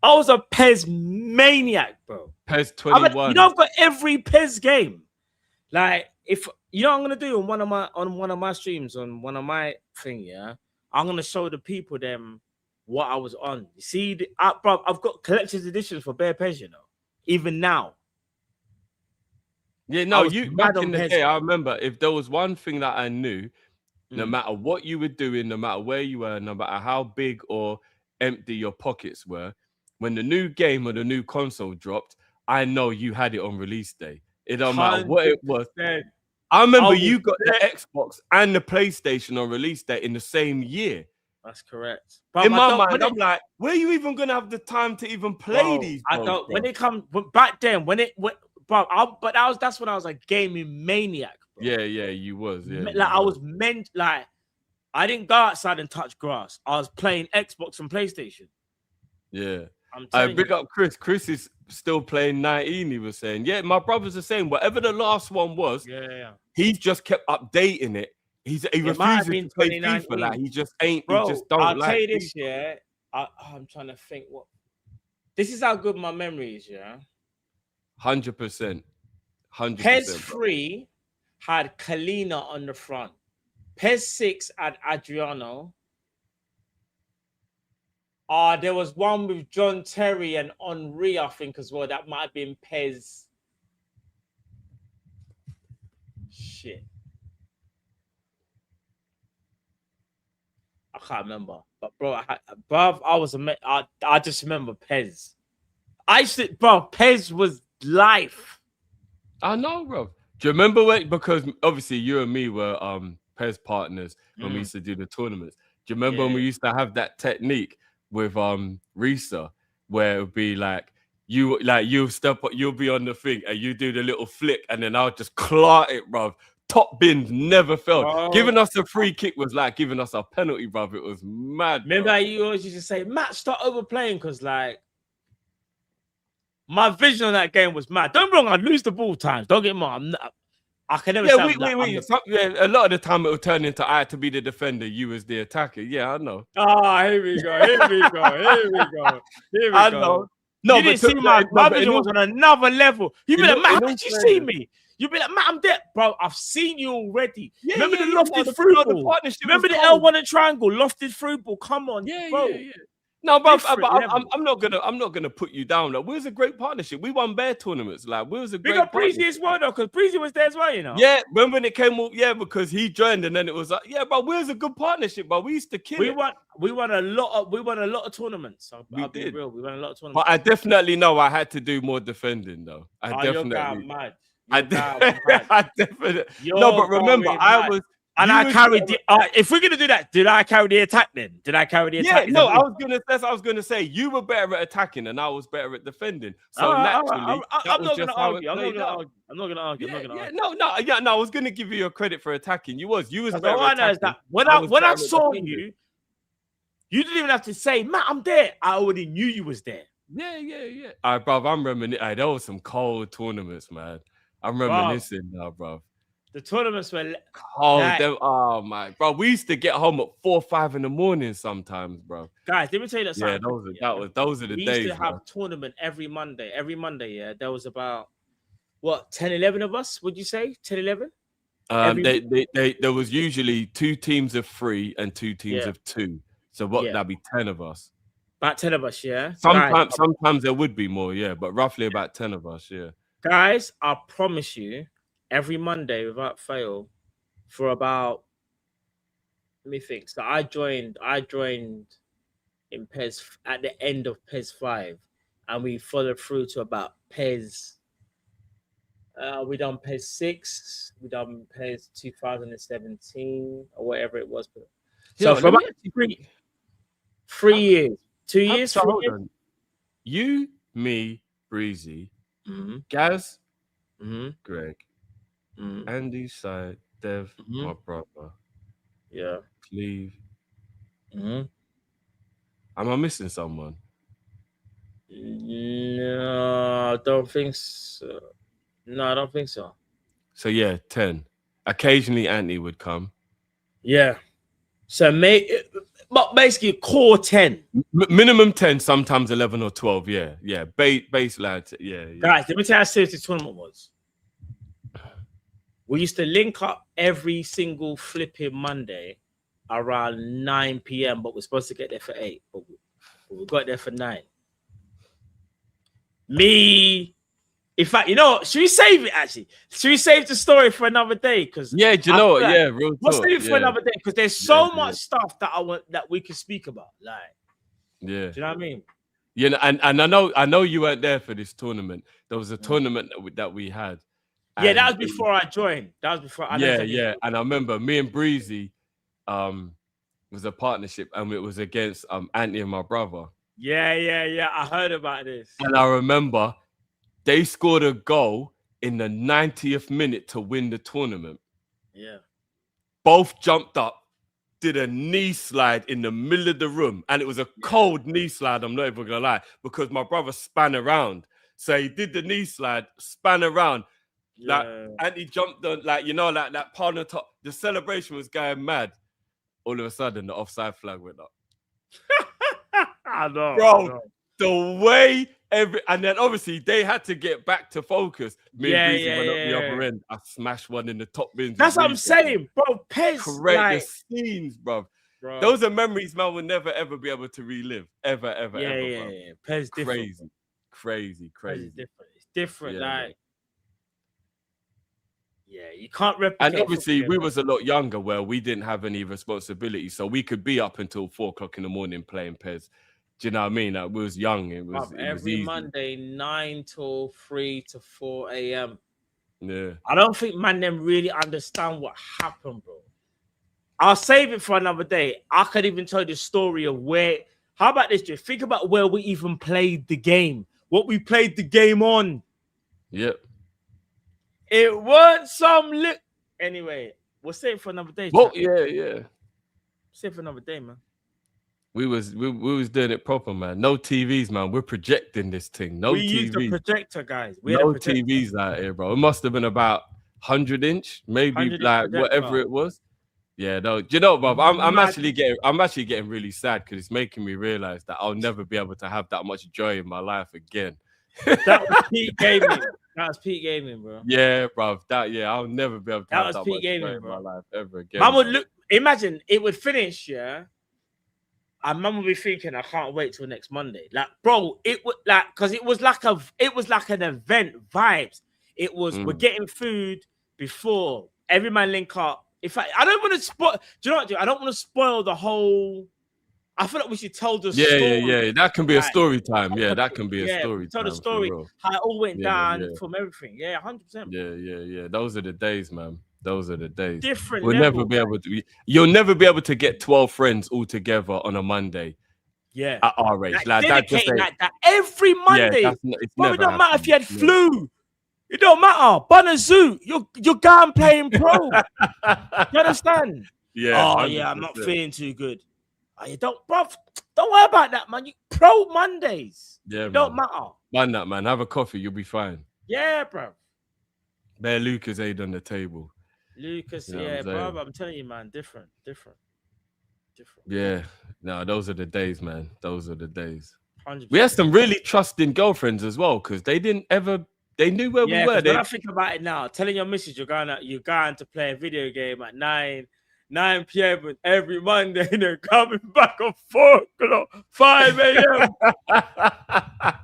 was a PES maniac, bro. PES 21. I've got every PES game. Like, if you know what I'm gonna do on one of my streams, on one of my thing, yeah, I'm gonna show the people them what I was on. You see, bro, I've got collector's editions for bare PES, you know, even now. Yeah, no, you back in the day, I remember if there was one thing that I knew, no matter what you were doing, no matter where you were, no matter how big or empty your pockets were, when the new game or the new console dropped, I know you had it on release day. It don't matter what it was. I remember you got the Xbox and the PlayStation on release day in the same year. That's correct. But in my mind, I'm like, where are you even gonna have the time to even play these? I don't. When it comes back then, that's when I was a gaming maniac. Bro. Yeah, you was. Yeah, like I was meant. Like I didn't go outside and touch grass. I was playing Xbox and PlayStation. Yeah. I big up Chris. Chris is still playing 19. He was saying, yeah, my brother's the same. Whatever the last one was, he's just kept updating it. He refuses to play FIFA. Like he just ain't. Bro, he just don't I'll like tell you this. FIFA. Yeah, I'm trying to think. What? This is how good my memory is. Yeah, 100%. 100%. PES 3 had Kalina on the front. PES 6 had Adriano. There was one with John Terry and Henri, I think, as well. That might have been PES. Shit. I can't remember. But, bro, I just remember PES. PES was life. I know, bro. Do you remember when? Because obviously you and me were PES partners when we used to do the tournaments. Do you remember when we used to have that technique with Risa, where it would be like you'll step up, you'll be on the thing and you do the little flick, and then I'll just clot it, bro. Top bins never fell. Oh. Giving us a free kick was like giving us a penalty, bro. It was mad. Remember, you always used to say, Matt, start overplaying, because like my vision on that game was mad. Don't get me wrong, I'd lose the ball times. Don't get me wrong. I can never say a lot of the time it will turn into I had to be the defender, you was the attacker. Yeah, I know. Here we go. I know. No, you didn't see my vision was on another level. You be like, Matt, how did you see me? You be like, Matt, I'm dead. Bro, I've seen you already. Yeah, remember the lofted through ball? Remember the L1 and triangle, lofted through ball? Come on, bro. Yeah. No, but I'm not gonna put you down. Like, we was a great partnership. We won bare tournaments. Like, we was a great. Big up Breezy as well, though, because Breezy was there as well, you know. Yeah, when it came up, because he joined, and then it was like, but we was a good partnership. But we used to kill. We won a lot of tournaments. I'll be real. We won a lot of tournaments. But I definitely know I had to do more defending, though. You're mad. I definitely. No, but remember, I was. And I carried the. If we're gonna do that, did I carry the attack then? Did I carry the attack? Yeah, no, I was gonna say you were better at attacking and I was better at defending. So naturally, I'm not gonna argue. I'm not gonna argue. I was gonna give you your credit for attacking. You was better. All I know is that when I saw you, you didn't even have to say, Matt, I'm there. I already knew you was there. Yeah. All right, bro. I'm reminiscing. There was some cold tournaments, man. I'm reminiscing now, bro. The tournaments were cold. Oh my, bro. We used to get home at 4 or 5 in the morning sometimes, bro. Guys, let me tell you that. Yeah, those are the days. We used to have tournament every Monday. Every Monday, there was about 10, 11 of us. Would you say 10, 11? There was usually 2 teams of 3 and 2 teams of 2. So that'd be 10 of us. About 10 of us, yeah. Sometimes there would be more, but roughly about 10 of us, yeah. Guys, I promise you. Every Monday, without fail, for about, let me think. So I joined in PES at the end of PES 5, and we followed through to about PES. We done PES 6, we done PES 2017 or whatever it was. So for about 3 years, 2 years. You, me, Breezy, Gaz, Greg. Andy side, Dev, my brother. Yeah. Cleve. Am I missing someone? No, I don't think so. No, I don't think so. So yeah, 10. Occasionally, Anthony would come. Yeah. So but basically core 10. Minimum 10, sometimes 11 or 12. Yeah. Base lads. Yeah. Guys, let me tell you how serious this tournament was. We used to link up every single flipping Monday around 9 p.m., but we're supposed to get there for 8. But we got there for 9. In fact, you know, should we save it actually? Should we save the story for another day? Because do you know what? Yeah, real talk. We'll save it for another day because there's so much stuff that I want that we can speak about. Like, do you know what I mean? Yeah, and I know you weren't there for this tournament. There was a tournament that we had. Yeah, that was before I joined. That was before I Yeah. And I remember me and Breezy was a partnership, and it was against Anthony and my brother. Yeah. I heard about this. And I remember they scored a goal in the 90th minute to win the tournament. Yeah. Both jumped up, did a knee slide in the middle of the room. And it was a cold knee slide, I'm not even going to lie, because my brother span around. So he did the knee slide, span around. Like, and he jumped on, like, you know, like that part on the top. The celebration was going mad. All of a sudden, the offside flag went up. I know. Bro, the way and then obviously they had to get back to focus. Me and Breezy went up the other end. I smashed one in the top bins. That's what I'm saying, bro. Pez, correct the scenes, bro. Those are memories man will never ever be able to relive. Ever. Yeah. Pez crazy. Pez is different. It's different, like. Yeah, you can't replicate. And obviously, we was a lot younger where we didn't have any responsibility, so we could be up until 4:00 in the morning playing Pez. Do you know what I mean? Like, we was young. It was every easy. Monday 9 till 3 to 4 a.m. Yeah, I don't think man them really understand what happened, bro. I'll save it for another day. I could even tell you the story of where. How about this, Jay? Think about where we even played the game. What we played the game on. Yep. It weren't some Anyway, we'll save it for another day. Well, yeah. Save it for another day, man. We was doing it proper, man. No TVs, man. We're projecting this thing. No TVs. Used a projector, guys. No TVs out here, bro. It must have been about 100-inch, maybe like whatever it was. Yeah, no. Do you know, bro? I'm actually getting really sad because it's making me realize that I'll never be able to have that much joy in my life again. That was peak gaming. That was peak gaming, bro. Yeah, bro. I'll never be able to have that much joy in my life ever again. Man would look. Imagine it would finish, yeah. And man would be thinking, I can't wait till next Monday. Like, bro, it would like because it was like an event vibes. It was we're getting food before every man link up. In fact, I don't want to spoil. Do you know what? I don't want to spoil the whole. I feel like we should tell the story. Yeah. That can be a story time. Yeah, that can be a story. Tell the story how it all went down from everything. Yeah, 100%. Yeah. Those are the days, man. Those are the days. Different. We'll never be able to. You'll never be able to get 12 friends all together on a Monday. Yeah. At our age, like that. Just like that every Monday. Yeah, it don't matter if you had flu. It don't matter. Banazoo, you're going playing pro. You understand? Yeah. Oh 100%. Yeah, I'm not feeling too good. Oh, you don't, bro. Don't worry about that, man. You pro Mondays. Yeah, don't matter. Man, that man. Have a coffee. You'll be fine. Yeah, bro. Bear Lucas aid on the table. Lucas, bro. I'm telling you, man. Different. Yeah. No, those are the days, man. Those are the days. 100%. We had some really trusting girlfriends as well, because they didn't ever. They knew where we were. When I think about it now, telling your missus you're going to play a video game at 9 p.m. every Monday, and they're coming back at 4 o'clock, 5 a.m.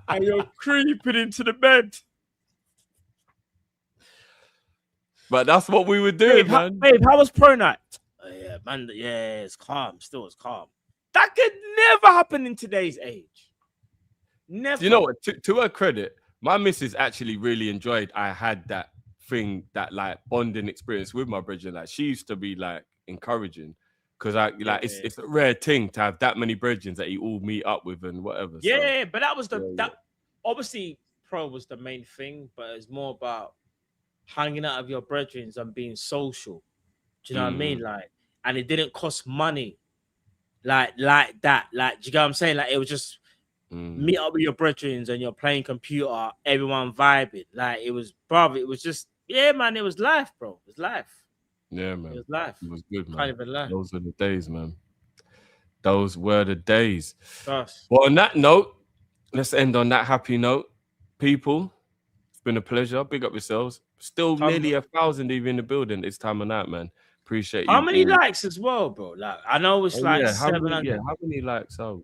and you're creeping into the bed. But that's what we were doing, man. Babe, how was pro night? Oh, yeah, man. Yeah, it's calm. Still, it's calm. That could never happen in today's age. Never. You know what? To her credit, my missus actually really enjoyed. I had that thing, that like bonding experience with my brethren. Like, she used to be like encouraging, because it's a rare thing to have that many brethren that you all meet up with and whatever. Yeah, so, but that was obviously pro was the main thing, but it's more about hanging out with your brethren and being social. Do you know what I mean? Like, and it didn't cost money, like that. Like, do you get what I'm saying? Like, it was just meet up with your brethren and you're playing computer, everyone vibing. Like it was, bro. It was just, yeah, man. It was life, bro. It was life. Yeah, man. It was life. It was good, man. Can't even lie. Those were the days, man. Those were the days. Trust. Well, on that note, let's end on that happy note. People, it's been a pleasure. Big up yourselves. Still nearly 1,000 even in the building this time of night, man. Appreciate you. How many likes as well, bro? Like I know it's like 700. How many likes are we?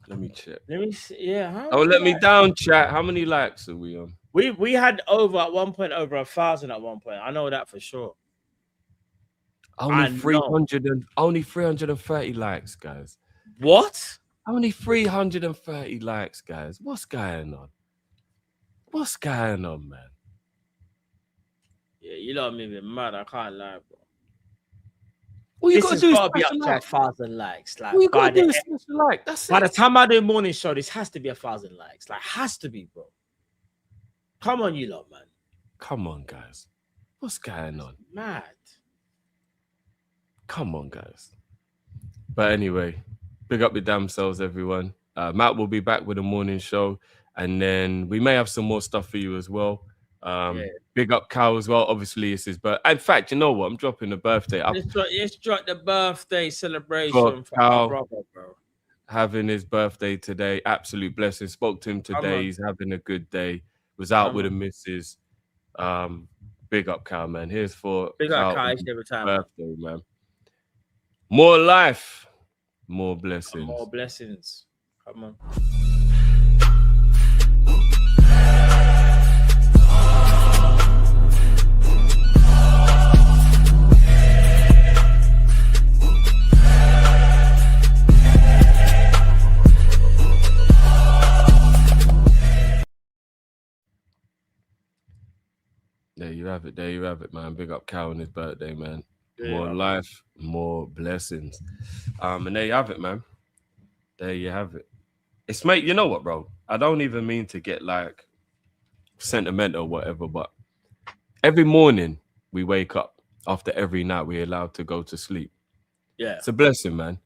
Let me check. Let me see. Yeah. Oh, let me down, chat. How many likes are we on? We had over 1,000 at one point. I know that for sure. Only 330 likes, guys. What? Only 330 likes, guys. What's going on? What's going on, man? Yeah, you lot me a bit mad. I can't lie, bro. All you this gotta do has is got to be up to like. 1,000 likes. Like All you by gotta do the is smash a like. That's by it. the time I do morning show, this has to be 1,000 likes. Like has to be, bro. Come on, you lot, man. Come on, guys. What's going on? Mad. Come on, guys. But anyway, big up your damn selves, everyone. Matt will be back with a morning show, and then we may have some more stuff for you as well. Big up Cal as well. Obviously, it's his birthday. In fact, you know what? I'm dropping the birthday. Let's drop the birthday celebration for our brother, bro. Having his birthday today. Absolute blessing. Spoke to him today. He's having a good day. Was out with a missus. Big up Cal, man. Here's for big up Cal every time. Birthday, man. More life, more blessings. More blessings. Come on. There you have it. There you have it, man. Big up Cal on his birthday, man. Yeah, more life, more blessings. And there you have it, man. There you have it. It's mate, you know what, bro? I don't even mean to get like sentimental or whatever, but every morning we wake up after every night we're allowed to go to sleep. Yeah. It's a blessing, man.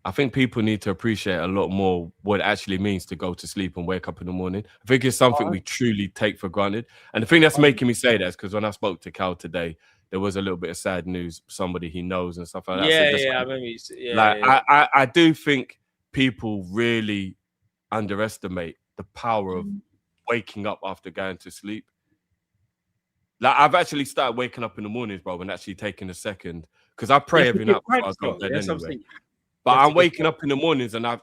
I think people need to appreciate a lot more what it actually means to go to sleep and wake up in the morning. I think it's something we truly take for granted. And the thing that's making me say that is because when I spoke to Cal today, there was a little bit of sad news, somebody he knows and stuff like that. I remember. I do think people really underestimate the power of waking up after going to sleep. Like I've actually started waking up in the mornings, bro, and actually taking a second because I pray every night before I go to bed anyway. But I'm waking up in the mornings and I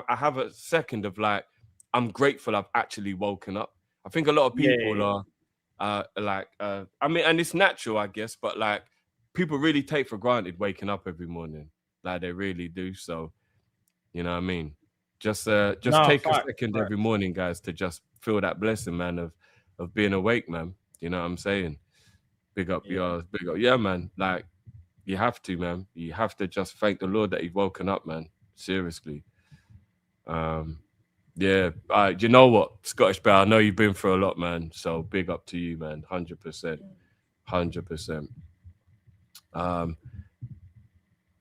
have a second of like, I'm grateful I've actually woken up. I think a lot of people are I mean, and it's natural, I guess, but like people really take for granted waking up every morning. Like they really do. So, you know what I mean? Take a second every morning, guys, to just feel that blessing, man, of being awake, man. You know what I'm saying? Big up yours, big up. Yeah, man. Like, you have to, man. You have to just thank the Lord that you've woken up, man. Seriously. You know what, Scottish Bear, I know you've been through a lot, man. So big up to you, man. 100%. 100%.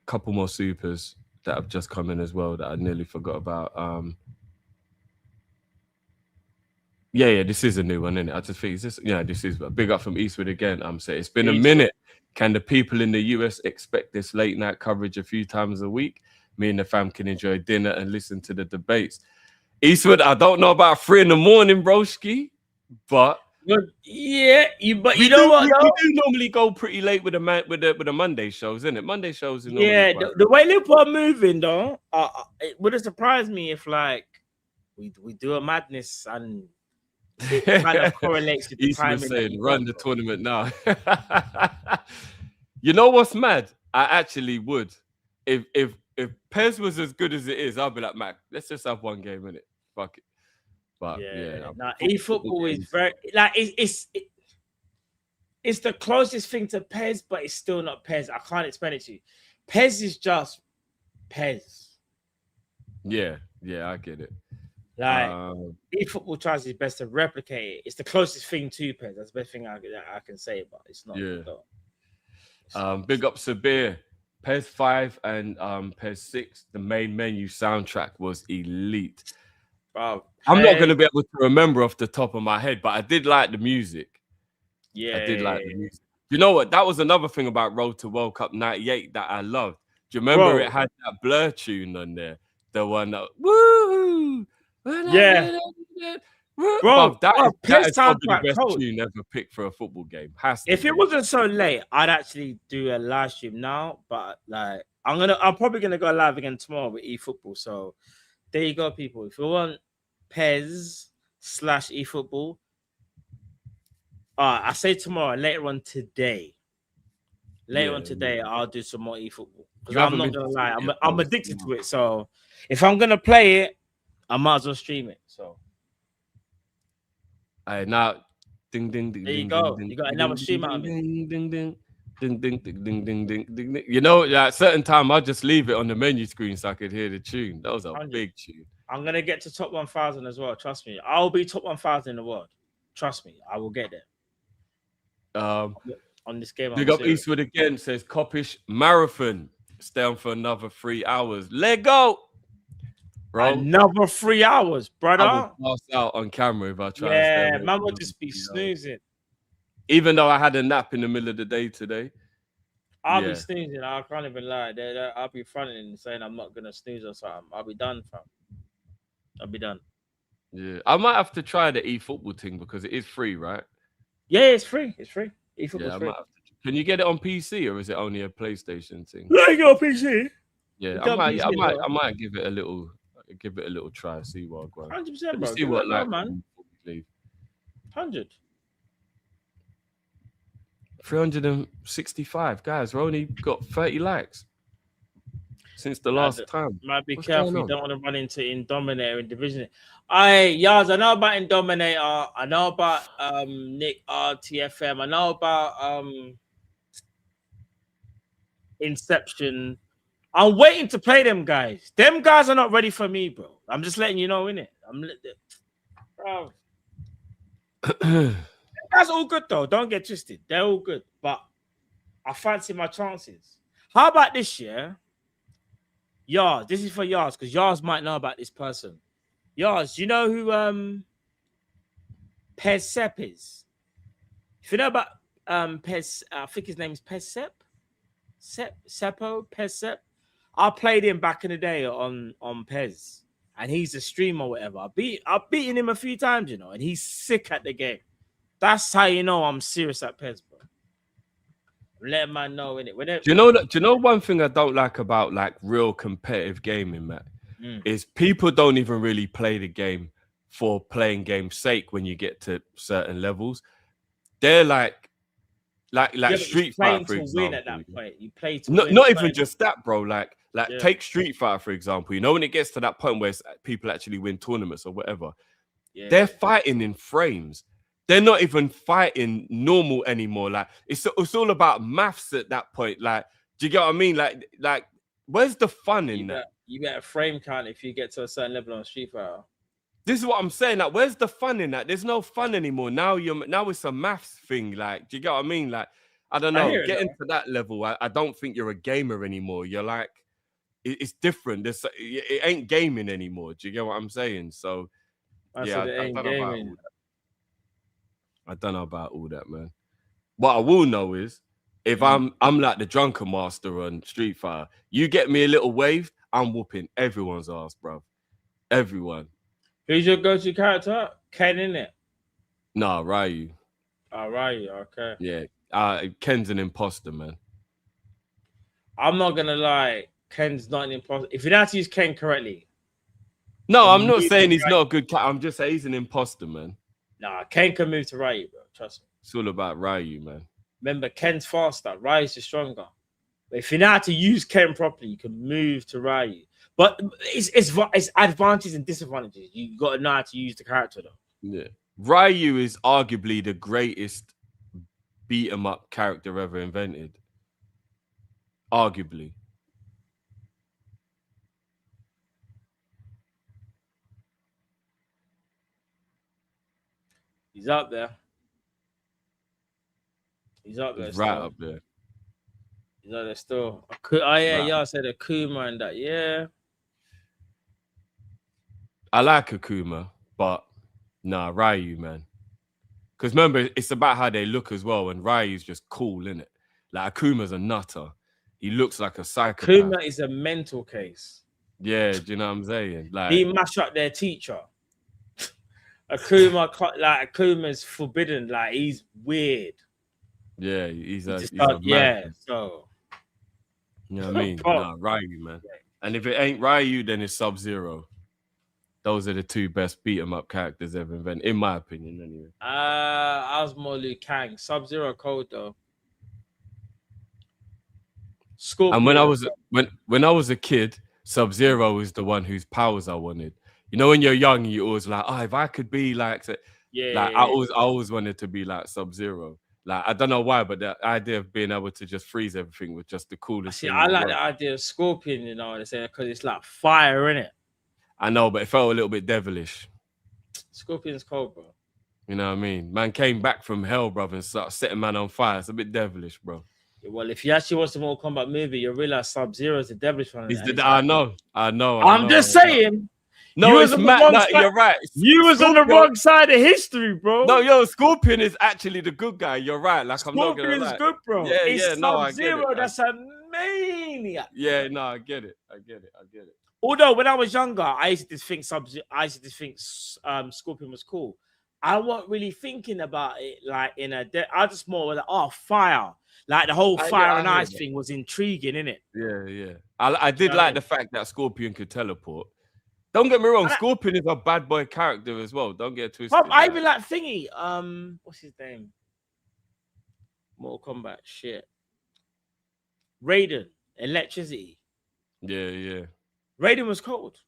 Couple more supers that have just come in as well that I nearly forgot about. This is a new one, isn't it? I just think this is a big up from Eastwood again. I'm saying it's been a minute. Can the people in the US expect this late night coverage a few times a week? Me and the fam can enjoy dinner and listen to the debates. Eastwood, I don't know about 3 a.m, broski, but you know what? We do normally go pretty late with the Monday shows, isn't it? Monday shows. The way Liverpool are moving, though, it would have surprised me if like we do a madness and it kind of correlates with the Eastwood timing. Saying, run the tournament now. You know what's mad? I actually would. If Pez was as good as it is, I'll be like, Mac, let's just have one game in it. Fuck it. But eFootball is very like it's the closest thing to Pez, but it's still not Pez. I can't explain it to you. Pez is just Pez. Yeah, I get it. Like eFootball tries its best to replicate it. It's the closest thing to Pez. That's the best thing I can say, but it's not. Yeah. Big up Sabir. PES 5 and PES 6, the main menu soundtrack was elite. Bro, I'm not going to be able to remember off the top of my head, but I did like the music. Yeah, I did like the music. You know what? That was another thing about Road to World Cup 98 that I loved. Do you remember it had that Blur tune on there? The one that, woo! Yeah. Bro, that is probably the best cold. tune ever picked for a football game. If it wasn't so late, I'd actually do a live stream now. But like, I'm probably gonna go live again tomorrow with eFootball. So there you go, people. If you want PES/eFootball, I say tomorrow, later on today. I'll do some more eFootball. Because I'm not gonna lie, I'm addicted to it. So if I'm gonna play it, I might as well stream it. So now ding ding ding. There you ding, go. Ding, You got ding, another ding, stream out of it. Ding ding ding. Ding ding ding ding ding ding ding ding. You know, at certain time I'll just leave it on the menu screen so I could hear the tune. That was a 100. big tune. I'm gonna get to top 1,000 as well. Trust me. I'll be top 1,000 in the world. Trust me, I will get there. On this game. Big up Eastwood again, says Kop-Ish marathon. Stay on for another 3 hours. Let go. Bro. Another 3 hours, brother. I will pass out on camera if I try. Yeah, man would just be snoozing. Even though I had a nap in the middle of the day today. I'll be snoozing. I can't even lie. I'll be fronting and saying I'm not gonna snooze or something. I'll be done, fam. I'll be done. Yeah, I might have to try the eFootball thing because it is free, right? Yeah, it's free. It's free. eFootball's free. Can you get it on PC or is it only a PlayStation thing? No, you got a PC. Yeah, I might give it a little try. See what I go. 100%, bro. See what like, man. 100. 365 guys. We only got 30 likes since the last time. Might be careful. You don't want to run into Indominator in Division. I know about Indominator. I know about Nick RTFM. I know about Inception. I'm waiting to play them guys. Them guys are not ready for me, bro. I'm just letting you know, innit? Bro. That's all good though. Don't get twisted. They're all good, but I fancy my chances. How about this year? Yars, this is for Yars because Yars might know about this person. Yars, you know who Pez Sepp is? If you know about Pez, I think his name is Pez Sepp. Pez Sepp. I played him back in the day on Pez, and he's a streamer or whatever. I've beaten him a few times, you know, and he's sick at the game. That's how you know I'm serious at PES, bro. Let man know in it. Do you know one thing I don't like about like real competitive gaming, Matt? Is people don't even really play the game for playing game's sake when you get to certain levels. They're like Street Fighter, for example. Win at that point. You play to win. Not even just that, bro. Like yeah. Take Street Fighter, for example. You know, when it gets to that point where people actually win tournaments or whatever, they're fighting in frames. They're not even fighting normal anymore. Like it's all about maths at that point. Like, do you get what I mean? Like, where's the fun in that? You get a frame count if you get to a certain level on Street Fighter. This is what I'm saying. Like, where's the fun in that? There's no fun anymore. Now it's a maths thing. Like, do you get what I mean? Like, I don't know. Getting to that level, I don't think you're a gamer anymore. You're like, it's different. It ain't gaming anymore. Do you get what I'm saying? So, I don't know about all that, man. What I will know is if I'm like the drunken master on Street Fighter, you get me a little wave, I'm whooping everyone's ass, bro. Everyone. Who's your go-to character? Ken, innit? Nah, Ryu. Oh, Ryu, okay. Yeah. Ken's an imposter, man. I'm not gonna lie, Ken's not an imposter. If you know how to use Ken correctly. No, I'm not saying he's not a good character. I'm just saying he's an imposter, man. Nah, Ken can move to Ryu, bro. Trust me. It's all about Ryu, man. Remember, Ken's faster. Ryu's just stronger. But if you know how to use Ken properly, you can move to Ryu. But it's advantages and disadvantages. You got to know how to use the character, though. Yeah. Ryu is arguably the greatest beat-em-up character ever invented. Arguably. He's up there. He's up there. He's right up there. You know, there's still. Oh yeah, Right. y'all said Akuma and that. Yeah. I like Akuma, but nah, Ryu, man. Because remember, it's about how they look as well, and Ryu's just cool, innit? Like Akuma's a nutter. He looks like a psychopath. Akuma is a mental case. Yeah, do you know what I'm saying? Like He mashed up their teacher. Akuma's forbidden. Like he's weird. yeah, he's a yeah. man. So You know what I mean? Nah, Ryu, man. And if it ain't Ryu, then it's Sub-Zero. Those are the two best beat 'em up characters ever invented, in my opinion, anyway. I was more Liu Kang. Sub-Zero cold though. Scorpion. And when I was a kid, Sub-Zero was the one whose powers I wanted. You know, when you're young, you always like, oh, if I could be like, I always wanted to be like Sub-Zero. Like, I don't know why, but the idea of being able to just freeze everything was just the coolest thing. I like the idea of Scorpion, you know what I'm saying? Because it's like fire, in it. I know, but it felt a little bit devilish. Scorpion's cold, bro. You know what I mean? Man came back from hell, bro, and started setting man on fire. It's a bit devilish, bro. Well, if you actually watch the Mortal Kombat movie, you'll realize Sub-Zero is the devilish one. I know. I'm just saying. No, it's Matt. No, you're right. You was on the wrong side of history, bro. No, Scorpion is actually the good guy. You're right. Like, Scorpion I'm not gonna lie. is good, bro. Yeah, it's no, I get Sub-Zero. it. That's a maniac. Yeah, no, I get it. Although when I was younger, I used to think Scorpion was cool. I wasn't really thinking about it like I just more like, fire. Like the whole fire and ice thing was intriguing, innit? Yeah. I did like the fact that Scorpion could teleport. Don't get me wrong, Scorpion is a bad boy character as well. Don't get twisted. I even like Thingy. What's his name? Mortal Kombat. Shit. Raiden. Electricity. Yeah. Raiden was cold.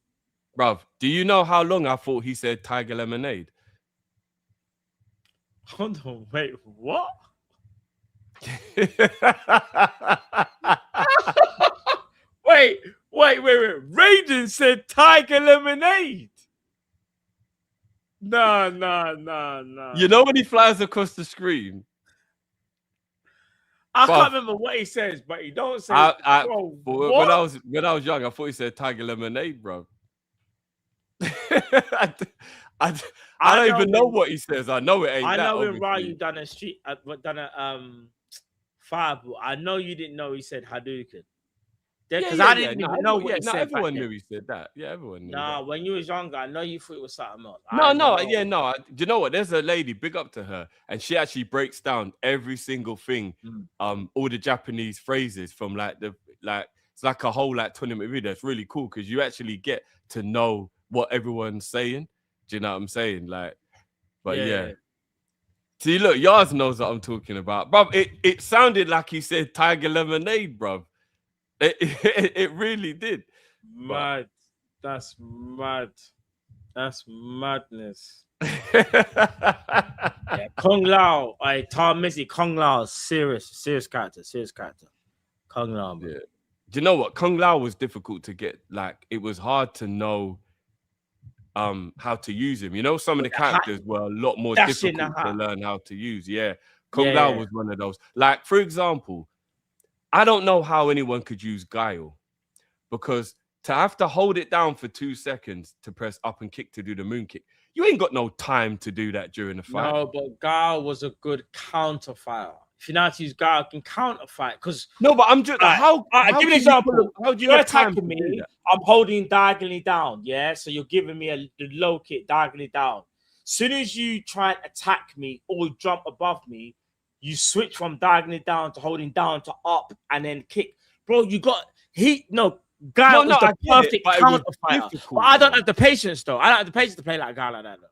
Bruv, do you know how long I thought he said Tiger Lemonade? Hold on, wait, what? wait. Raiden said Tiger Lemonade. No. You know when he flies across the screen? I can't remember what he says, but he don't say. When I was young, I thought he said Tiger Lemonade, bro. I don't even know what he says. I know it ain't. I know when Ryu done a fireball. I know you didn't know he said Hadouken. Because I didn't even know what he said. Everyone knew he said that. Yeah, everyone knew. Nah, when you was younger, I know you thought it was something else. Do you know what? There's a lady, big up to her, and she actually breaks down every single thing, all the Japanese phrases from it's like a whole 20-minute video. It's really cool because you actually get to know what everyone's saying. Do you know what I'm saying? Yeah. See, look, Yaz knows what I'm talking about, bruv. It sounded like he said Tiger Lemonade, bruv. It really did. Mad. That's mad. That's madness. Kung Lao. Tom Missy. Kung Lao. Serious character. Kung Lao. Man. Yeah. Do you know what? Kung Lao was difficult to get. Like, it was hard to know how to use him. You know, some of the characters were a lot more difficult to learn how to use. Yeah. Kung Lao was one of those. Like, for example, I don't know how anyone could use Guile, because to have to hold it down for 2 seconds to press up and kick to do the moon kick, you ain't got no time to do that during the fight. No, but Guile was a good counter fighter. If you know how to use Guile, can counter fight. Because no, but I'm just how give me an example. You're attacking me. I'm holding diagonally down. Yeah, so you're giving me the low kick diagonally down. Soon as you try and attack me or jump above me, you switch from diagonally down to holding down to up and then kick. Bro, you got Guile was the perfect counter fighter. But I don't have the patience though. I don't have the patience to play like a guy like that though.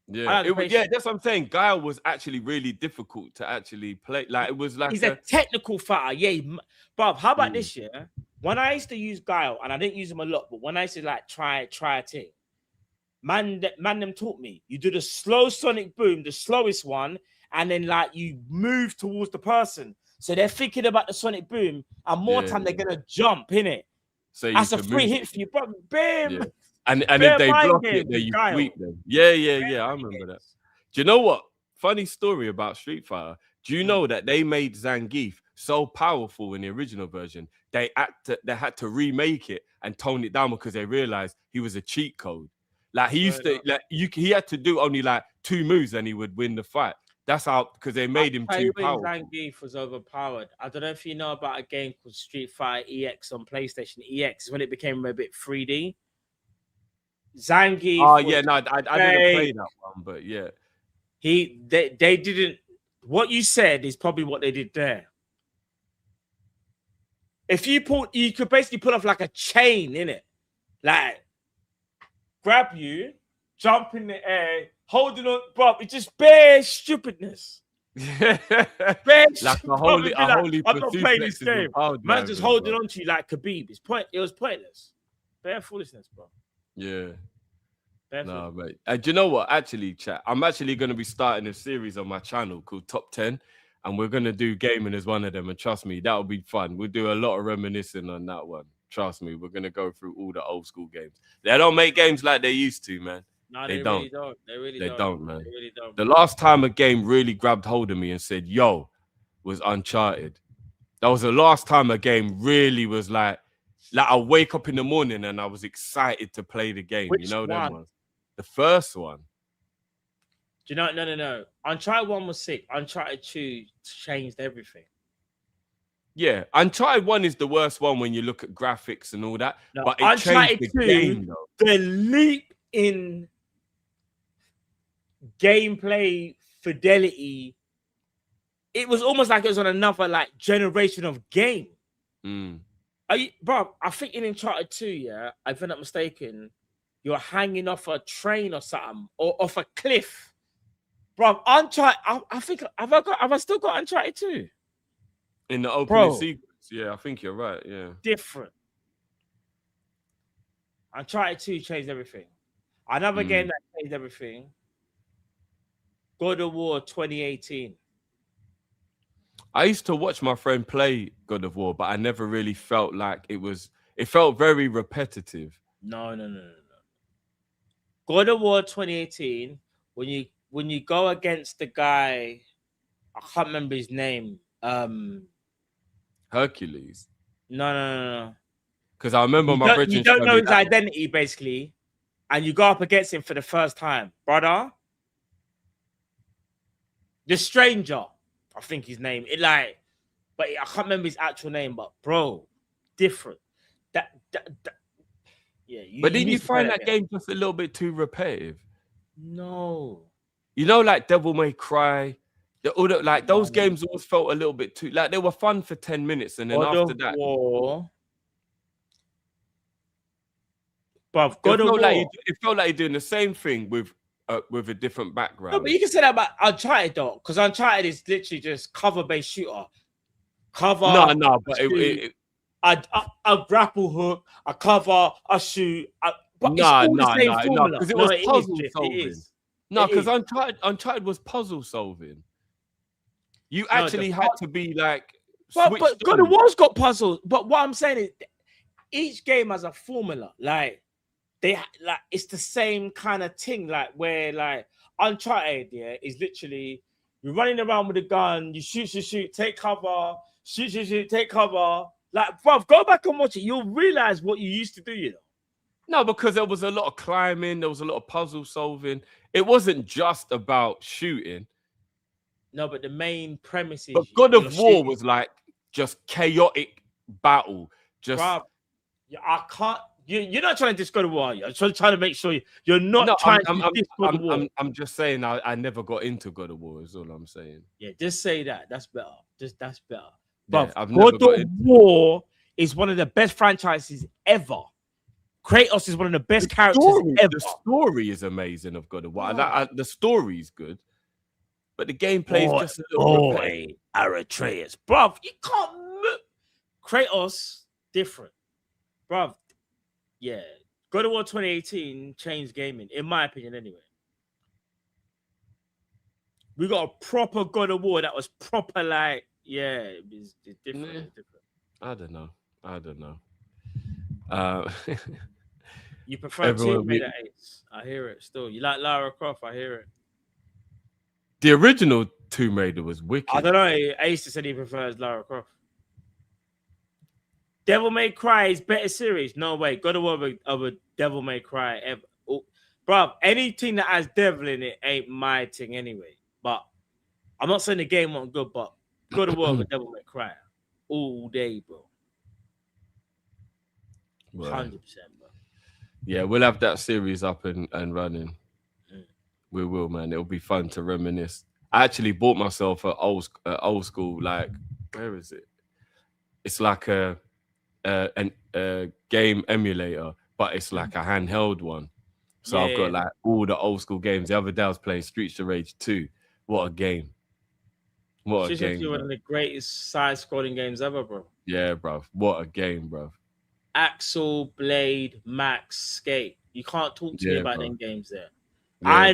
Yeah, that's what I'm saying. Guile was actually really difficult to actually play. Like, it was like he's a technical fighter. Yeah, Bob. How about this year? When I used to use Guile, and I didn't use him a lot, but when I used to try a thing, man them taught me. You do the slow sonic boom, the slowest one, and then you move towards the person. So they're thinking about the sonic boom, and more time they're gonna jump in it. So that's a free hit for you, bro. Bam. Yeah. And if they block it, then you sweep them. Yeah. I remember that. Do you know what? Funny story about Street Fighter. Do you know that they made Zangief so powerful in the original version. They had to remake it and tone it down because they realized he was a cheat code. Like he used to, he had to do only like 2 moves and he would win the fight. That's how, because they made him too powerful. Zangief was overpowered. I don't know if you know about a game called Street Fighter EX on PlayStation. EX is when it became a bit 3D. Zangief. Oh yeah, no, I didn't play that one, but yeah, they didn't. What you said is probably what they did there. If you could basically pull off like a chain in it, like grab you, jump in the air, holding on, bro. It's just bare stupidness. like a holy I'm not playing this game. Man, just holding on to you like Khabib. It was pointless. Bare foolishness, bro. Yeah. No, mate. Do you know what? Actually, chat, I'm actually going to be starting a series on my channel called Top 10, and we're going to do gaming as one of them. And trust me, that'll be fun. We'll do a lot of reminiscing on that one. Trust me, we're going to go through all the old school games. They don't make games like they used to, man. No, they don't. Really don't. They don't, man. They really don't. The last time a game really grabbed hold of me and said, yo, was Uncharted. That was the last time a game really was like I wake up in the morning and I was excited to play the game. Which you know one? them ones? The first one. Do you know? No. Uncharted 1 was sick. Uncharted 2 changed everything. Yeah, Uncharted 1 is the worst one when you look at graphics and all that. No, but it Uncharted changed the 2, game, though. The leap in gameplay fidelity, it was almost like it was on another like generation of game. Bro, I think in Uncharted 2, yeah, if I'm not mistaken, you're hanging off a train or something, or off a cliff. Bro, Uncharted, I think, have I still got Uncharted 2? In the opening sequence, yeah, I think you're right, yeah. Different. Uncharted 2 changed everything. Another game that changed everything, God of War 2018. I used to watch my friend play God of War, but I never really felt like it felt very repetitive. No. God of War 2018, when you go against the guy, I can't remember his name. Hercules. No. Because I remember my brother. You don't know his identity, basically, and you go up against him for the first time, brother. The Stranger, I think his name. But I can't remember his actual name. But bro, different. Yeah. But didn't you find that game just a little bit too repetitive? No. You know, like Devil May Cry. Those games always felt a little bit too like they were fun for 10 minutes, and then after that, War. But God of War, it felt like you're doing the same thing with a different background. No, but you can say that about Uncharted though, because Uncharted is literally just cover-based shooter. No, but a grapple hook, a cover, a shoot. No, because it was puzzle solving. No, because Uncharted was puzzle solving. You actually had to be like. But God of War's got puzzles. But what I'm saying is, each game has a formula. Like it's the same kind of thing. Like where like Uncharted, yeah, is literally you're running around with a gun, you shoot, take cover, shoot, take cover. Like, bruv, go back and watch it. You'll realize what you used to do, you know. No, because there was a lot of climbing, there was a lot of puzzle solving. It wasn't just about shooting. No, but the main premise is. But God of War was like just chaotic battle. Just, bruv, I can't. You're not trying to diss God of War. You're trying to make sure you're not trying to diss God of War. I'm just saying I never got into God of War. Is all I'm saying. Yeah, just say that. That's better. That's better. Yeah, but God of War is one of the best franchises ever. Kratos is one of the best characters ever. The story is amazing of God of War. The story is good, but the gameplay is just a little repetitive. Eritreans, bruv, you can't move. Kratos, different, bruv. Yeah, God of War 2018 changed gaming, in my opinion, anyway. We got a proper God of War that was proper, like, yeah, it's different. Yeah. It's different. I don't know. You prefer Tomb Raider 8? I hear it still. You like Lara Croft? I hear The original Tomb Raider was wicked. I don't know. Ace said he prefers Lara Croft. Devil May Cry is better series. No way. God of War over Devil May Cry ever. Oh, bro, anything that has devil in it ain't my thing anyway. But I'm not saying the game wasn't good, but God of War over Devil May Cry all day, bro. 100%, bro. Yeah, we'll have that series up and running. We will, man. It'll be fun to reminisce. I actually bought myself an old school, like, where is it? It's like a game emulator, but it's like a handheld one. So I've got like all the old school games. The other day I was playing Streets of Rage 2. What a game. What a game. One of the greatest side-scrolling games ever, bro. Yeah, bro. What a game, bro. Axel, Blade, Max, Skate. You can't talk to me about them games there. Yeah,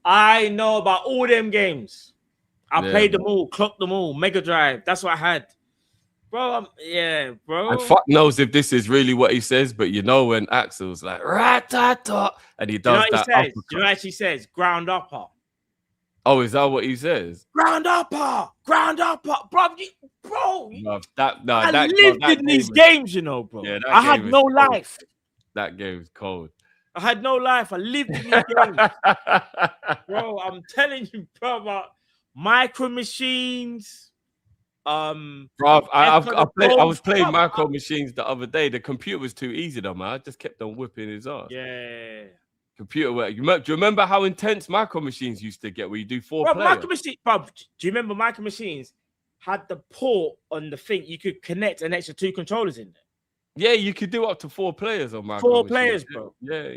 I know about all them games. I played them all, clocked them all. Mega Drive. That's what I had. Bro, bro. And fuck knows if this is really what he says, but you know when Axel's like, rat-tat-tat, and he does that. You know what he says? Ground upper. Oh, is that what he says? Ground upper. Bro, I lived in these games, you know, bro. Yeah, I had no life. That game's cold. I had no life. I lived in these games. Bro, I'm telling you, bro, about Micro Machines. Bro, I was playing Micro Machines the other day. The computer was too easy though, man. I just kept on whipping his ass. Yeah. Computer work. Do you remember how intense Micro Machines used to get where you do 4 players? Micro Machines, bro, do you remember Micro Machines had the port on the thing? You could connect an extra 2 controllers in there. Yeah, you could do up to 4 players on Micro 4 Machines. players, bro. Yeah.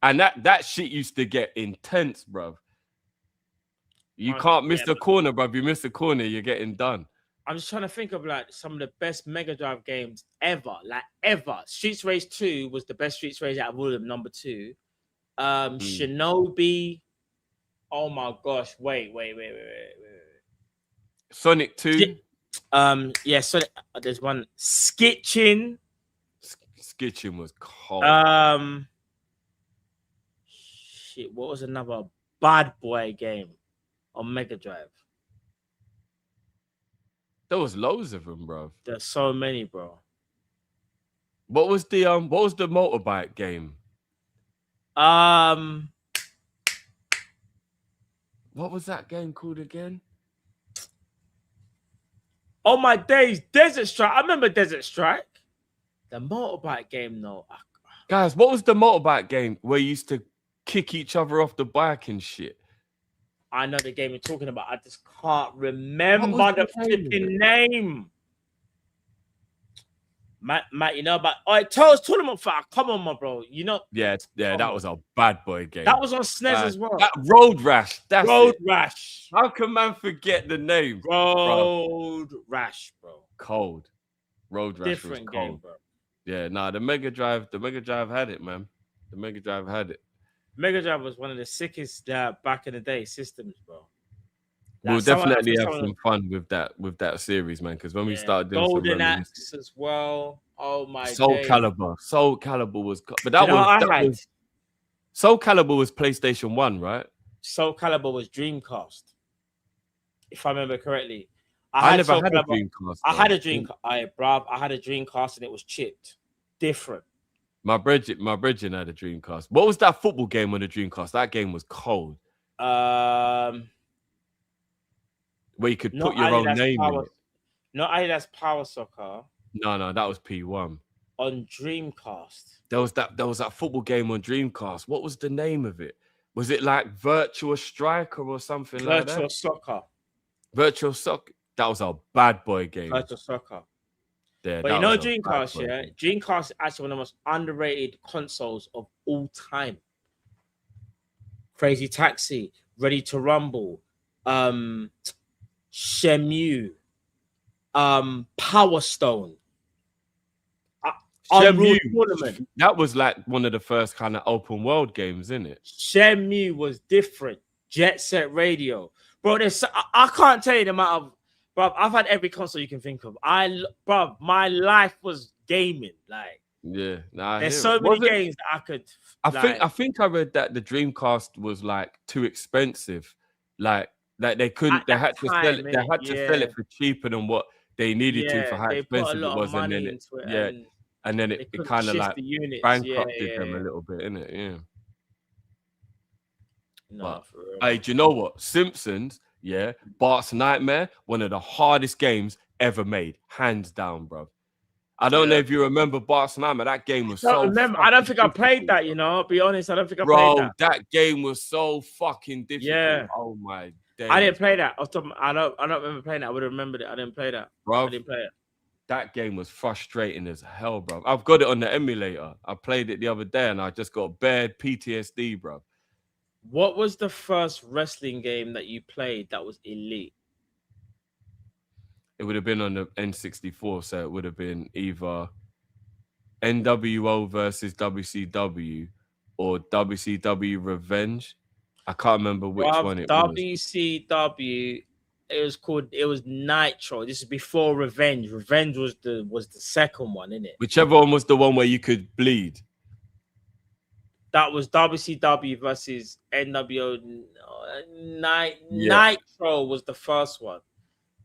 And that shit used to get intense, bro. You can't miss the corner, bro. If you miss the corner, you're getting done. I'm just trying to think of like some of the best Mega Drive games ever. Like ever. Streets Race 2 was the best Streets Race out of all of them, number 2. Shinobi. Oh my gosh. Wait. Sonic 2. Sonic. There's one. Skitchin. Skitchin was cold. Shit, what was another bad boy game on Mega Drive? There was loads of them, bro. There's so many, bro. What was the motorbike game? What was that game called again? Oh my days, Desert Strike. I remember Desert Strike. The motorbike game, though. Guys, what was the motorbike game where you used to kick each other off the bike and shit? I know the game you're talking about. I just can't remember the flipping name. Matt, you know about tell us tournament fire. Come on, my bro. You know. Yeah, that was a bad boy game. That was on SNES as well. That Road Rash. That's Road Rash. How can man forget the name? Road Rash, bro. Cold. Road Rash Different was cold. game, bro. Yeah, the Mega Drive had it, man. The Mega Drive had it. Mega Drive was one of the sickest back in the day systems, bro. We'll definitely have some fun with that series, man. Because when we started doing Golden Axe as well. Oh my! Soul Calibur was, but Soul Calibur was PlayStation 1, right? Soul Calibur was Dreamcast, if I remember correctly. I never had a Dreamcast. I had a Dreamcast. I had a Dreamcast and it was chipped, different. My brethren had a Dreamcast. What was that football game on the Dreamcast? That game was cold. Where you could put your own name in it. Not Adidas Power Soccer. No, that was P1. On Dreamcast. There was that football game on Dreamcast. What was the name of it? Was it like Virtual Striker or something like that? Virtual Soccer. Virtual Soccer. That was a bad boy game. Virtual Soccer. Yeah, but you know Dreamcast, yeah? Dreamcast is actually one of the most underrated consoles of all time. Crazy Taxi, Ready to Rumble, Shenmue, Power Stone. Shenmue, that was like one of the first kind of open world games, isn't it? Shenmue was different. Jet Set Radio. Bro, I can't tell you the amount of... Bro, I've had every console you can think of. Bro, my life was gaming. Like, there's so many games that I could. I think I read that the Dreamcast was like too expensive. Like Like they couldn't. They had to sell it. They had to sell it for cheaper than what they needed to for how they put a expensive lot it was, of money and then into it, and then it kind of like the units. bankrupted them a little bit, innit? Yeah. No, But for real. hey, do you know what? Simpsons, yeah, Bart's Nightmare, one of the hardest games ever made, hands down, bro. I don't know if you remember Bart's Nightmare. That game was I don't think I played that. You know, I'll be honest. I don't think I played that. That game was so fucking difficult. Yeah. Oh my days. I didn't play that. I don't remember playing that. I would have remembered it. I didn't play that. Bro, I didn't play it. That game was frustrating as hell, bro. I've got it on the emulator. I played it the other day and I just got bad PTSD, bro. What was the first wrestling game that you played that was elite? It would have been on the N64, so it would have been either NWO versus WCW or WCW Revenge. I can't remember which one it was. WCW, it was Nitro. This is before Revenge. Revenge was the second one, innit? Whichever one was the one where you could bleed. That was WCW versus NWO. Nitro was the first one.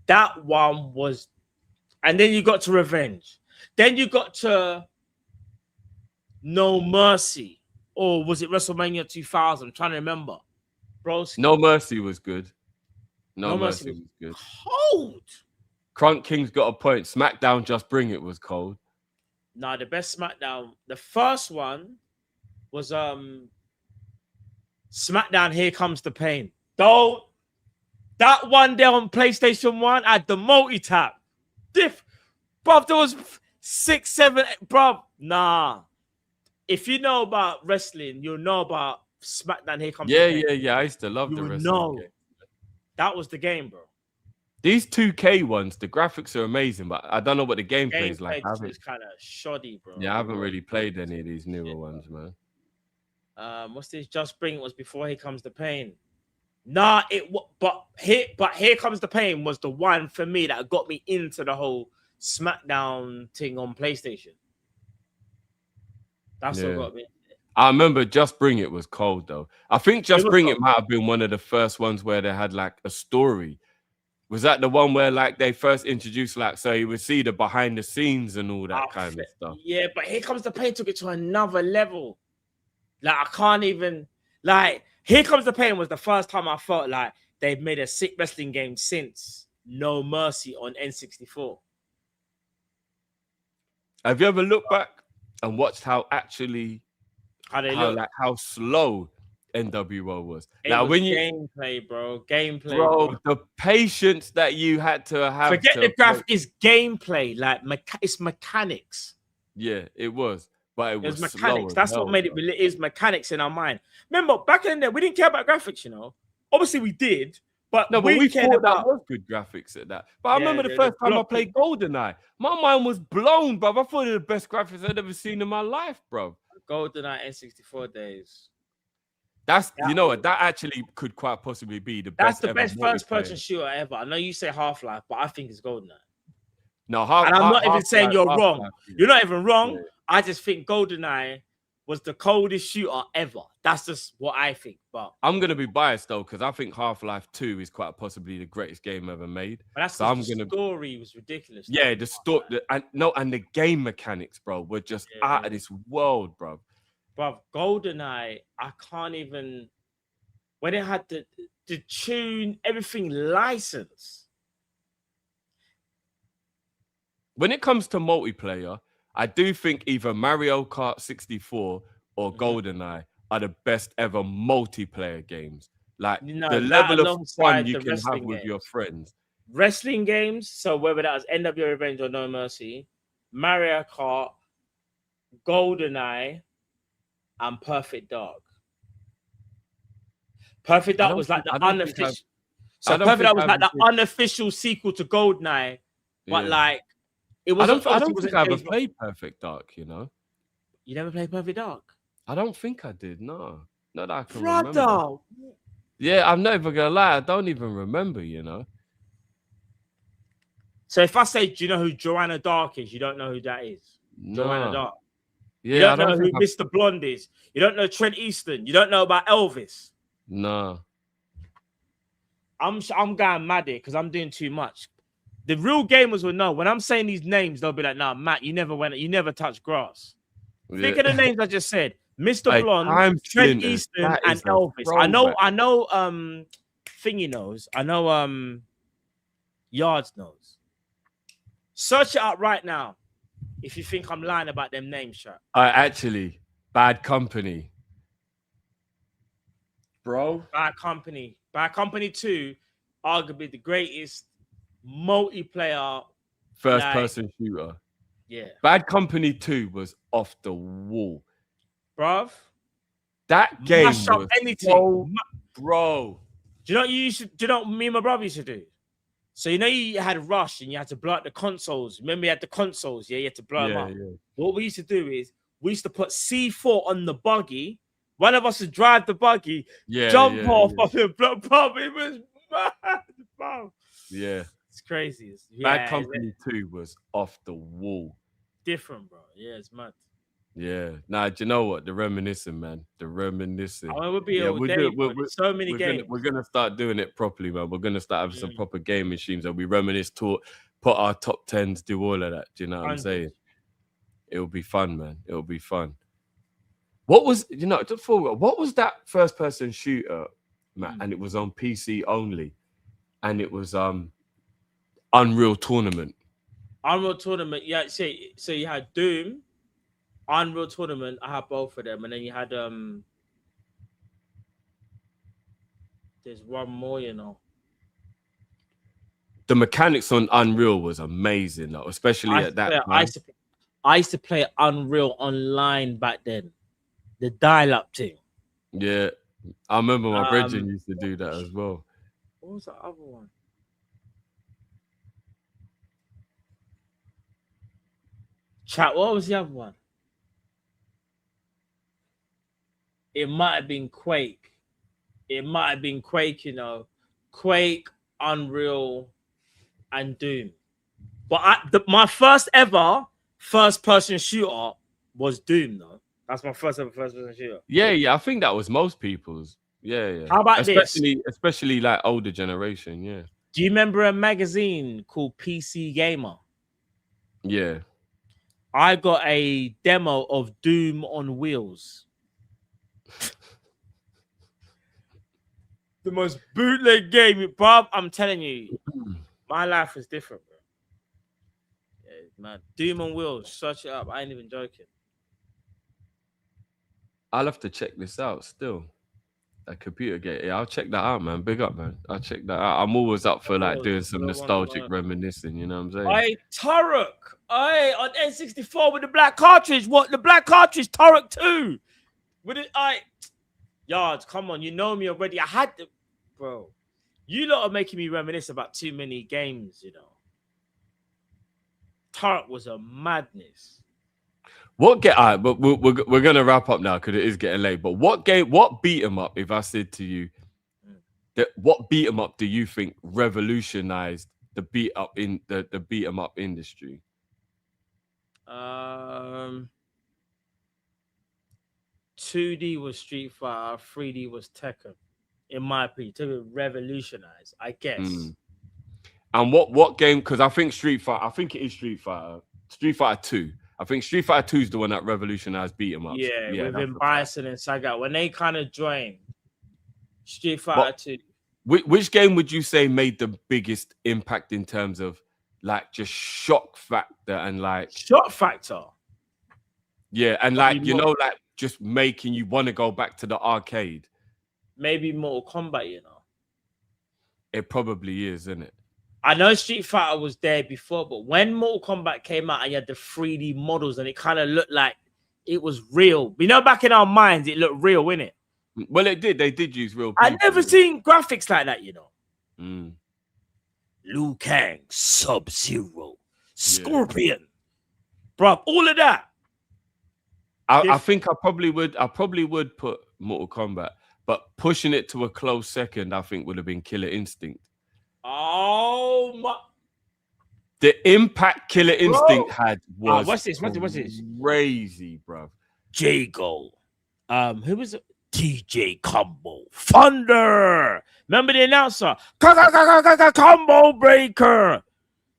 That one was, and then you got to Revenge. Then you got to No Mercy, or was it WrestleMania 2000? I'm trying to remember, bro. No Mercy was good. No Mercy was good. Cold. Crunk King's got a point. SmackDown Just Bring It was cold. Nah, the best SmackDown. The first one was SmackDown Here Comes the Pain. Don't. That one there on PlayStation 1 had the multi-tap. Bruv, there was 6, 7, bruv. Nah. If you know about wrestling, you'll know about SmackDown Here Comes the Pain. Yeah. I used to love the wrestling game. That was the game, bro. These 2K ones, the graphics are amazing, but I don't know what the gameplay is like. It's kind of shoddy, bro. Yeah, I haven't really played any of these newer ones, man. What's this? Just Bring It was before Here Comes the Pain. Nah, Here Comes the Pain was the one for me that got me into the whole SmackDown thing on PlayStation. That's what got me. I remember Just Bring It was cold though. I think Just Bring It might have been one of the first ones where they had like a story. Was that the one where like they first introduced like so you would see the behind the scenes and all that kind of stuff? Yeah, but Here Comes the Pain took it to another level. Like I can't even like. Here Comes the Pain was the first time I felt like they've made a sick wrestling game since No Mercy on N64. Have you ever looked back and watched how slow NWO was? Gameplay, bro. Bro, the patience that you had to have. Forget the graphic, it's gameplay. Like it's mechanics. Yeah, it was. But it was mechanics. That's what made it. It is mechanics in our mind. Remember, back in there, we didn't care about graphics. You know, obviously we did, but we thought that was good graphics at that. But I remember the first time I played GoldenEye, my mind was blown, bro. I thought it was the best graphics I'd ever seen in my life, bro. GoldenEye N64 days. That actually could quite possibly be the best. That's the best first-person shooter ever. I know you say Half-Life, but I think it's GoldenEye. No, and I'm not even saying you're wrong. You're not even wrong. Yeah. I just think GoldenEye was the coldest shooter ever. That's just what I think. But I'm gonna be biased though, because I think Half-Life 2 is quite possibly the greatest game ever made. But that's the story was ridiculous. Yeah, the story and the game mechanics, bro, were just out of this world, bro. Bro, GoldenEye, I can't even when it had the tune, everything licensed. When it comes to multiplayer, I do think either Mario Kart 64 or GoldenEye are the best ever multiplayer games. Like the level of fun you can have with your friends. Wrestling games, so whether that was NWO Revenge or No Mercy, Mario Kart, GoldenEye, and Perfect Dark. Perfect Dark was like the unofficial. So Perfect Dark was like the unofficial sequel to GoldenEye, but like. I don't think I ever played Perfect Dark, you know. You never played Perfect Dark? I don't think I did, no. Not that I can remember. Yeah, I'm not even going to lie. I don't even remember, you know. So if I say, do you know who Joanna Dark is? You don't know who that is? No. Joanna Dark. Yeah, you don't know who Mr. Blonde is. You don't know Trent Easton. You don't know about Elvis. No. I'm going mad here because I'm doing too much. The real gamers will know when I'm saying these names. They'll be like, "Nah, Matt, you never touched grass." Think of the names I just said: Mr. Blonde, Trent Easton, and Elvis. I know. Thingy knows. I know. Yards knows. Search it up right now. If you think I'm lying about them names, chat. Actually, Bad Company. Bro. Bad Company 2, arguably the greatest multiplayer first-person shooter. Yeah. Bad Company 2 was off the wall. Bruv. That game Mash up was anything. Bro. Do you know what do you know what me and my brother used to do? So you had Rush and you had to blow out the consoles. Remember you had the consoles, yeah? You had to blow them up. Yeah. What we used to do is we used to put C4 on the buggy. One of us would drive the buggy, jump off and blow. It was mad, bro. Yeah. It's crazy. Bad Company 2 was off the wall. Different, bro. Yeah, it's mad. Yeah. Nah, do you know what? The reminiscing, man. The reminiscing. I would be all day. So many games. We're gonna start doing it properly, man. We're gonna start having some proper game machines and we reminisce, put our top 10s, do all of that. Do you know what I'm saying? It'll be fun, man. It'll be fun. What was that first person shooter, Matt? And it was on PC only, and it was Unreal Tournament. Unreal Tournament, yeah. So you had Doom, Unreal Tournament. I had both of them, and then you had there's one more, you know. The mechanics on Unreal was amazing, though, especially at that time. I used to play Unreal online back then. The dial-up thing. Yeah, I remember my brethren used to do that as well. What was the other one? Chat, what was the other one? It might have been Quake. You know. Quake, Unreal, and Doom. But my first ever first-person shooter was Doom, though. That's my first ever first-person shooter. Yeah. I think that was most people's. Yeah. How about especially like older generation, yeah. Do you remember a magazine called PC Gamer? Yeah. I got a demo of Doom on wheels. The most bootleg game, Bob. I'm telling you, my life was different, bro. Yeah, man. Doom on wheels. Search it up. I ain't even joking. I'll have to check this out still. That computer game. Yeah, I'll check that out, man. Big up, man. I'll check that out. I'm always up for like doing some nostalgic reminiscing, you know what I'm saying? Hey, Turok. Hey, on N64 with the black cartridge. What? The black cartridge, Turok 2. With it, Yards, come on. You know me already. I had to, bro. You lot are making me reminisce about too many games, you know. Turok was a madness. But we're gonna wrap up now because it is getting late. But what beat 'em up? If I said to you, what beat 'em up do you think revolutionized the beat 'em up industry? 2D was Street Fighter, 3D was Tekken. In my opinion, to revolutionize, I guess. And what game? Because I think Street Fighter. I think it is Street Fighter. Street Fighter 2. I think Street Fighter 2 is the one that revolutionized beat 'em ups. Yeah, with Mbaye and Sagat when they kind of joined Street Fighter 2. Which game would you say made the biggest impact in terms of like just shock factor and like shock factor? Yeah, and like like just making you want to go back to the arcade. Maybe Mortal Kombat, you know. It probably is, isn't it? I know Street Fighter was there before, but when Mortal Kombat came out and you had the 3D models and it kind of looked like it was real. You know, back in our minds, it looked real, innit? Well, it did. They did use real people. I've never seen graphics like that, you know. Liu Kang, Sub-Zero, Scorpion. Bro, all of that. I think I probably would put Mortal Kombat, but pushing it to a close second, I think would have been Killer Instinct. Oh my! The impact Killer Instinct had was what's this? Crazy, bro. Jago. Who was it? TJ Combo Thunder. Remember the announcer? Combo breaker.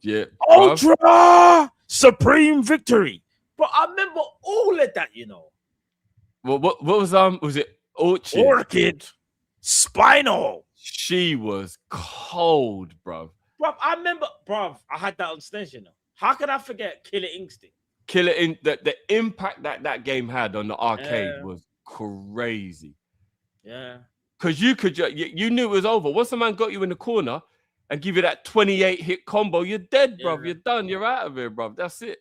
Yeah. Ultra supreme victory. But I remember all of that, you know. Well, what was it Orchid Spinal. She was cold, bro. Bruv, I remember, bruv, I had that on stage, you know. How could I forget Killer Instinct? The impact that game had on the arcade was crazy. Yeah. Because you knew it was over. Once a man got you in the corner and give you that 28 hit combo, you're dead, bruv. You're done. You're out of here, bruv. That's it.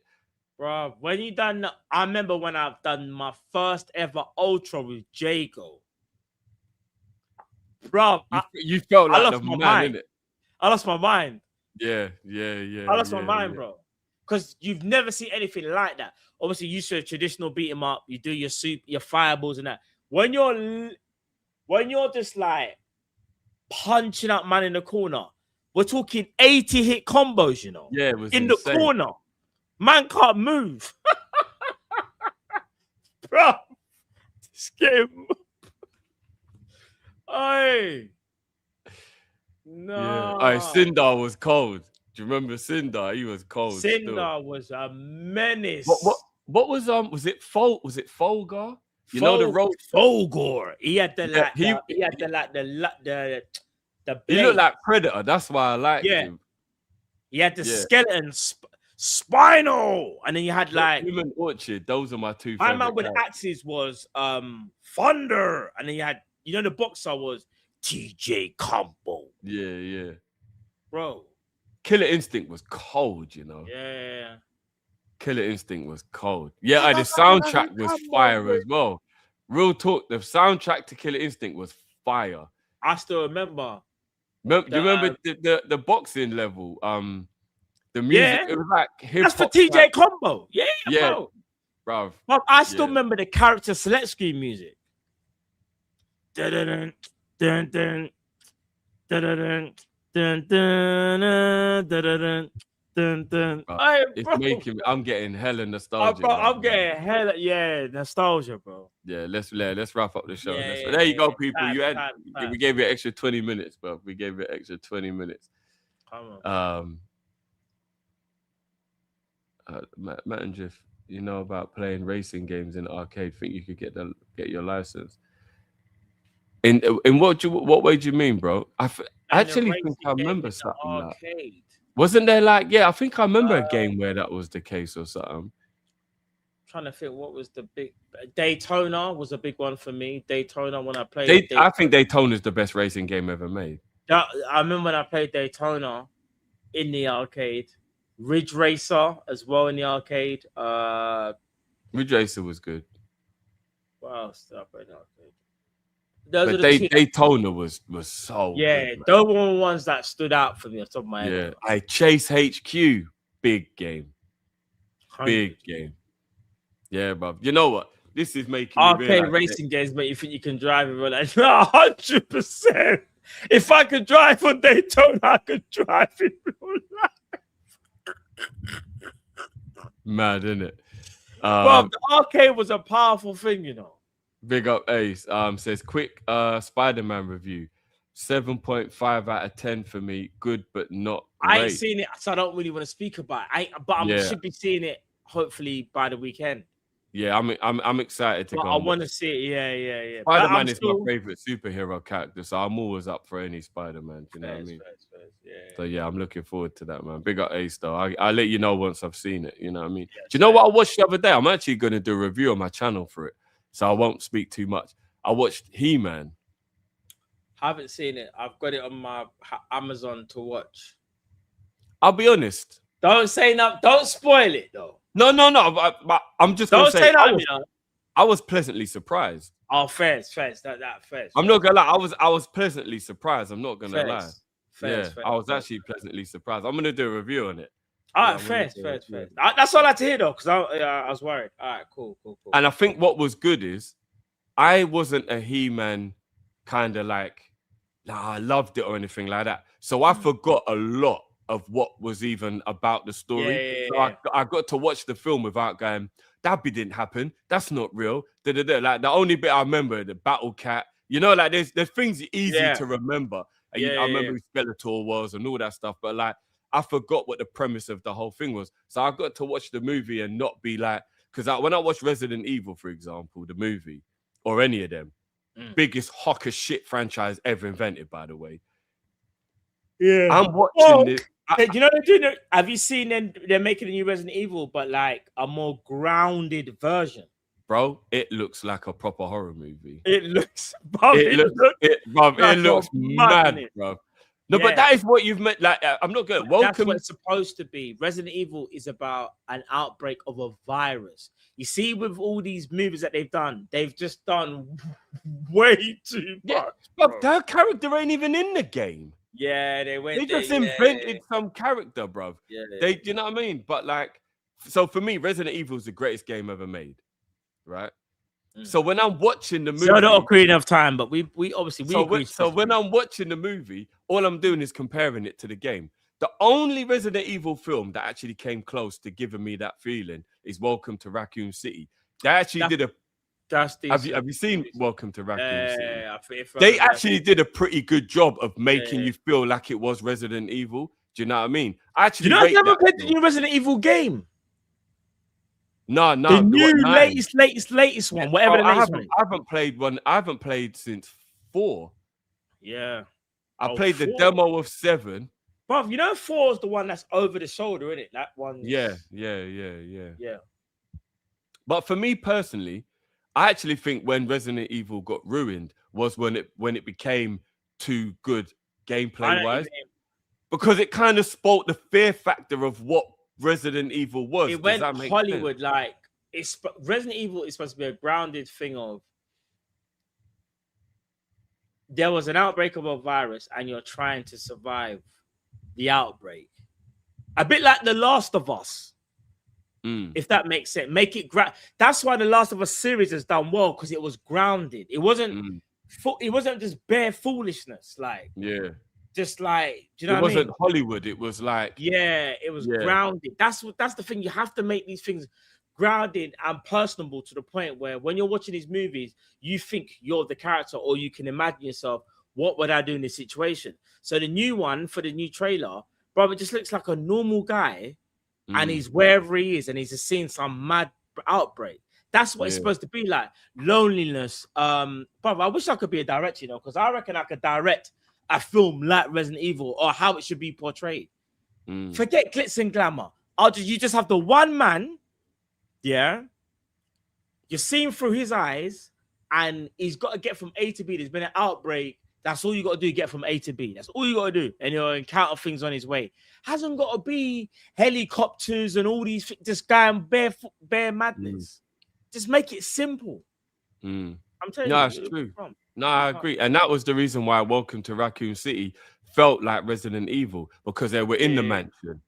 Bruv, when you done, I remember when I've done my first ever Ultra with Jago. Bruv, you felt like I lost my mind. Innit? I lost my mind. Yeah. I lost my mind, bro. Because you've never seen anything like that. Obviously, you see a traditional beat 'em up. You do your soup, your fireballs, and that. When you're just like punching up man in the corner, we're talking 80 hit combos, you know. Yeah, it was in insane. the corner. Man can't move. Bro, this game. Hey. No. Yeah. Sindar was cold. Do you remember Sindar? He was cold. Sindar was a menace. What was it Folgar? You know the road Folgor. He had the he looked like Predator. That's why I liked him. He had the skeleton spinal, and then you had like him and Orchid. Those are my two. My man with axes was Thunder, and then you had the boxer was TJ Combo. Yeah, bro. Killer Instinct was cold, you know. Yeah. Killer Instinct was cold. Yeah, the soundtrack was fire as well. Real talk, the soundtrack to Killer Instinct was fire. I still remember. You remember the boxing level? The music, it was like hip hop. That's for TJ Combo. Yeah, bro. I still remember the character select screen music. Dun dun dun dun dun dun dun dun dun. It's making me. I'm getting hella nostalgia. Bro, I'm getting hella nostalgia, bro. Yeah, let's wrap up the show. Yeah, there you go, people. Time. We gave you an extra 20 minutes, bro. We gave you an extra 20 minutes. Come on. Matt and Jeff, you know about playing racing games in the arcade. Think you could get your license? In what way do you mean, bro? I actually think I remember something like that. Wasn't there like, I think I remember a game where that was the case or something. Trying to think what was the big Daytona was a big one for me. Daytona when I played. I think Daytona is the best racing game ever made. I remember when I played Daytona in the arcade. Ridge Racer as well in the arcade. Ridge Racer was good. What else did I play in the arcade? But Daytona was so good, those were the ones that stood out for me off the top of my head. I Chase HQ, big game. 100%. Big game. Yeah, bro. You know what? This is making arcade racing games, but you think you can drive it? Like, 100%. If I could drive on Daytona, I could drive in real life. Mad, isn't it? Bro, the arcade was a powerful thing, you know. Big up Ace. Says quick Spider-Man review. 7.5 out of 10 for me. Good, but not great. I ain't seen it, so I don't really want to speak about it. I should be seeing it hopefully by the weekend. Yeah, I'm excited to go. I want to see it. Yeah. Spider-Man is my favorite superhero character, so I'm always up for any Spider-Man. You know what I mean? Yeah. So yeah, I'm looking forward to that, man. Big up Ace though. I'll let you know once I've seen it. You know what I mean? Do you know what I watched the other day? I'm actually going to do a review on my channel for it, so I won't speak too much. I watched He-Man. Haven't seen it. I've got it on my Amazon to watch. I'll be honest. Don't say nothing. Don't spoil it though. No. I'm just going to say I was pleasantly surprised. Oh, fair. That fair. I'm not gonna lie. I was pleasantly surprised. I'm not gonna lie. Fair. I was actually pleasantly surprised. I'm gonna do a review on it. All right, fair. That's all I had to hear though, because I was worried. All right, cool. And I think what was good is I wasn't a He-Man kind of like, I loved it or anything like that. So I forgot a lot of what was even about the story. I got to watch the film without going, that bit didn't happen. That's not real. Like the only bit I remember, the Battle Cat. You know, like there's things easy to remember. I remember who Skeletor was and all that stuff, but like I forgot what the premise of the whole thing was. So I got to watch the movie and not be like, because when I watch Resident Evil, for example, the movie, or any of them, biggest hawker shit franchise ever invented, by the way. Yeah, I'm watching this. You know, have you seen them? They're making a new Resident Evil, but like a more grounded version. Bro, it looks like a proper horror movie. It looks, bro. It looks mad, bro. No, but that is what you've meant. Like, I'm not good. Welcome. That's what it's supposed to be. Resident Evil is about an outbreak of a virus. You see, with all these movies that they've just done way too much. But their character ain't even in the game. Yeah, they just invented some character, bro. You know what I mean? But like, so for me, Resident Evil is the greatest game ever made, right? So when I'm watching the movie, so not agree enough time, but we obviously agree. So when I'm watching the movie, all I'm doing is comparing it to the game. The only Resident Evil film that actually came close to giving me that feeling is Welcome to Raccoon City. They actually did a. That's have you seen Welcome to Raccoon City? They actually did a pretty good job of making you feel like it was Resident Evil. Do you know what I mean? I've never played the new Resident Evil game. No. The new latest one, whatever the latest one. I haven't played one. I haven't played since 4. Yeah. I played 4. The demo of 7. Bruv, you know 4 is the one that's over the shoulder, isn't it? That one. Yeah. But for me personally, I actually think when Resident Evil got ruined was when it became too good gameplay-wise. Because it kind of spoke the fear factor of what Resident Evil was. It went Hollywood, like Resident Evil is supposed to be a grounded thing of there was an outbreak of a virus and you're trying to survive the outbreak. A bit like The Last of Us. If that makes sense. Make it that's why The Last of Us series has done well, because it was grounded. It wasn't it wasn't just bare foolishness, like just like, do you know what I mean? It wasn't Hollywood. It was like it was grounded. That's the thing. You have to make these things grounded and personable to the point where when you're watching these movies, you think you're the character, or you can imagine yourself, what would I do in this situation? So the new one for the new trailer, bro, it just looks like a normal guy, and he's wherever he is, and he's just seeing some mad outbreak. That's what it's supposed to be like. Loneliness. Bro, I wish I could be a director, because I reckon I could direct a film like Resident Evil, or how it should be portrayed. Forget glitz and glamour. You just have the one man, you're seeing through his eyes, and he's got to get from A to B. There's been an outbreak. That's all you got to do, get from A to B. That's all you got to do. And you'll encounter things on his way. Hasn't got to be helicopters and all these, just going bare madness. Just make it simple. I'm telling you. No, it's true. No, I agree. And that was the reason why Welcome to Raccoon City felt like Resident Evil, because they were in the mansion.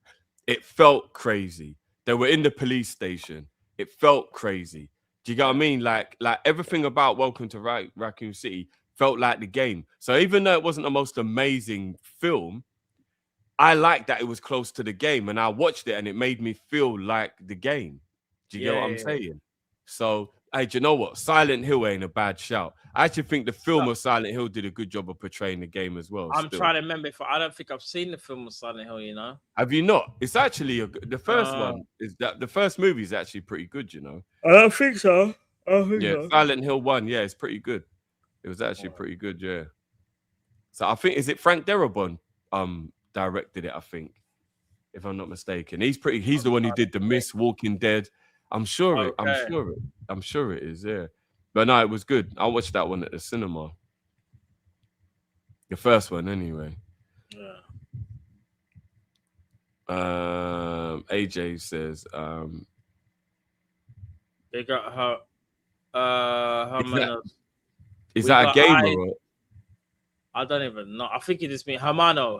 It felt crazy. They were in the police station. It felt crazy. Do you get what I mean? Like everything about Welcome to Raccoon City felt like the game. So even though it wasn't the most amazing film, I liked that it was close to the game, and I watched it and it made me feel like the game. Do you get what I'm saying? So, hey, do you know what? Silent Hill ain't a bad shout. I actually think the film of Silent Hill did a good job of portraying the game as well. I'm trying to remember I don't think I've seen the film of Silent Hill, you know. Have you not? It's actually the first one is that the first movie is actually pretty good, you know. I don't think so. Silent Hill 1, it's pretty good. It was actually pretty good, yeah. So I think, is it Frank Darabont directed it, I think, if I'm not mistaken. He's the one who did The Mist, Walking Dead. I'm sure it is, yeah. But no, it was good. I watched that one at the cinema. The first one, anyway. AJ says, they got her. Is that a gamer? I don't even know. I think it just means Hermano,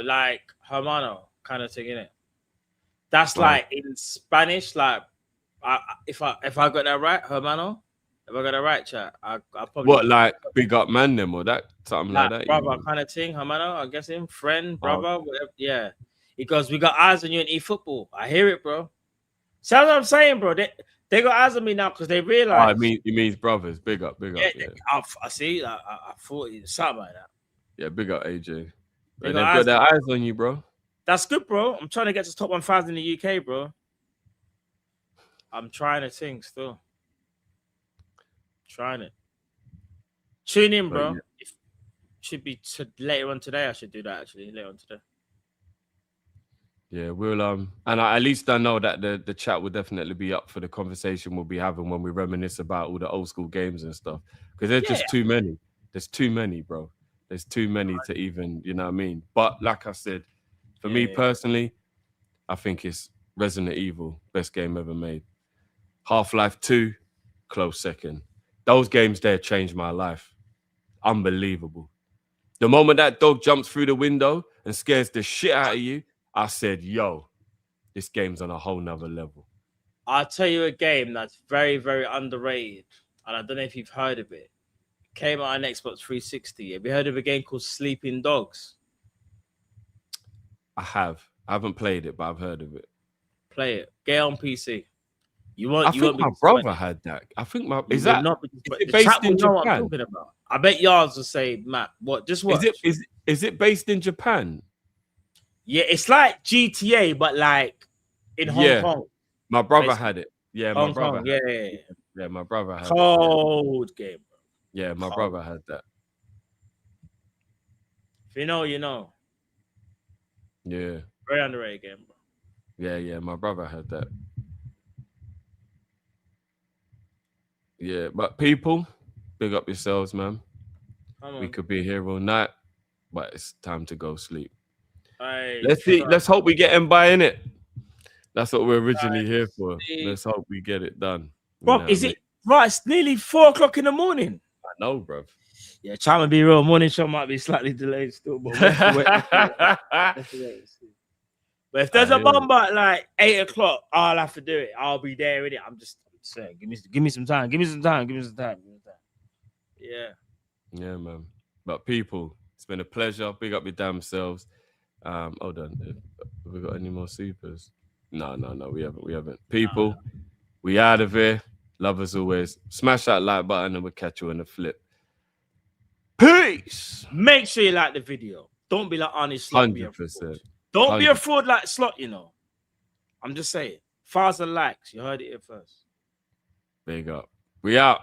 like Hermano kind of thing, innit? That's like in Spanish, like if I got that right, Hermano. If I got that right, chat, I probably what, like big up man them or that something like that, brother kind of thing. Hermano, I guess him, friend, brother, whatever. Yeah, he goes, we got eyes on you in eFootball. I hear it, bro. So what I'm saying, bro. They got eyes on me now because they Oh, realize. it means brothers. Big up. Yeah, I see. I thought it was something like that. yeah, big up, AJ. They They've got got their eyes on you, bro. That's good, bro. I'm trying to get to top 1,000 in the UK, bro. I'm trying to think still. Trying it. Tune in, bro. Yeah. Should be later on today. I should do that actually later on today. Yeah, we'll and at least I know that the chat will definitely be up for the conversation we'll be having when we reminisce about all the old school games and stuff. Because there's just too many. There's too many, bro. There's too many to even, you know what I mean? But like I said, for me personally, I think it's Resident Evil, best game ever made. Half-Life 2, close second. Those games there changed my life. Unbelievable. The moment that dog jumps through the window and scares the shit out of you, I said, yo, this game's on a whole nother level. I'll tell you a game that's very, very underrated. And I don't know if you've heard of it. Came out on Xbox 360. Have you heard of a game called Sleeping Dogs? I haven't played it, but I've heard of it. Play it. Get on PC. I think my brother had that. I think is it based in Japan? What I'm talking about. I bet Yards will say, Matt, what? Just what? Is it based in Japan? Yeah, it's like GTA, but like in Hong Kong. My brother had it. Yeah, my brother. Yeah, my brother had cold game, bro. Yeah, my brother had that. If you know, you know. Yeah. Very underrated game, bro. Yeah, my brother had that. Yeah, but people, big up yourselves, man. We could be here all night, but it's time to go sleep. Let's see. Let's hope we get Mbaye in it. That's what we're originally here for. Let's hope we get it done. Bro, is it right? It's nearly 4 o'clock in the morning. I know, bro. Yeah, trying to be real. Morning show might be slightly delayed still, but but if there's a bomber at like 8 o'clock, I'll have to do it. I'll be there in it. I'm just saying, give me some time. Give me some time. Yeah. Yeah, man. But people, it's been a pleasure. Big up your damn selves. Hold on. Have we got any more supers? No, we haven't. People, we out of here. Love as always. Smash that like button and we'll catch you in the flip. Peace. Make sure you like the video. Don't be like honest. 100%. Don't be a fraud like Slot, you know. I'm just saying. Faster likes. You heard it here first. Big up. We out.